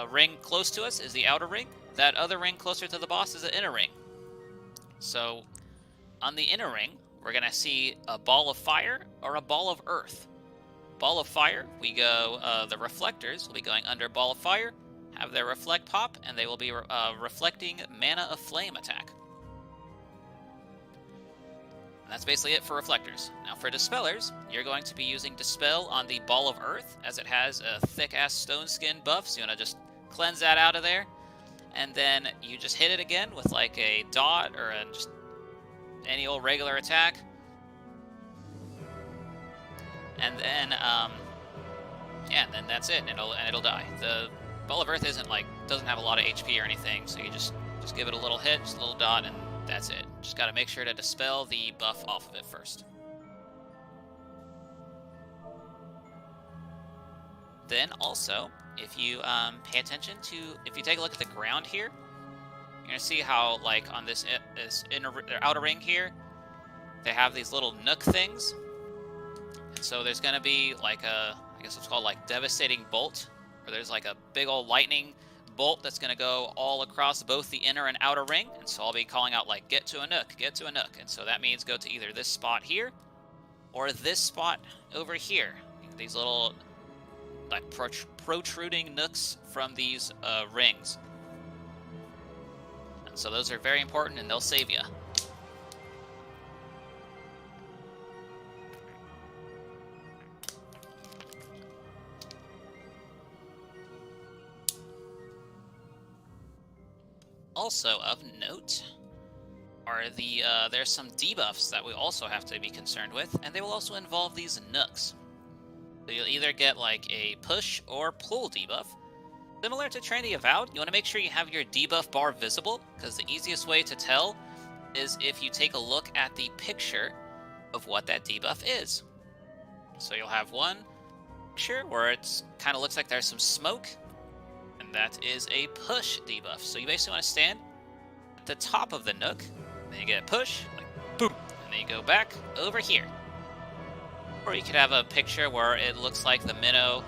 ring close to us is the outer ring. That other ring closer to the boss is the inner ring. So on the inner ring, we're going to see a ball of fire or a ball of earth. Ball of fire, we go, the reflectors will be going under ball of fire, have their reflect pop, and they will be reflecting Mana of Flame attack. And that's basically it for reflectors. Now for dispellers, you're going to be using Dispel on the ball of earth, as it has a thick-ass stone skin buff, so you want to just cleanse that out of there. And then you just hit it again with like a dot or just any old regular attack. And then, yeah, and then that's it, and it'll die. The ball of earth doesn't have a lot of HP or anything, so you just give it a little hit, just a little dot, and that's it. Just gotta make sure to dispel the buff off of it first. Then also, if you pay attention to, if you take a look at the ground here, you're gonna see how, like, on this outer ring here, they have these little nook things. And so there's gonna be like I guess it's called like Devastating Bolt, where there's like a big old lightning bolt that's gonna go all across both the inner and outer ring. And so I'll be calling out like, get to a nook, get to a nook. And so that means go to either this spot here or this spot over here. These little like protruding nooks from these rings. And so those are very important, and they'll save you. Also of note are there's some debuffs that we also have to be concerned with, and they will also involve these nooks. So you'll either get like a push or pull debuff. Similar to Train the Avowed, you want to make sure you have your debuff bar visible, because the easiest way to tell is if you take a look at the picture of what that debuff is. So you'll have one picture where it kind of looks like there's some smoke, and that is a push debuff. So you basically want to stand at the top of the nook, then you get a push, like boom, and then you go back over here. Or you could have a picture where it looks like the minnow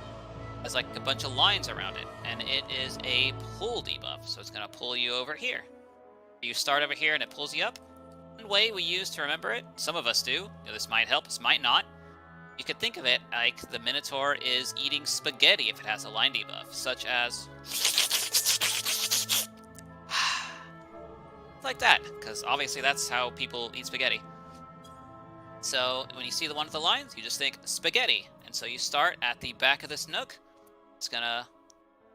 has like a bunch of lines around it, and it is a pull debuff, so it's going to pull you over here. You start over here and it pulls you up. One way we use to remember it, some of us do, this might help, this might not. You could think of it like the Minotaur is eating spaghetti if it has a line debuff, such as like that, because obviously that's how people eat spaghetti. So when you see the one with the lines, you just think spaghetti. And so you start at the back of this nook. It's gonna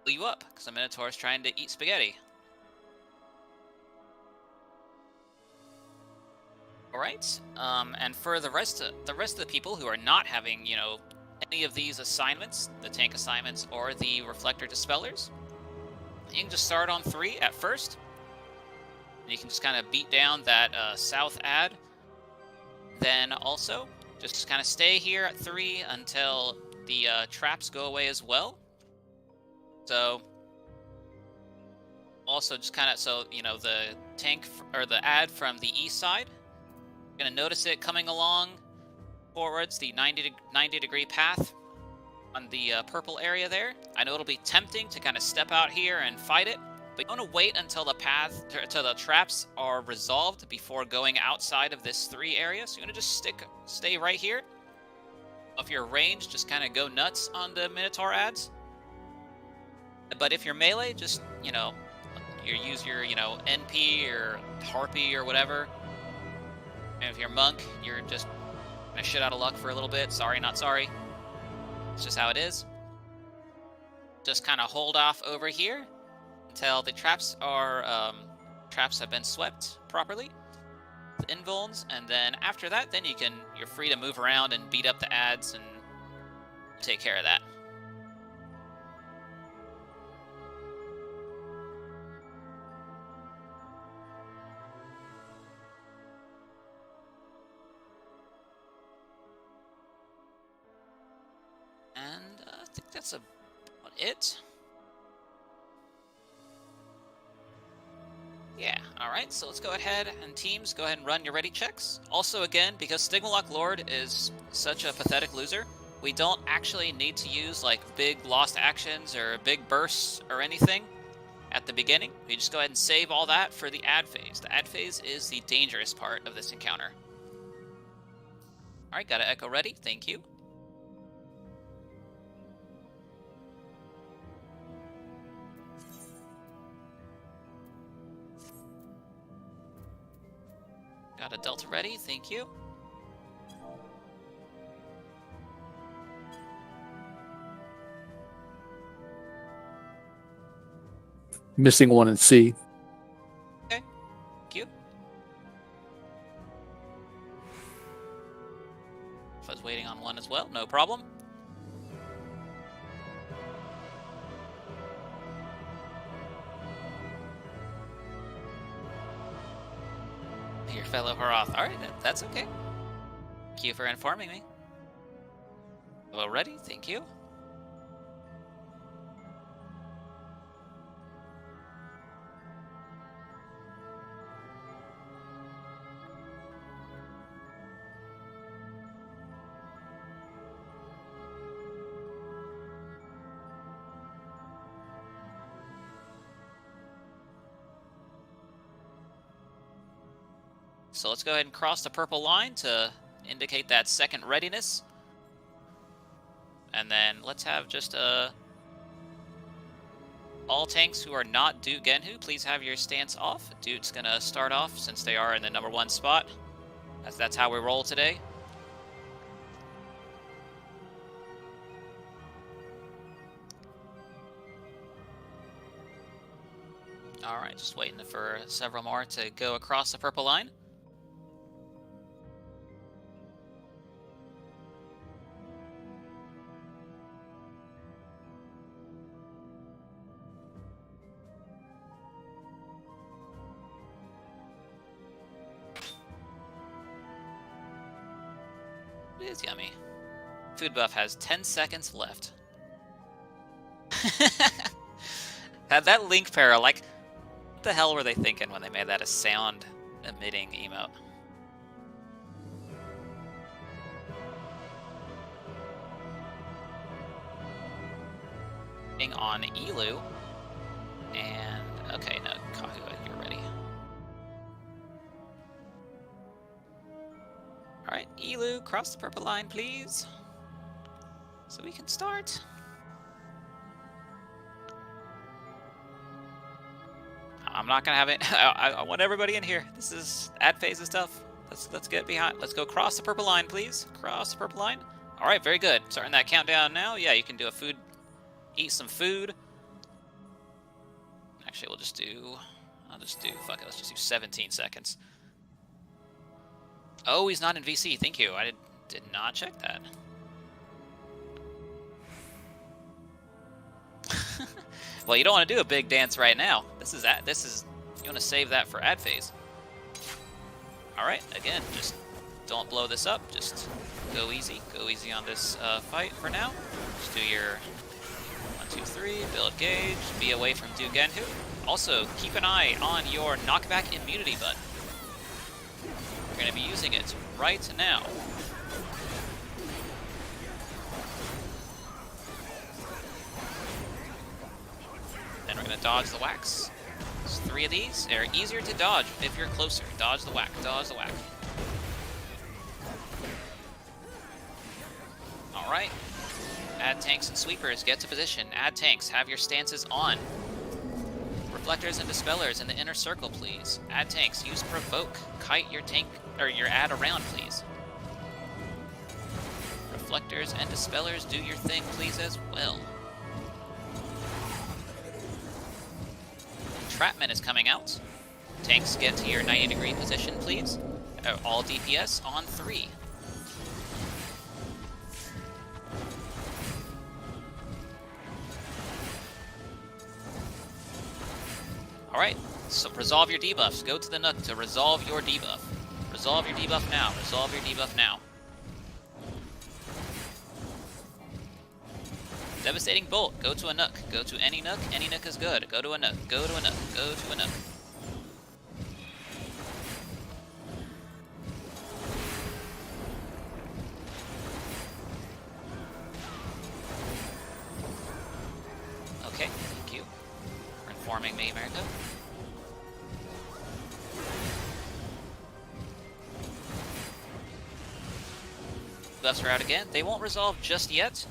pull you up because the Minotaur is trying to eat spaghetti. All right. And for the rest of the people who are not having, any of these assignments, the tank assignments or the reflector dispellers, you can just start on 3 at first. And you can just kind of beat down that south ad. Then also, Just kind of stay here at 3 until the traps go away as well. So, also just kind of, so, you know, the tank, or the ad from the east side, you're going to notice it coming along forwards the 90-degree path on the purple area there. I know it'll be tempting to kind of step out here and fight it, but you want to wait until the path, until the traps are resolved before going outside of this 3 area. So you're going to just stay right here. If you're ranged, just kind of go nuts on the Minotaur ads. But if you're melee, just, you know, use your, you know, NP or Harpy or whatever. And if you're Monk, you're just gonna shit out of luck for a little bit. Sorry, not sorry. It's just how it is. Just kind of hold off over here until the traps are traps have been swept properly, the invulns, and then after that, then you're free to move around and beat up the ads and take care of that. And I think that's about it. Yeah, alright, so let's go ahead and teams, go ahead and run your ready checks. Also, again, because Stigmalock Lord is such a pathetic loser, we don't actually need to use like big lost actions or big bursts or anything at the beginning. We just go ahead and save all that for the ad phase. The ad phase is the dangerous part of this encounter. Alright, got an echo ready, thank you. Got a Delta ready, thank you. Missing one in C. Okay, thank you. If I was waiting on one as well, no problem. Your fellow Harath. Alright, that's okay. Thank you for informing me. Well, ready? Thank you. So let's go ahead and cross the purple line to indicate that second readiness. And then let's have just all tanks who are not Dude Genhu, please have your stance off. Dude's gonna start off since they are in the #1 spot. That's how we roll today. Alright, just waiting for several more to go across the purple line. It is yummy. Food buff has 10 seconds left. Had that link pair, like, what the hell were they thinking when they made that a sound emitting emote? On Elu, and okay, no, Kahua, you're ready. Alright, Elu, cross the purple line, please. So we can start. I'm not gonna have it. I want everybody in here. This is ad phase and stuff. Let's get behind. Let's go cross the purple line, please. Cross the purple line. Alright, very good. Starting that countdown now. Yeah, you can do a food. Eat some food. Actually, I'll just do, fuck it, let's just do 17 seconds. Oh, he's not in VC, thank you. I did not check that. Well, you don't want to do a big dance right now. This is, you want to save that for ad phase. Alright, again, just don't blow this up, just Go easy on this fight for now. Just do your 1, 2, 3, build gauge, be away from do Genhu. Also, keep an eye on your knockback immunity button. You're going to be using it right now. Then we're going to dodge the whacks. There's 3 of these. They're easier to dodge if you're closer. Dodge the whack, dodge the whack. Alright. Add tanks and sweepers, get to position. Add tanks, have your stances on. Reflectors and dispellers in the inner circle, please. Add tanks, use provoke. Kite your tank, or your add around, please. Reflectors and dispellers, do your thing, please, as well. Entrapment is coming out. Tanks, get to your 90-degree position, please. All DPS on 3. Alright, so resolve your debuffs. Go to the Nook to resolve your debuff. Resolve your debuff now. Resolve your debuff now. Devastating Bolt. Go to a Nook. Go to any Nook. Any Nook is good. Go to a Nook. Go to a Nook. Go to a Nook. Okay, thank you for informing me, America. Buffs are out again. They won't resolve just yet.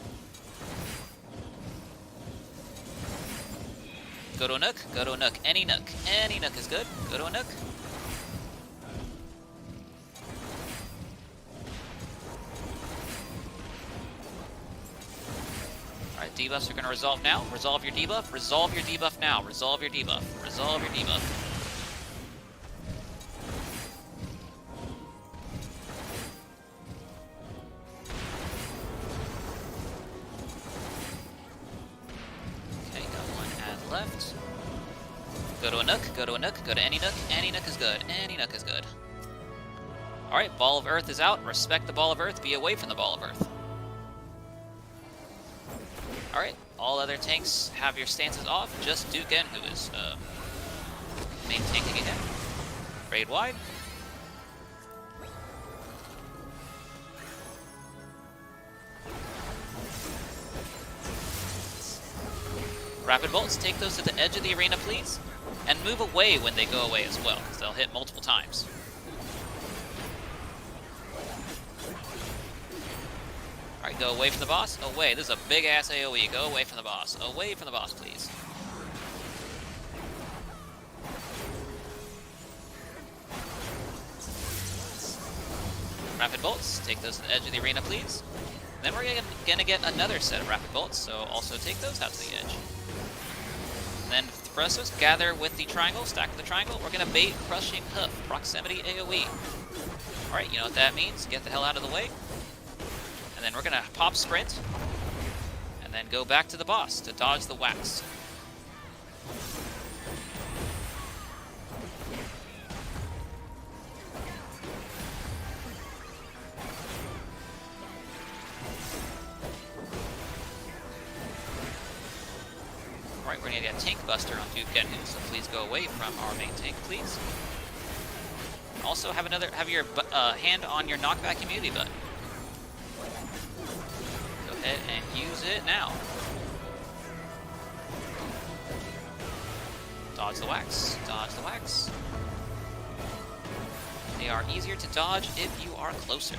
Go to a Nook. Go to a Nook. Any Nook. Any Nook is good. Go to a Nook. Alright, debuffs are going to resolve now. Resolve your debuff. Resolve your debuff now. Resolve your debuff. Resolve your debuff. Okay, got 1 add left. Go to a Nook. Go to a Nook. Go to any Nook. Any Nook is good. Any Nook is good. Alright, Ball of Earth is out. Respect the Ball of Earth. Be away from the Ball of Earth. Alright, all other tanks have your stances off. Just Duken, who is main tanking again. Raid wide. Rapid bolts, take those to the edge of the arena, please. And move away when they go away as well, because they'll hit multiple times. Alright, go away from the boss. Away. This is a big-ass AoE. Go away from the boss. Away from the boss, please. Rapid bolts. Take those to the edge of the arena, please. Then we're gonna get another set of rapid bolts, so also take those out to the edge. And then for us, just gather with the triangle, stack the triangle. We're gonna bait Crushing Hoof, proximity AoE. Alright, you know what that means. Get the hell out of the way. And then we're gonna pop sprint, and then go back to the boss to dodge the whacks. Alright, we're gonna get a Tank Buster on Duke Genhu, so please go away from our main tank, please. Also, have your hand on your knockback immunity button. Go ahead and use it now. Dodge the whacks. Dodge the whacks. They are easier to dodge if you are closer.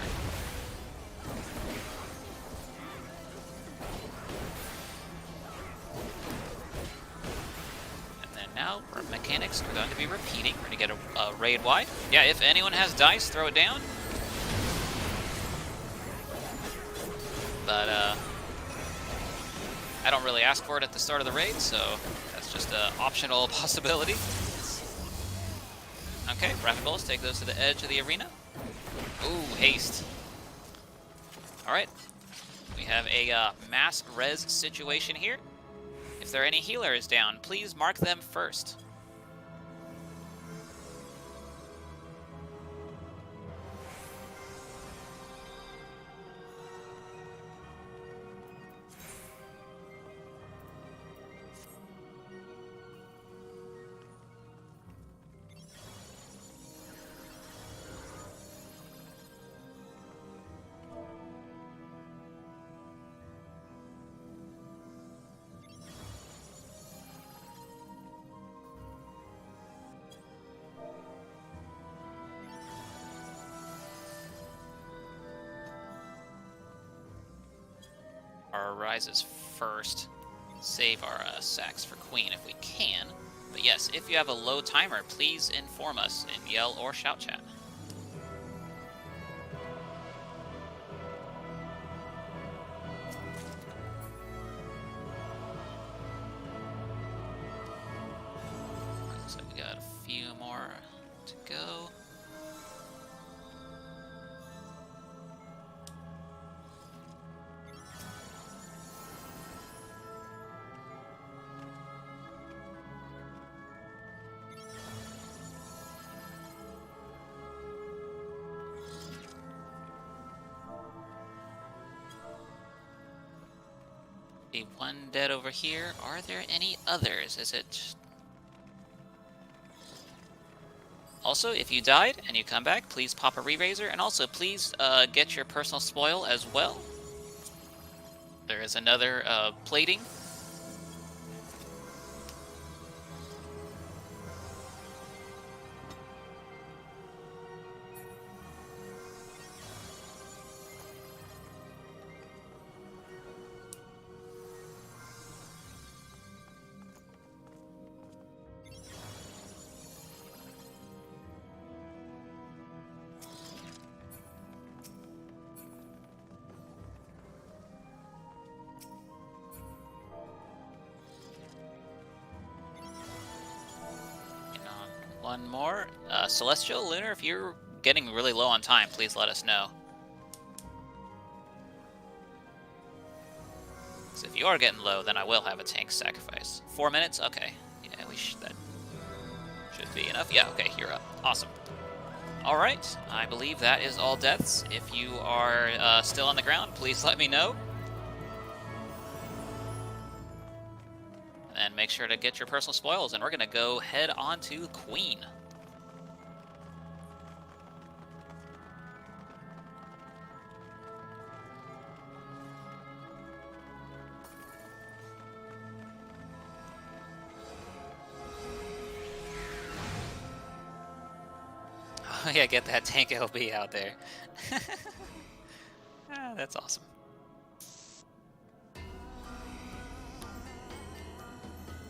Now, our mechanics are going to be repeating. We're going to get a raid wide. Yeah, if anyone has dice, throw it down. But, I don't really ask for it at the start of the raid, so that's just an optional possibility. Okay, rapid bolts, take those to the edge of the arena. Ooh, haste. Alright, we have a mass res situation here. If there are any healers down, please mark them first. our rises first. Save our sacks for queen if we can. But yes, if you have a low timer, please inform us in yell or shout chat. Looks like we got a few more to go. One dead over here. Are there any others? Is it... Also, if you died and you come back, please pop a re-raiser, and also please get your personal spoil as well. There is another plating. One more. Celestial, Lunar, if you're getting really low on time, please let us know. So if you are getting low, then I will have a tank sacrifice. 4 minutes? Okay. Yeah, that should be enough. Yeah, okay, you're up. Awesome. Alright, I believe that is all deaths. If you are still on the ground, please let me know. And make sure to get your personal spoils, and we're going to go head on to Queen. Oh yeah, get that tank LB out there. That's awesome.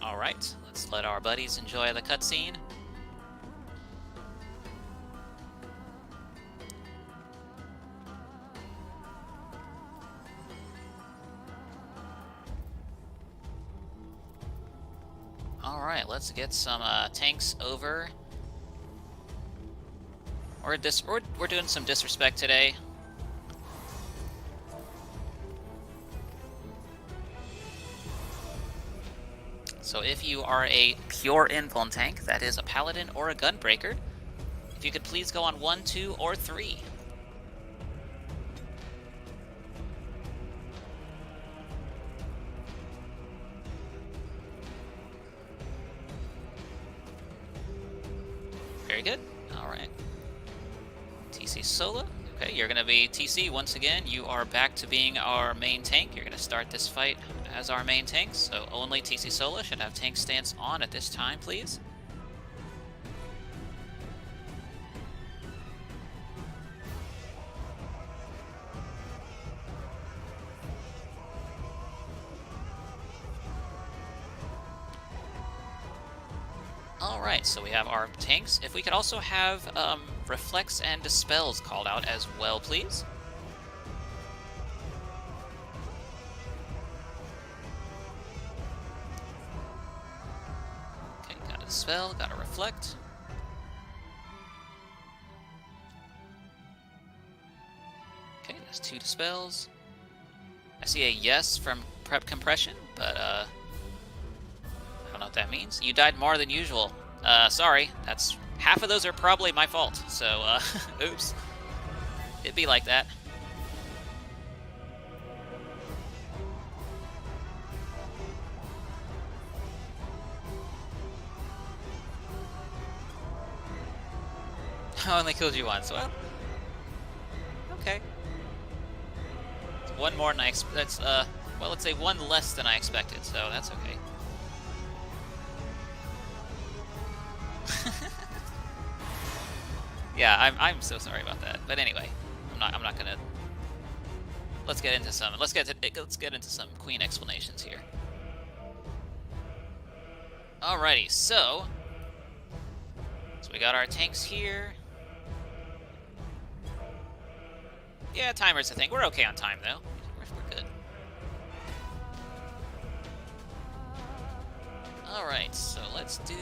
Alright, let's let our buddies enjoy the cutscene. Alright, let's get some tanks over. We're doing some disrespect today. So if you are a pure invuln tank, that is a paladin or a gunbreaker, if you could please go on 1, 2, or 3. Very good. Alright. TC solo. Okay, you're going to be TC once again. You are back to being our main tank. You're going to start this fight as our main tank, so only TC solo should have tank stance on at this time, please. Alright, so we have our tanks. If we could also have Reflects and Dispels called out as well, please. Okay, got a Dispel, got a Reflect. Okay, that's 2 Dispels. I see a yes from Prep Compression, but I don't know what that means. You died more than usual. Sorry, that's half of those are probably my fault. So, oops. It'd be like that. I only killed you once. Well, okay. One more than I expected. That's well, let's say one less than I expected. So that's okay. Yeah, I'm so sorry about that. But anyway, I'm not gonna let's get into some queen explanations here. Alrighty, so we got our tanks here. Yeah, timer's a thing. We're okay on time though. We're good. Alright, so let's do...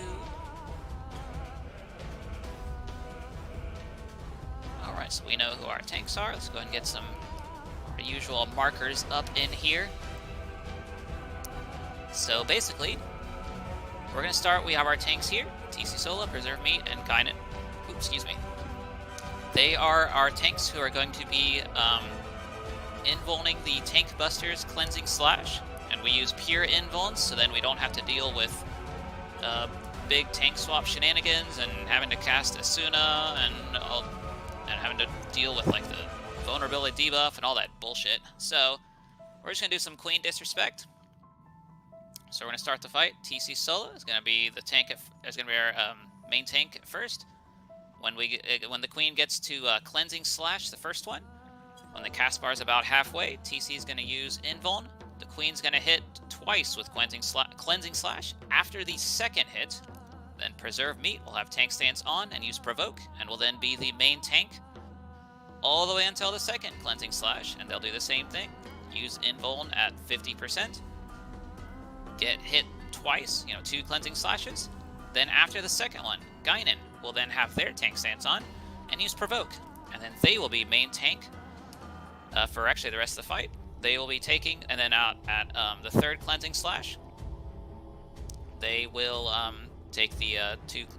Alright, so we know who our tanks are. Let's go ahead and get some our usual markers up in here. So basically, we're going to start, we have our tanks here. TC Sola, Preserve Meat, and Guinan. Oops, excuse me. They are our tanks who are going to be invulning the Tank Buster's Cleansing Slash. And we use pure invulns, so then we don't have to deal with big tank swap shenanigans and having to cast Asuna and having to deal with like the vulnerability debuff and all that bullshit. So we're just gonna do some Queen Disrespect. So we're gonna start the fight. TC Sola is gonna be the tank. Is gonna be our main tank at first. When the Queen gets to Cleansing Slash, the first one, when the cast bar is about halfway, TC is gonna use invuln. The Queen's gonna hit twice with Cleansing Slash. After the second hit, then Preserve Meat will have tank stance on and use Provoke, and will then be the main tank all the way until the second Cleansing Slash, and they'll do the same thing. Use invuln at 50%, get hit twice, 2 Cleansing Slashes. Then after the second one, Guinan will then have their tank stance on and use Provoke, and then they will be main tank for actually the rest of the fight. They will be taking, and then out at the third Cleansing Slash, they will take the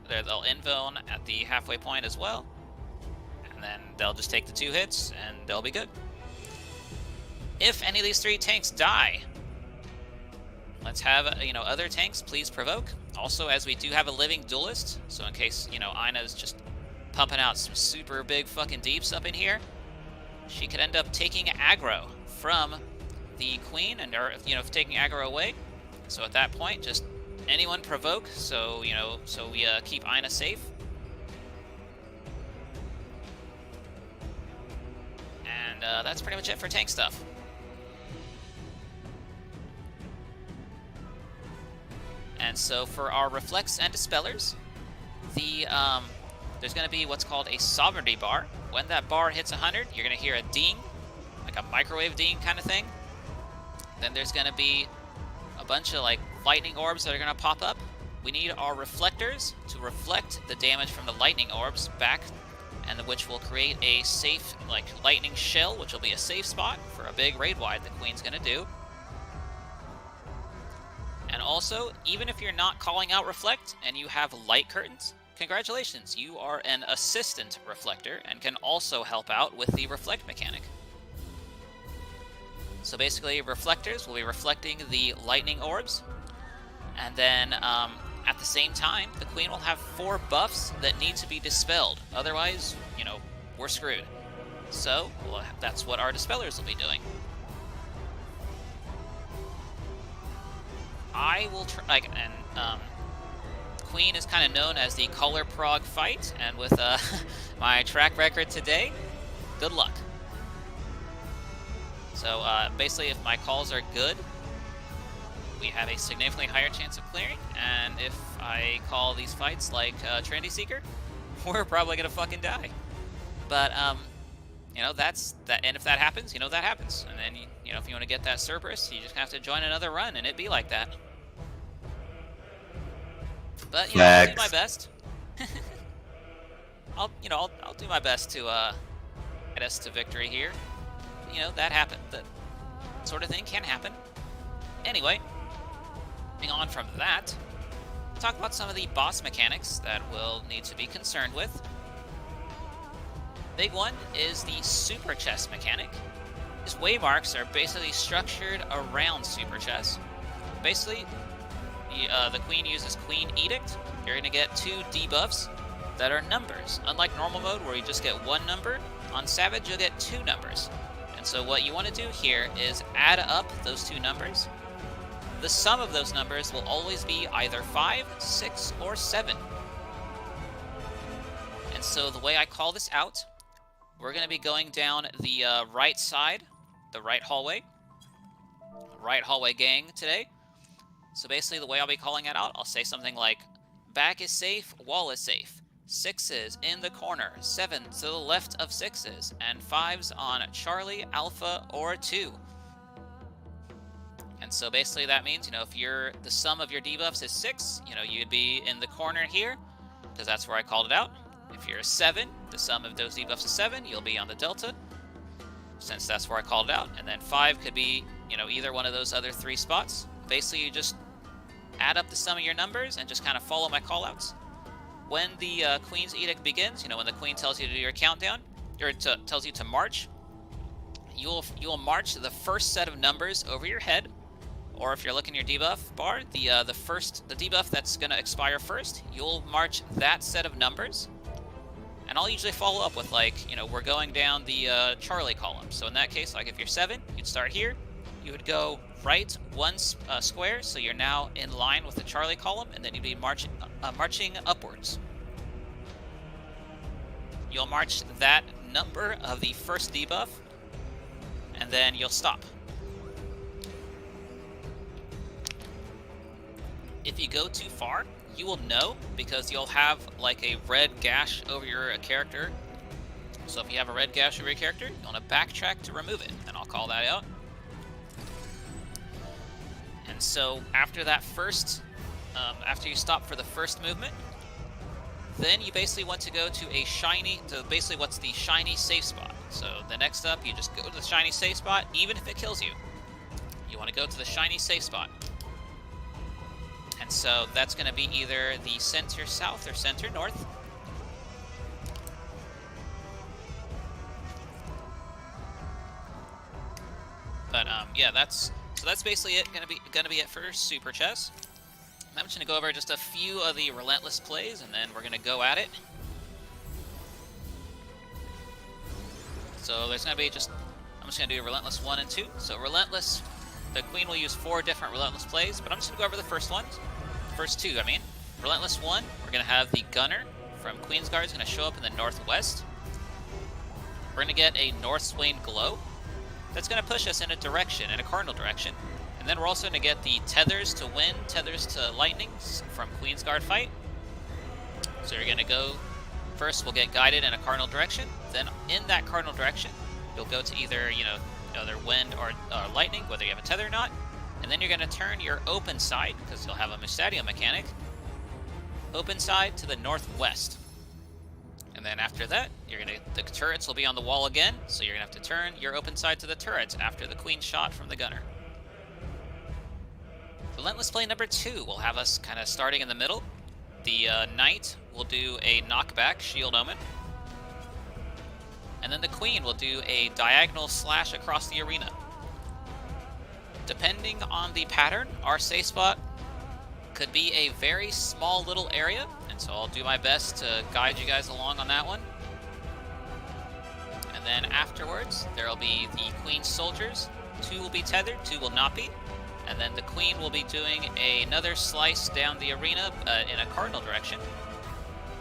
they'll invuln at the halfway point as well, and then they'll just take the 2 hits and they'll be good. If any of these 3 tanks die, let's have other tanks please provoke. Also, as we do have a living duelist, so in case Ina's just pumping out some super big fucking deeps up in here, she could end up taking aggro from the Queen, and taking aggro away. So at that point, just anyone provoke, so we keep Ina safe. And that's pretty much it for tank stuff. And so for our Reflects and Dispellers, there's going to be what's called a Sovereignty bar. When that bar hits 100, you're going to hear a ding, like a microwave ding kind of thing. Then there's going to be a bunch of like lightning orbs that are going to pop up. We need our reflectors to reflect the damage from the lightning orbs back, and which will create a safe lightning shell, which will be a safe spot for a big raid wide the Queen's going to do. And also, even if you're not calling out Reflect and you have light curtains, congratulations, you are an assistant reflector and can also help out with the reflect mechanic. So basically, reflectors will be reflecting the lightning orbs, and then at the same time, the Queen will have 4 buffs that need to be dispelled. Otherwise, we're screwed. So that's what our dispellers will be doing. I will try, Queen is kind of known as the color prog fight, and with my track record today, good luck. So basically, if my calls are good, we have a significantly higher chance of clearing, and if I call these fights like Trendy Seeker, we're probably gonna fucking die. But that's that, and if that happens, that happens. And then if you want to get that Cerberus, you just have to join another run, and it'd be like that. But I'll do my best. I'll do my best to get us to victory here. That happened. That sort of thing can happen. Anyway, moving on from that, talk about some of the boss mechanics that we'll need to be concerned with. Big one is the super chest mechanic. These waymarks are basically structured around super chests. Basically, the Queen uses Queen Edict. You're going to get 2 debuffs that are numbers. Unlike normal mode where you just get 1 number, on Savage you'll get 2 numbers. And so what you want to do here is add up those 2 numbers. The sum of those numbers will always be either 5, 6, or 7. And so the way I call this out, we're going to be going down the right side the right hallway. Right hallway gang today. So basically the way I'll be calling it out, I'll say something like, back is safe, wall is safe. 6s in the corner, 7 to the left of 6s, and 5s on Charlie, Alpha, or 2. And so basically that means, you know, if the sum of your debuffs is 6, you know, you'd be in the corner here, because that's where I called it out. If you're a 7, the sum of those debuffs is 7, you'll be on the delta, since that's where I called it out. And then 5 could be, you know, either one of those other 3 spots. Basically, you just add up the sum of your numbers and just kind of follow my callouts. When the Queen's Edict begins, you know, when the Queen tells you to do your countdown, or tells you to march, you'll march the first set of numbers over your head. Or if you're looking at your debuff bar, the debuff that's going to expire first, you'll march that set of numbers. And I'll usually follow up with, like, you know, we're going down the Charlie column. So in that case, like if you're 7, you'd start here. You would go right 1 square, so you're now in line with the Charlie column, and then you'd be marching upwards. You'll march that number of the first debuff, and then you'll stop. If you go too far, you will know, because you'll have like a red gash over your character. So if you have a red gash over your character, you want to backtrack to remove it, and I'll call that out. And so after that after you stop for the first movement, then you basically want to go to basically what's the shiny safe spot. So the next up, you just go to the shiny safe spot, even if it kills you. You want to go to the shiny safe spot. And so that's going to be either the center south or center north. But yeah, that's basically it. Gonna be it for Super Chess. I'm just gonna go over just a few of the Relentless plays, and then we're gonna go at it. So there's gonna be I'm just gonna do Relentless 1 and 2. So Relentless, the Queen will use 4 different Relentless plays, but I'm just gonna go over the first 2. I mean, Relentless 1, we're gonna have the Gunner from Queensguard is gonna show up in the northwest. We're gonna get a North Swain Glow. That's going to push us in a cardinal direction. And then we're also going to get the Tethers to Wind, Tethers to Lightning from Queensguard Fight. So you're going to go, first we'll get guided in a cardinal direction. Then in that cardinal direction, you'll go to either, either Wind or Lightning, whether you have a Tether or not. And then you're going to turn your open side, because you'll have a Mustadio mechanic, open side to the northwest. And then after that, the turrets will be on the wall again, so you're gonna have to turn your open side to the turrets after the Queen shot from the Gunner. Relentless play number 2 will have us kind of starting in the middle. The Knight will do a knockback Shield Omen. And then the Queen will do a diagonal slash across the arena. Depending on the pattern, our safe spot could be a very small little area, and so I'll do my best to guide you guys along on that one. And then afterwards, there will be the Queen's soldiers. 2 will be tethered, 2 will not be. And then the Queen will be doing another slice down the arena in a cardinal direction.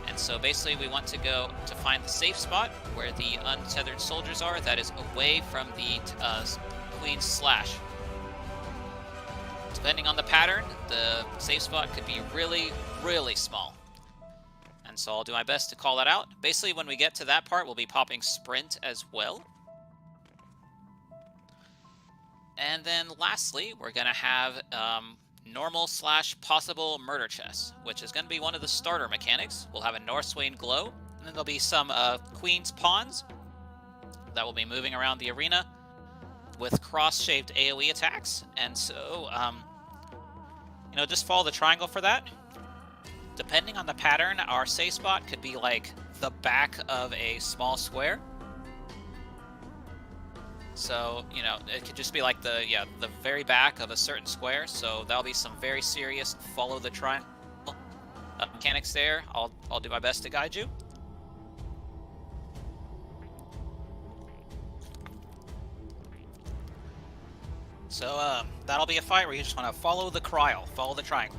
And so basically we want to go to find the safe spot where the untethered soldiers are, that is away from the Queen's slash. Depending on the pattern, the safe spot could be really, really small. And so I'll do my best to call that out. Basically, when we get to that part, we'll be popping Sprint as well. And then lastly, we're going to have normal / possible Murder Chess, which is going to be one of the starter mechanics. We'll have a North Swain Glow, and then there'll be some Queen's Pawns that will be moving around the arena with cross-shaped AoE attacks. And so, just follow the triangle for that. Depending on the pattern, our safe spot could be like the back of a small square. So, it could just be like the very back of a certain square. So that'll be some very serious follow the triangle mechanics there. I'll do my best to guide you. So that'll be a fight where you just want to follow the follow the triangle.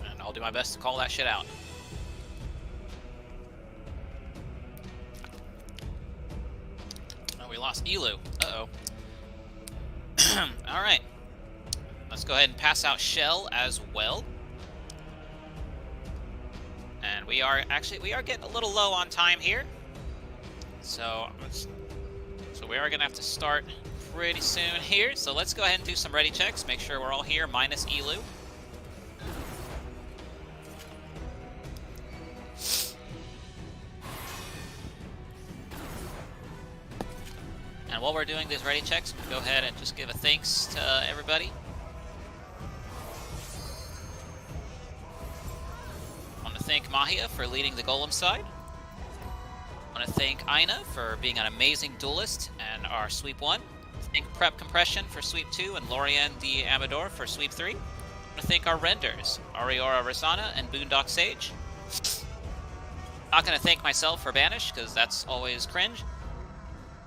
And I'll do my best to call that shit out. Oh, we lost Elu. Uh-oh. Alright. Let's go ahead and pass out Shell as well. And we are getting a little low on time here. So we are going to have to start pretty soon here. So let's go ahead and do some ready checks. Make sure we're all here, minus Elu. And while we're doing these ready checks, go ahead and just give a thanks to everybody. I want to thank Mahia for leading the Golem side. I want to thank Aina for being an amazing duelist and our sweep 1. Thank Prep Compression for sweep 2 and Lorian the Amador for sweep 3. I want to thank our renders, Ariora Rosana and Boondock Sage. Not going to thank myself for Banish, because that's always cringe.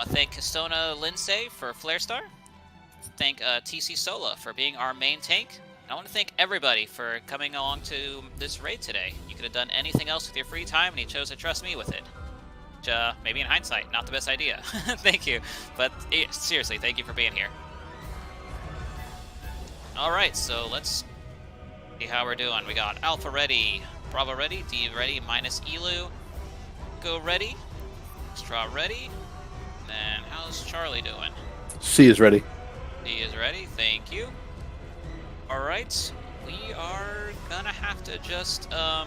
I thank Kastona Lindsay for Flare Star. Thank TC Sola for being our main tank. And I want to thank everybody for coming along to this raid today. You could have done anything else with your free time, and you chose to trust me with it. Which, maybe in hindsight, not the best idea. Thank you. But seriously, thank you for being here. Alright, so let's see how we're doing. We got Alpha ready, Bravo ready, D ready, minus Elu. Go ready, Straw ready. And how's Charlie doing? C is ready. D is ready, thank you. Alright, we are gonna have to just, we're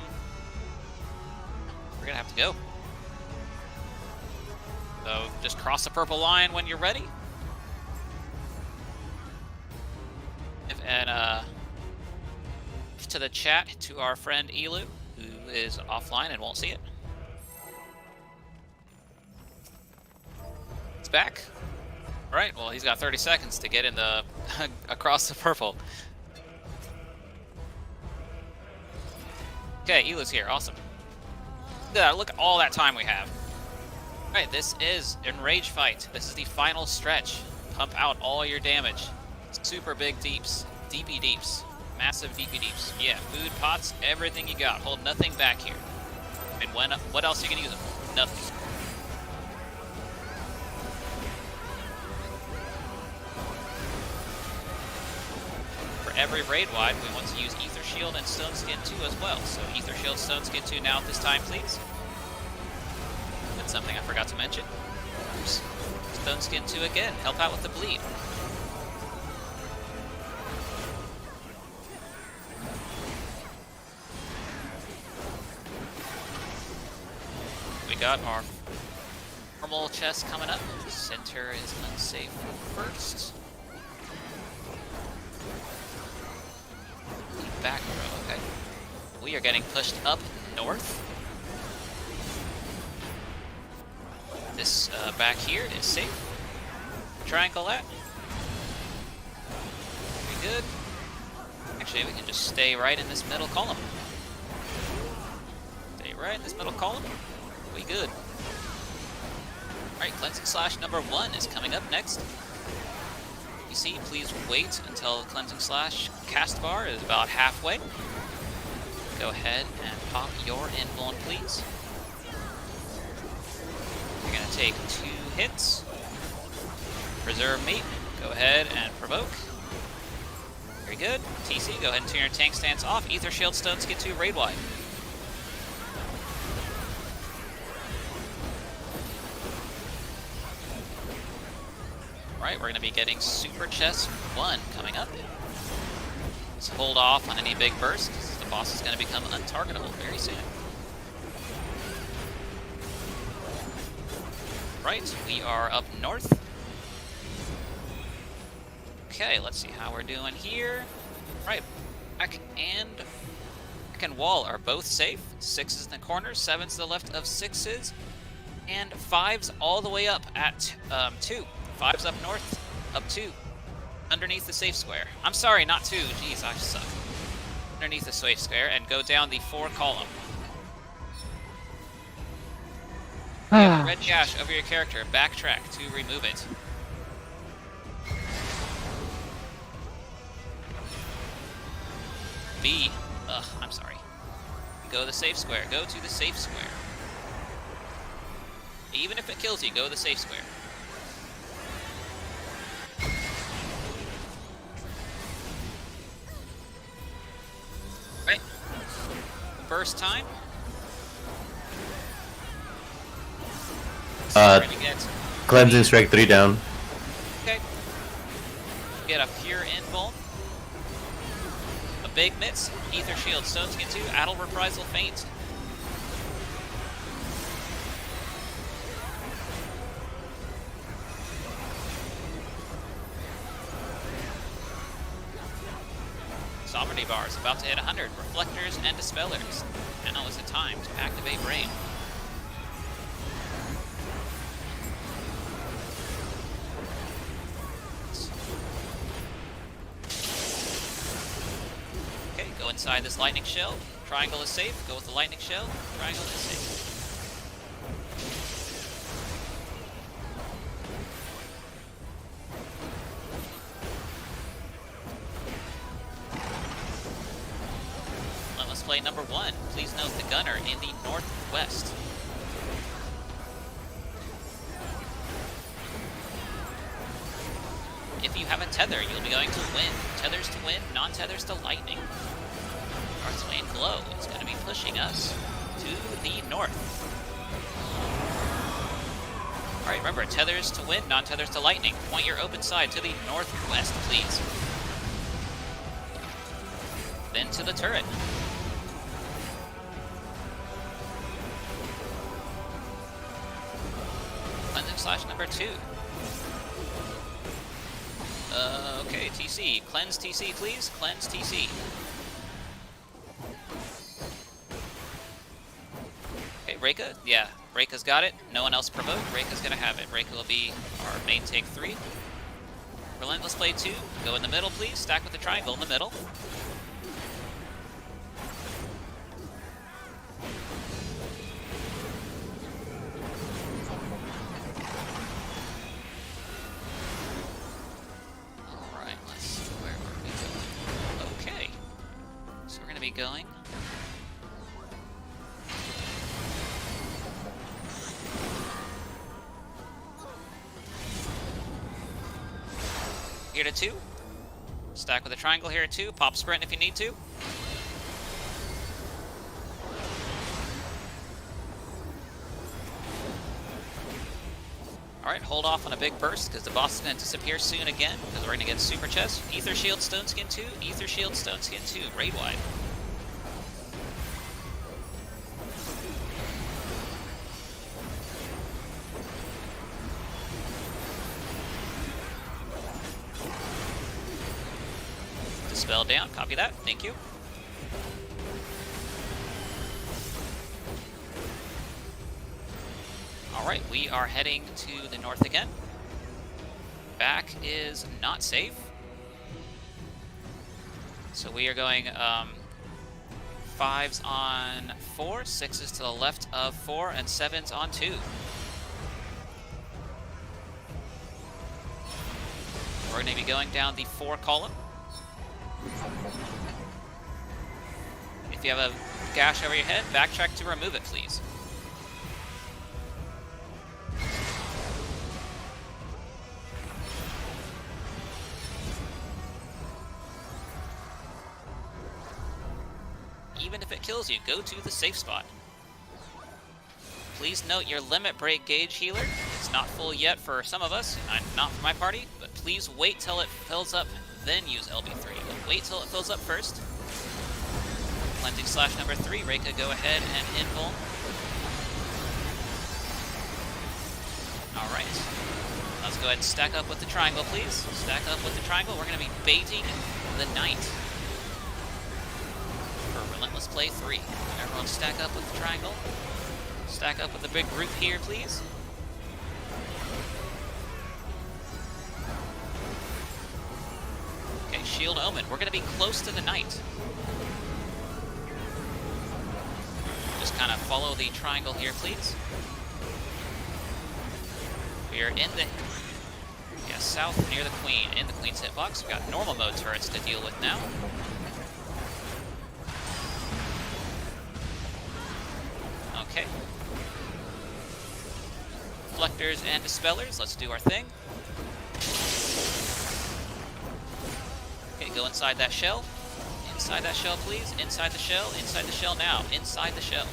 gonna have to go. So just cross the purple line when you're ready. And to the chat to our friend Elu, who is offline and won't see it. It's back. All right, well, he's got 30 seconds to get in the across the purple. Okay, Elu's here, awesome. Yeah, look at all that time we have. Alright, this is Enrage Fight. This is the final stretch. Pump out all your damage. Super big deeps. Deepy deeps. Massive deepy deeps. Yeah, food, pots, everything you got. Hold nothing back here. And what else are you going to use them for? Nothing. For every raid wide, we want to use Ether Shield and Stone Skin 2 as well. So Ether Shield, Stone Skin 2 now at this time, please. That's something I forgot to mention. Oops. Stone Skin 2 again. Help out with the bleed. We got our normal chest coming up. Center is unsafe first. Back row, okay. We are getting pushed up north. This back here is safe. Triangle that. Pretty good. Actually, we can just stay right in this middle column. Stay right in this middle column. We good. Alright, Cleansing Slash number 1 is coming up next. You see, please wait until Cleansing Slash cast bar is about halfway. Go ahead and pop your Invuln, please. You're going to take 2 hits. Preserve Meat. Go ahead and provoke. Very good. TC, go ahead and turn your tank stance off. Ether Shield, Stone Skin 2, raid wide. Alright, we're going to be getting Super Chest 1 coming up. Let's hold off on any big bursts, because the boss is going to become untargetable very soon. Right, we are up north. Okay, let's see how we're doing here. Right, back and wall are both safe. 6s in the corner, 7s to the left of 6s, and 5s all the way up at 2. 5s up north, up 2. Underneath the safe square. I'm sorry, not 2. Jeez, I suck. Underneath the safe square, and go down the 4 column. You have a red gash over your character. Backtrack to remove it. B. Ugh, I'm sorry. Go to the safe square. Go to the safe square. Even if it kills you, go to the safe square. burst time. Uh, We're gonna get Cleansing Strike 3 down. okay. Get a pure invuln. A big miss. Ether shield. Stone Skin 2. Addle reprisal feint. Sovereignty bars about to hit 100. Reflectors and dispellers. Now is the time to activate Brain. Okay, go inside this lightning shell. Triangle is safe. Go with the lightning shell. Triangle is safe. Let's play number 1. Please note the gunner in the northwest. If you have a tether, you'll be going to win. Tethers to win, non-tethers to lightning. Archway Glow is going to be pushing us to the north. Alright, remember, tethers to win, non-tethers to lightning. Point your open side to the northwest, please. Then to the turret. Cleansing slash number 2. Okay, TC. Cleanse TC, please. Cleanse TC. Okay, Reika. Yeah, Reika's got it. No one else provoked. Reika's gonna have it. Reika will be our main take 3. Relentless play 2. Go in the middle, please. Stack with the triangle in the middle. Going. Here to 2. Stack with a triangle here at 2. Pop sprint if you need to. Alright, hold off on a big burst because the boss is going to disappear soon again because we're going to get super chest. Ether shield, stone skin 2. Ether shield, stone skin 2. Raid wide. Dispel down, copy that, thank you. Alright, we are heading to the north again. Back is not safe. So we are going 5s on 4, 6s to the left of 4, and 7s on 2. We're going to be going down the 4 column. If you have a gash over your head, backtrack to remove it, please. Even if it kills you, go to the safe spot. Please note your limit break gauge healer. It's not full yet for some of us, not for my party, but please wait till it fills up, then use LB3. But wait till it fills up first. Cleansing slash number 3, Reika, go ahead and invuln. Alright. Let's go ahead and stack up with the triangle, please. Stack up with the triangle. We're going to be baiting the knight for Relentless Play 3. Everyone stack up with the triangle. Stack up with the big group here, please. Okay, Shield Omen. We're going to be close to the knight. Just kind of follow the triangle here, please. We are in the south near the queen, in the queen's hitbox. We've got normal mode turrets to deal with now. Okay. Reflectors and dispellers, let's do our thing. Okay, go inside that shell Inside that shell, please. Inside the shell. Inside the shell now. Inside the shell.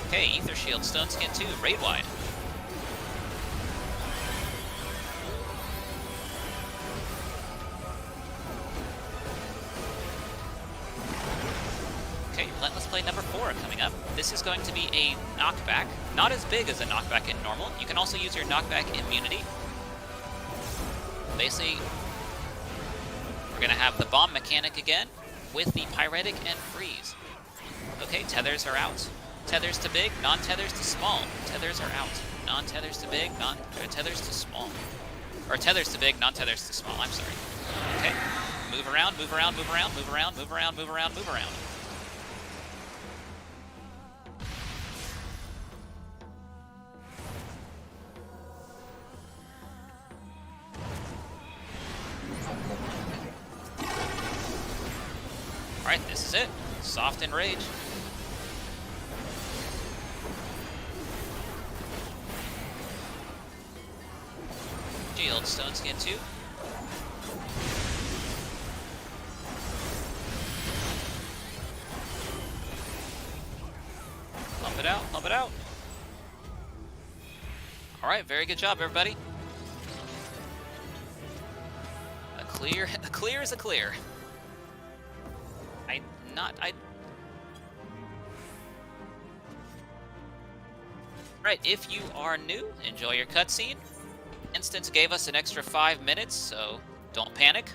Okay, Ether Shield, Stone Skin 2, raid wide. Okay, Relentless Blade number 4 coming up. This is going to be a knockback. Not as big as a knockback in normal. You can also use your knockback immunity. Basically, we're going to have the bomb mechanic again with the Pyretic and Freeze. Okay, tethers are out. Tethers to big, non-tethers to small. Tethers are out. Non-tethers to big, tethers to small. Or tethers to big, non-tethers to small, I'm sorry. Okay, move around, move around, move around, move around, move around, move around, move around. Alright, this is it. Soft and Rage. Shield, Stone Skin 2. Pump it out, pump it out. Alright, very good job, everybody. A clear is a clear. Right, if you are new, enjoy your cutscene. Instance gave us an extra 5 minutes, so don't panic.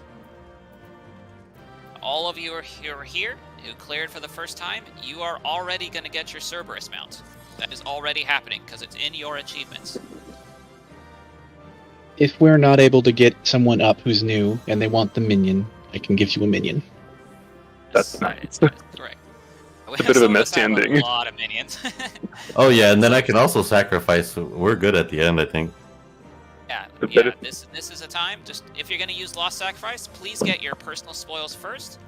All of you who are here, who cleared for the first time, you are already going to get your Cerberus mount. That is already happening, because it's in your achievements. If we're not able to get someone up who's new and they want the minion, I can give you a minion. That's nice. Correct. A bit of a messy ending. A lot of minions. Oh yeah, and then I can also sacrifice. We're good at the end, I think. Yeah, this is a time. Just if you're going to use Lost Sacrifice, please get your personal spoils first.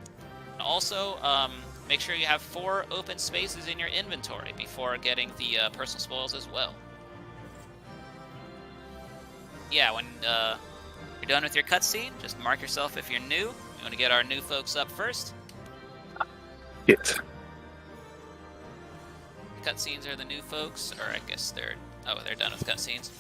And also, make sure you have 4 open spaces in your inventory before getting the personal spoils as well. Yeah, when you're done with your cutscene, just mark yourself if you're new. You want to get our new folks up first. Hit. Cutscenes are the new folks, or I guess they're done with cutscenes.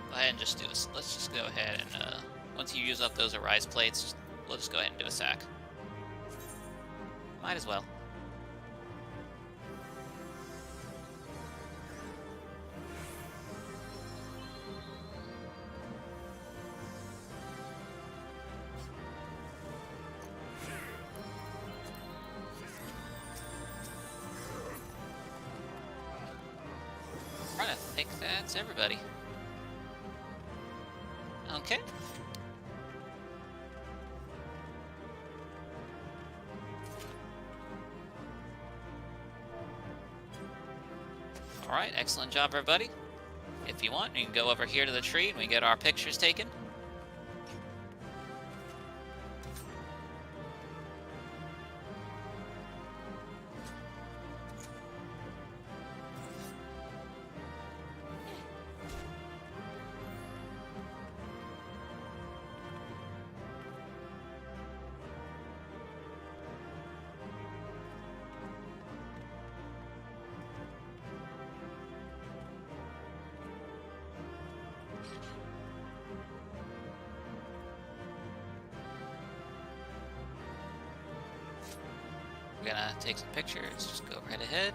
Go ahead and just do this. Let's just go ahead and once you use up those Arise plates, we'll just go ahead and do a sack. Might as well. I think that's everybody. Okay. Alright, excellent job everybody. If you want, you can go over here to the tree and we get our pictures taken. gonna take some pictures. Just go right ahead.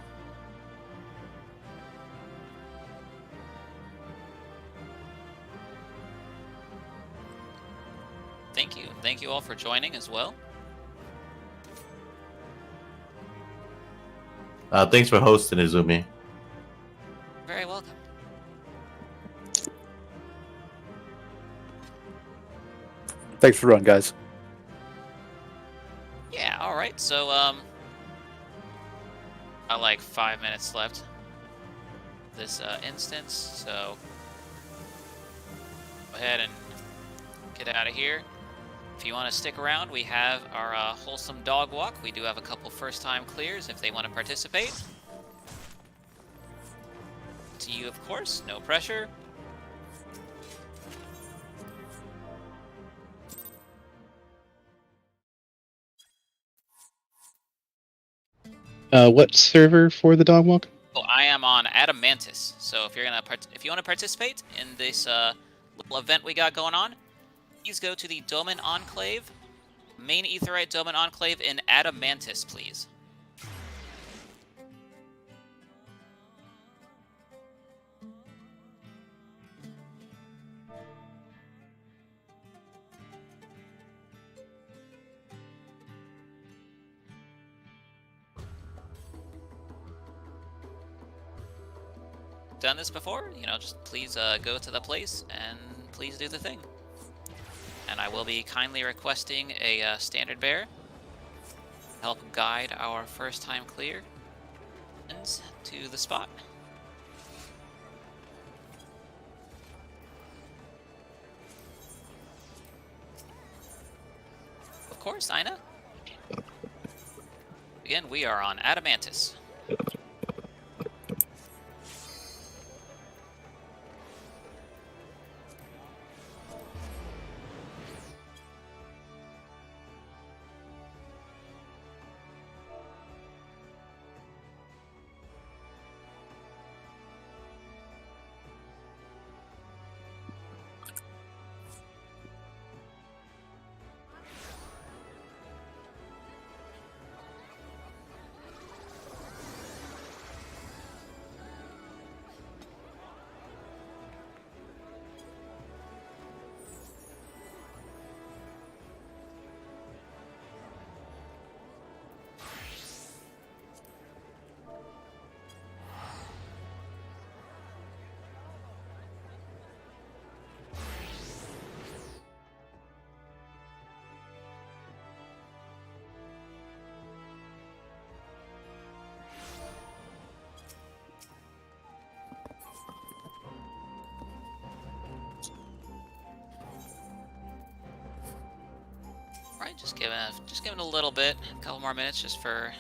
Thank you. Thank you all for joining as well. Thanks for hosting, Izumi. Very welcome. Thanks for the run, guys. Yeah, alright, so, got like 5 minutes left this instance, so go ahead and get out of here. If you want to stick around, we have our wholesome dog walk. We do have a couple first-time clears if they want to participate. To you, of course, no pressure. What server for the dog walk? Oh, I am on Adamantis, so if you're gonna if you want to participate in this little event we got going on, please go to the Doman Enclave, main Aetherite Doman Enclave in Adamantis, please. Done this before, you know, just please go to the place and please do the thing. And I will be kindly requesting a standard bearer to help guide our first time clear to the spot. Of course, Ina. Again, we are on Adamantis. Right, just giving a little bit, a couple more minutes just for.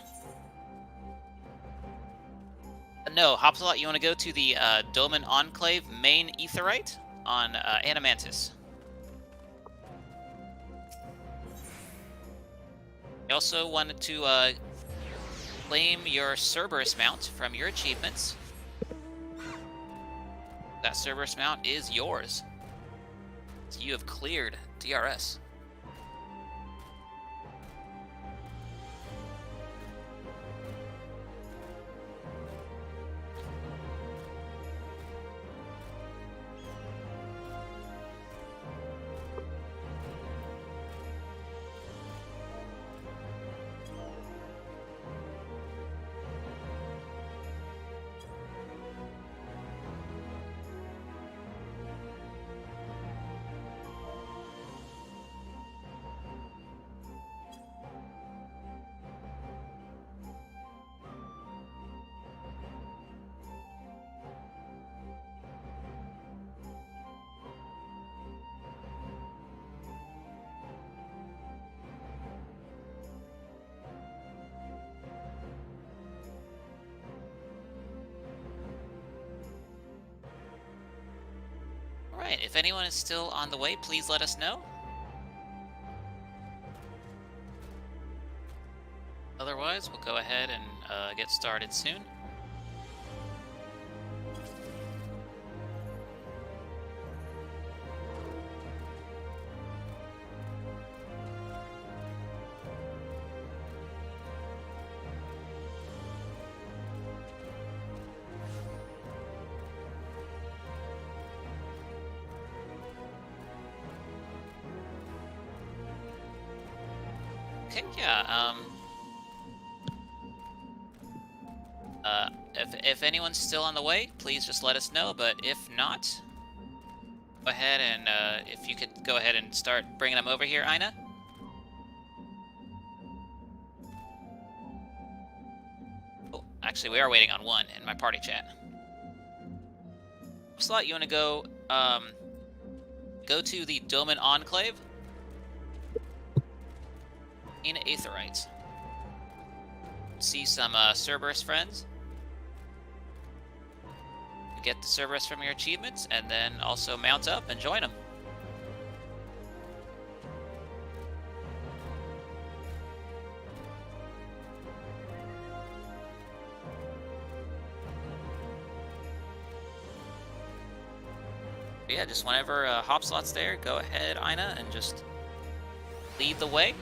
No, Hopsalot, you want to go to the Doman Enclave main Aetherite on Adamantis. I also wanted to claim your Cerberus mount from your achievements. That Cerberus mount is yours. So you have cleared DRS. Alright, if anyone is still on the way, please let us know. Otherwise, we'll go ahead and get started soon. Okay, yeah. If anyone's still on the way, please just let us know. But if not, go ahead and if you could go ahead and start bringing them over here, Ina. Oh, actually, we are waiting on one in my party chat. Slot, you want to go to the Doman Enclave in Aetherites. See some Cerberus friends. Get the Cerberus from your achievements, and then also mount up and join them. Yeah, just whenever Hopslot's there, go ahead, Ina, and just lead the way.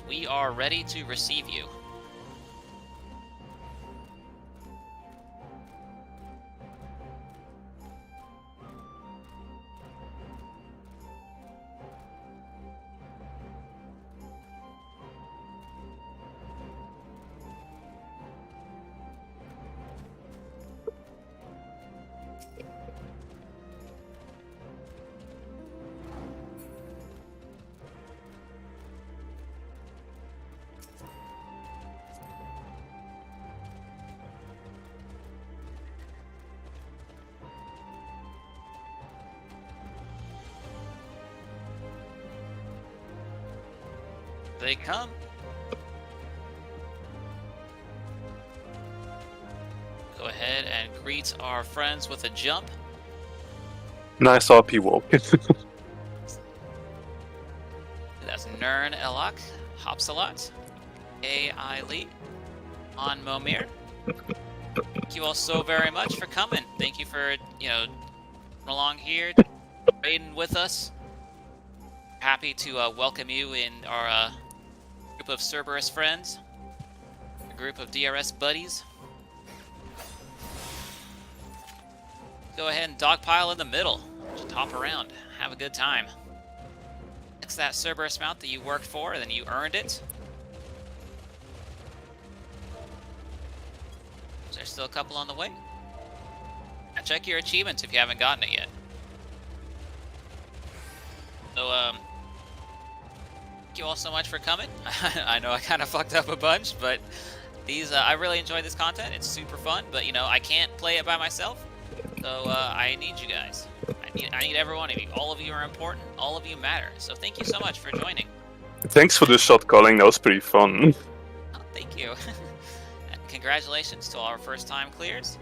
We are ready to receive you. They come. Go ahead and greet our friends with a jump. Nice RP walk. That's Nern Elok, Hopsalot, A.I. Lee, on Momir. Thank you all so very much for coming. Thank you for, coming along here, raiding with us. Happy to welcome you in our group of Cerberus friends, a group of DRS buddies. Go ahead and dogpile in the middle. Just hop around, have a good time. It's that Cerberus mount that you worked for, and then you earned it. Is there still a couple on the way? Now check your achievements if you haven't gotten it yet. So, thank you all so much for coming. I know I kind of fucked up a bunch, but these I really enjoyed this content. It's super fun, but I can't play it by myself, so I need you guys. I need every one of you. All of you are important. All of you matter. So thank you so much for joining. Thanks for the shot calling. That was pretty fun. Oh, thank you. And congratulations to all our first-time clears.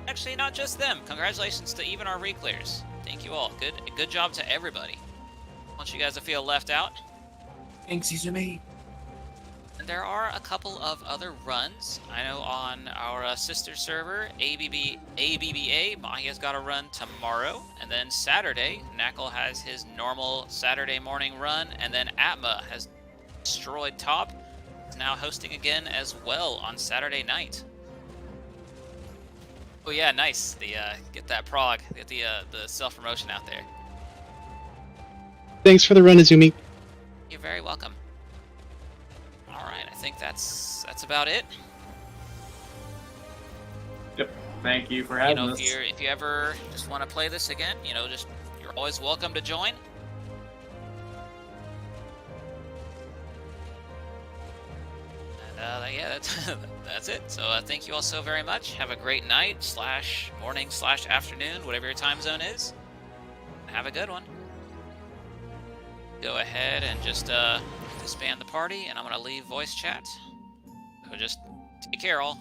Actually, not just them. Congratulations to even our re-clears. Thank you all. Good job to everybody. I want you guys to feel left out. Thanks, izumi. And there are a couple of other runs. I know on our sister server, ABBA, Mahia's got a run tomorrow. And then Saturday, Knackle has his normal Saturday morning run. And then Atma has destroyed top. Is now hosting again as well on Saturday night. Oh yeah, nice. The get that prog, get the self-promotion out there. Thanks for the run, Izumi. You're very welcome. All right, I think that's about it. Yep. Thank you for having us. If you ever just want to play this again, you're always welcome to join. And yeah, that's it. So thank you all so very much. Have a great night / morning / afternoon, whatever your time zone is. Have a good one. Go ahead and just disband the party, and I'm gonna leave voice chat. So just take care, all.